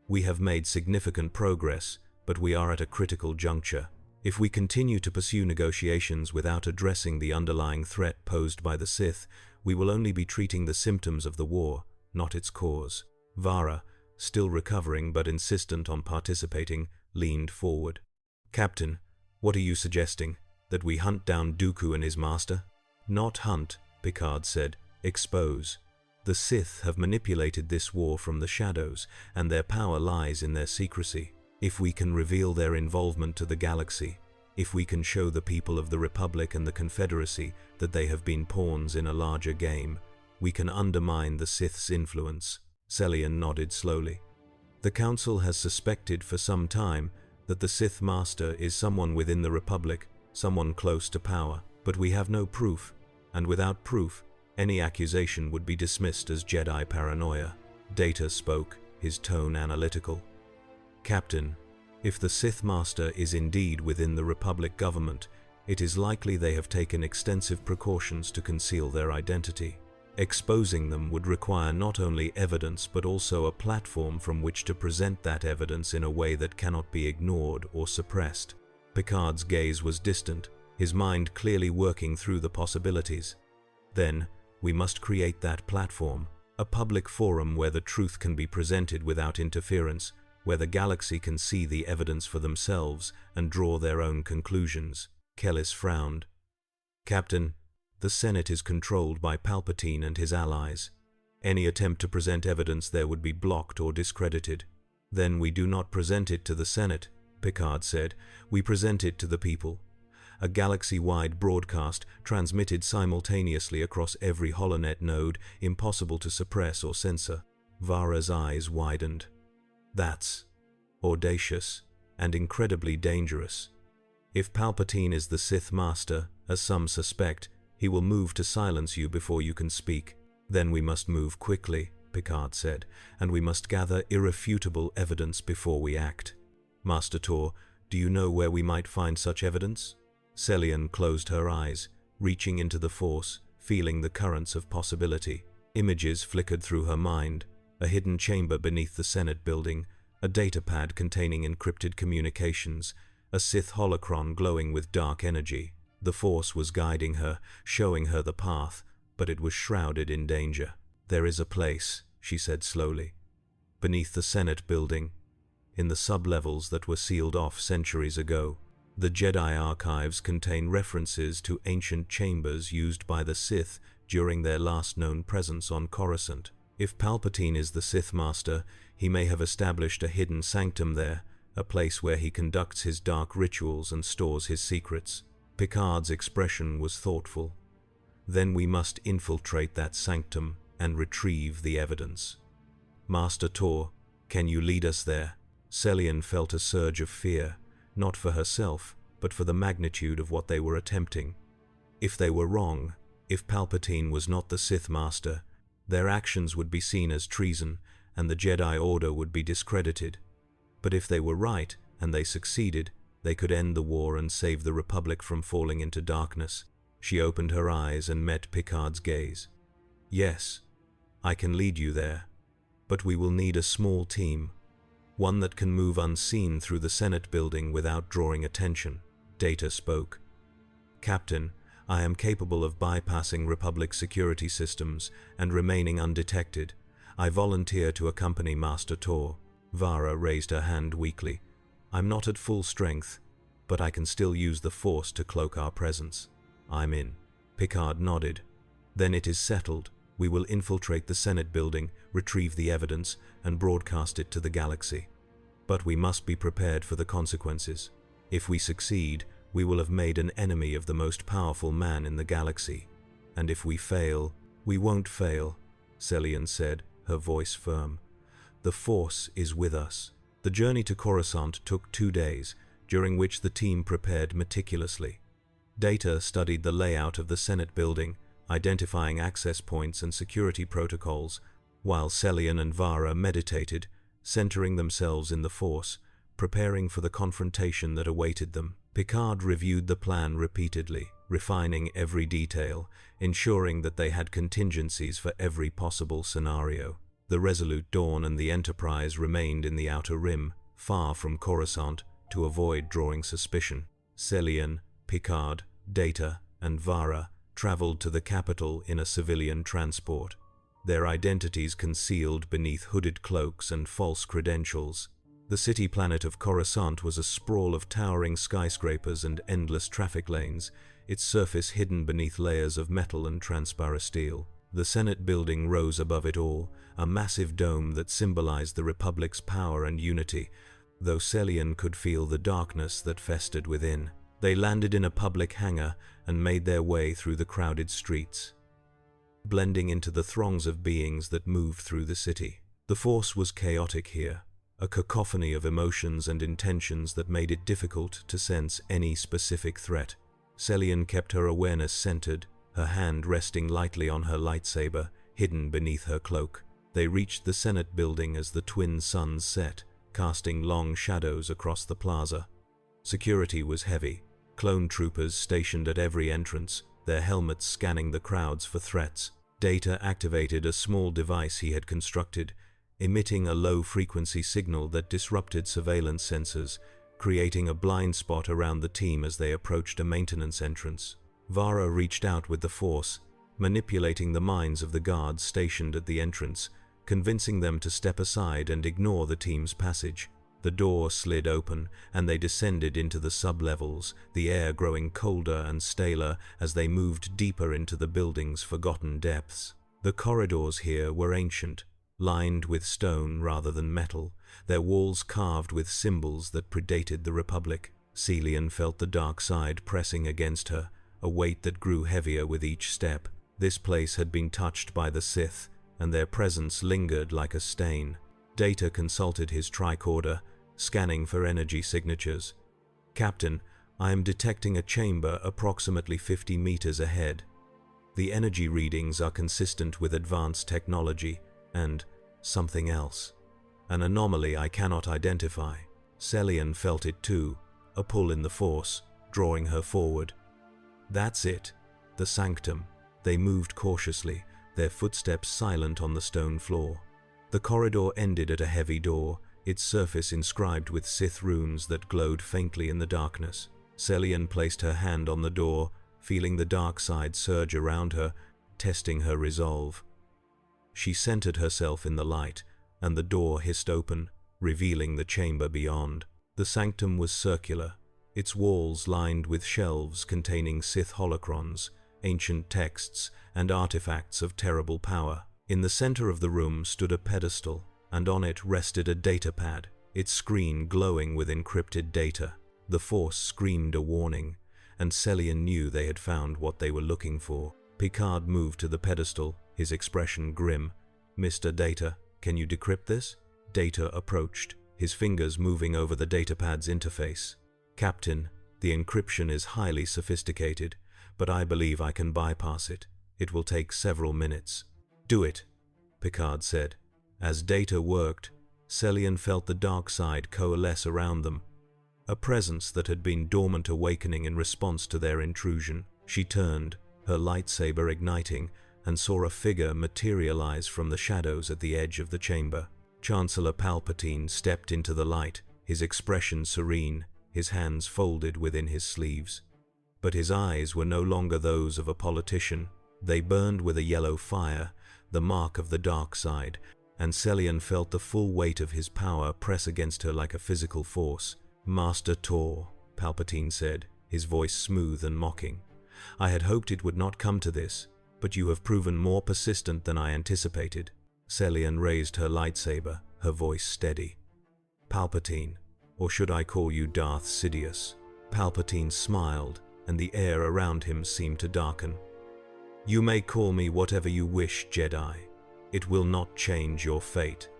We have made significant progress, but we are at a critical juncture. If we continue to pursue negotiations without addressing the underlying threat posed by the Sith, we will only be treating the symptoms of the war, not its cause. Vara, still recovering but insistent on participating, leaned forward. Captain, what are you suggesting? That we hunt down Dooku and his master? Not hunt, Picard said. Expose. The Sith have manipulated this war from the shadows, and their power lies in their secrecy. If we can reveal their involvement to the galaxy, if we can show the people of the Republic and the Confederacy that they have been pawns in a larger game, we can undermine the Sith's influence. Celian nodded slowly. The Council has suspected for some time that the Sith Master is someone within the Republic, someone close to power, but we have no proof, and without proof, any accusation would be dismissed as Jedi paranoia. Data spoke, his tone analytical. Captain, if the Sith Master is indeed within the Republic government, it is likely they have taken extensive precautions to conceal their identity. Exposing them would require not only evidence but also a platform from which to present that evidence in a way that cannot be ignored or suppressed. Picard's gaze was distant, his mind clearly working through the possibilities. Then, we must create that platform, a public forum where the truth can be presented without interference, where the galaxy can see the evidence for themselves and draw their own conclusions. Kellis frowned. Captain, the Senate is controlled by Palpatine and his allies. Any attempt to present evidence there would be blocked or discredited. Then we do not present it to the Senate, Picard said. We present it to the people. A galaxy-wide broadcast transmitted simultaneously across every holonet node, impossible to suppress or censor. Vara's eyes widened. That's audacious and incredibly dangerous. If Palpatine is the Sith Master, as some suspect, he will move to silence you before you can speak. Then we must move quickly, Picard said, and we must gather irrefutable evidence before we act. Master Tor, do you know where we might find such evidence? Celian closed her eyes, reaching into the Force, feeling the currents of possibility. Images flickered through her mind, a hidden chamber beneath the Senate building, a datapad containing encrypted communications, a Sith holocron glowing with dark energy. The Force was guiding her, showing her the path, but it was shrouded in danger. There is a place, she said slowly, beneath the Senate building, in the sublevels that were sealed off centuries ago. The Jedi archives contain references to ancient chambers used by the Sith during their last known presence on Coruscant. If Palpatine is the Sith Master, he may have established a hidden sanctum there, a place where he conducts his dark rituals and stores his secrets. Picard's expression was thoughtful. Then we must infiltrate that sanctum and retrieve the evidence. Master Tor, can you lead us there? Celian felt a surge of fear, not for herself, but for the magnitude of what they were attempting. If they were wrong, if Palpatine was not the Sith Master, their actions would be seen as treason, and the Jedi Order would be discredited. But if they were right, and they succeeded, they could end the war and save the Republic from falling into darkness. She opened her eyes and met Picard's gaze. Yes, I can lead you there, but we will need a small team, one that can move unseen through the Senate building without drawing attention. Data spoke. Captain, I am capable of bypassing Republic security systems and remaining undetected. I volunteer to accompany Master Tor. Vara raised her hand weakly. I'm not at full strength, but I can still use the Force to cloak our presence. I'm in. Picard nodded. Then it is settled. We will infiltrate the Senate building, retrieve the evidence, and broadcast it to the galaxy. But we must be prepared for the consequences. If we succeed, we will have made an enemy of the most powerful man in the galaxy. And if we fail, we won't fail, Celian said, her voice firm. The Force is with us. The journey to Coruscant took 2 days, during which the team prepared meticulously. Data studied the layout of the Senate building, identifying access points and security protocols, while Celian and Vara meditated, centering themselves in the Force, preparing for the confrontation that awaited them. Picard reviewed the plan repeatedly, refining every detail, ensuring that they had contingencies for every possible scenario. The Resolute Dawn and the Enterprise remained in the Outer Rim, far from Coruscant, to avoid drawing suspicion. Celian, Picard, Data, and Vara traveled to the capital in a civilian transport, their identities concealed beneath hooded cloaks and false credentials. The city planet of Coruscant was a sprawl of towering skyscrapers and endless traffic lanes, its surface hidden beneath layers of metal and transparent steel. The Senate building rose above it all, a massive dome that symbolized the Republic's power and unity, though Celian could feel the darkness that festered within. They landed in a public hangar and made their way through the crowded streets, blending into the throngs of beings that moved through the city. The Force was chaotic here. a cacophony of emotions and intentions that made it difficult to sense any specific threat. Celian kept her awareness centered, her hand resting lightly on her lightsaber, hidden beneath her cloak. They reached the Senate building as the twin suns set, casting long shadows across the plaza. Security was heavy, clone troopers stationed at every entrance, their helmets scanning the crowds for threats. Data activated a small device he had constructed, emitting a low-frequency signal that disrupted surveillance sensors, creating a blind spot around the team as they approached a maintenance entrance. Vara reached out with the Force, manipulating the minds of the guards stationed at the entrance, convincing them to step aside and ignore the team's passage. The door slid open, and they descended into the sub-levels, the air growing colder and staler as they moved deeper into the building's forgotten depths. The corridors here were ancient, lined with stone rather than metal, their walls carved with symbols that predated the Republic. Celian felt the dark side pressing against her, a weight that grew heavier with each step. This place had been touched by the Sith, and their presence lingered like a stain. Data consulted his tricorder, scanning for energy signatures. "Captain, I am detecting a chamber approximately 50 meters ahead. The energy readings are consistent with advanced technology and something else. An anomaly I cannot identify." Celian felt it too, a pull in the Force, drawing her forward. "That's it, the sanctum." They moved cautiously, their footsteps silent on the stone floor. The corridor ended at a heavy door, its surface inscribed with Sith runes that glowed faintly in the darkness. Celian placed her hand on the door, feeling the dark side surge around her, testing her resolve. She centered herself in the light, and the door hissed open, revealing the chamber beyond. The sanctum was circular, its walls lined with shelves containing Sith holocrons, ancient texts, and artifacts of terrible power. In the center of the room stood a pedestal, and on it rested a datapad, its screen glowing with encrypted data. The Force screamed a warning, and Celian knew they had found what they were looking for. Picard moved to the pedestal, his expression grim. "Mr. Data, can you decrypt this?" Data approached, his fingers moving over the datapad's interface. "Captain, the encryption is highly sophisticated, but I believe I can bypass it. It will take several minutes." "Do it," Picard said. As Data worked, Celian felt the dark side coalesce around them, a presence that had been dormant awakening in response to their intrusion. She turned, her lightsaber igniting, and saw a figure materialize from the shadows at the edge of the chamber. Chancellor Palpatine stepped into the light, his expression serene, his hands folded within his sleeves. But his eyes were no longer those of a politician. They burned with a yellow fire, the mark of the dark side, and Celian felt the full weight of his power press against her like a physical force. "Master Tor," Palpatine said, his voice smooth and mocking. "I had hoped it would not come to this, but you have proven more persistent than I anticipated." Celian raised her lightsaber, her voice steady. "Palpatine, or should I call you Darth Sidious?" Palpatine smiled, and the air around him seemed to darken. "You may call me whatever you wish, Jedi. It will not change your fate."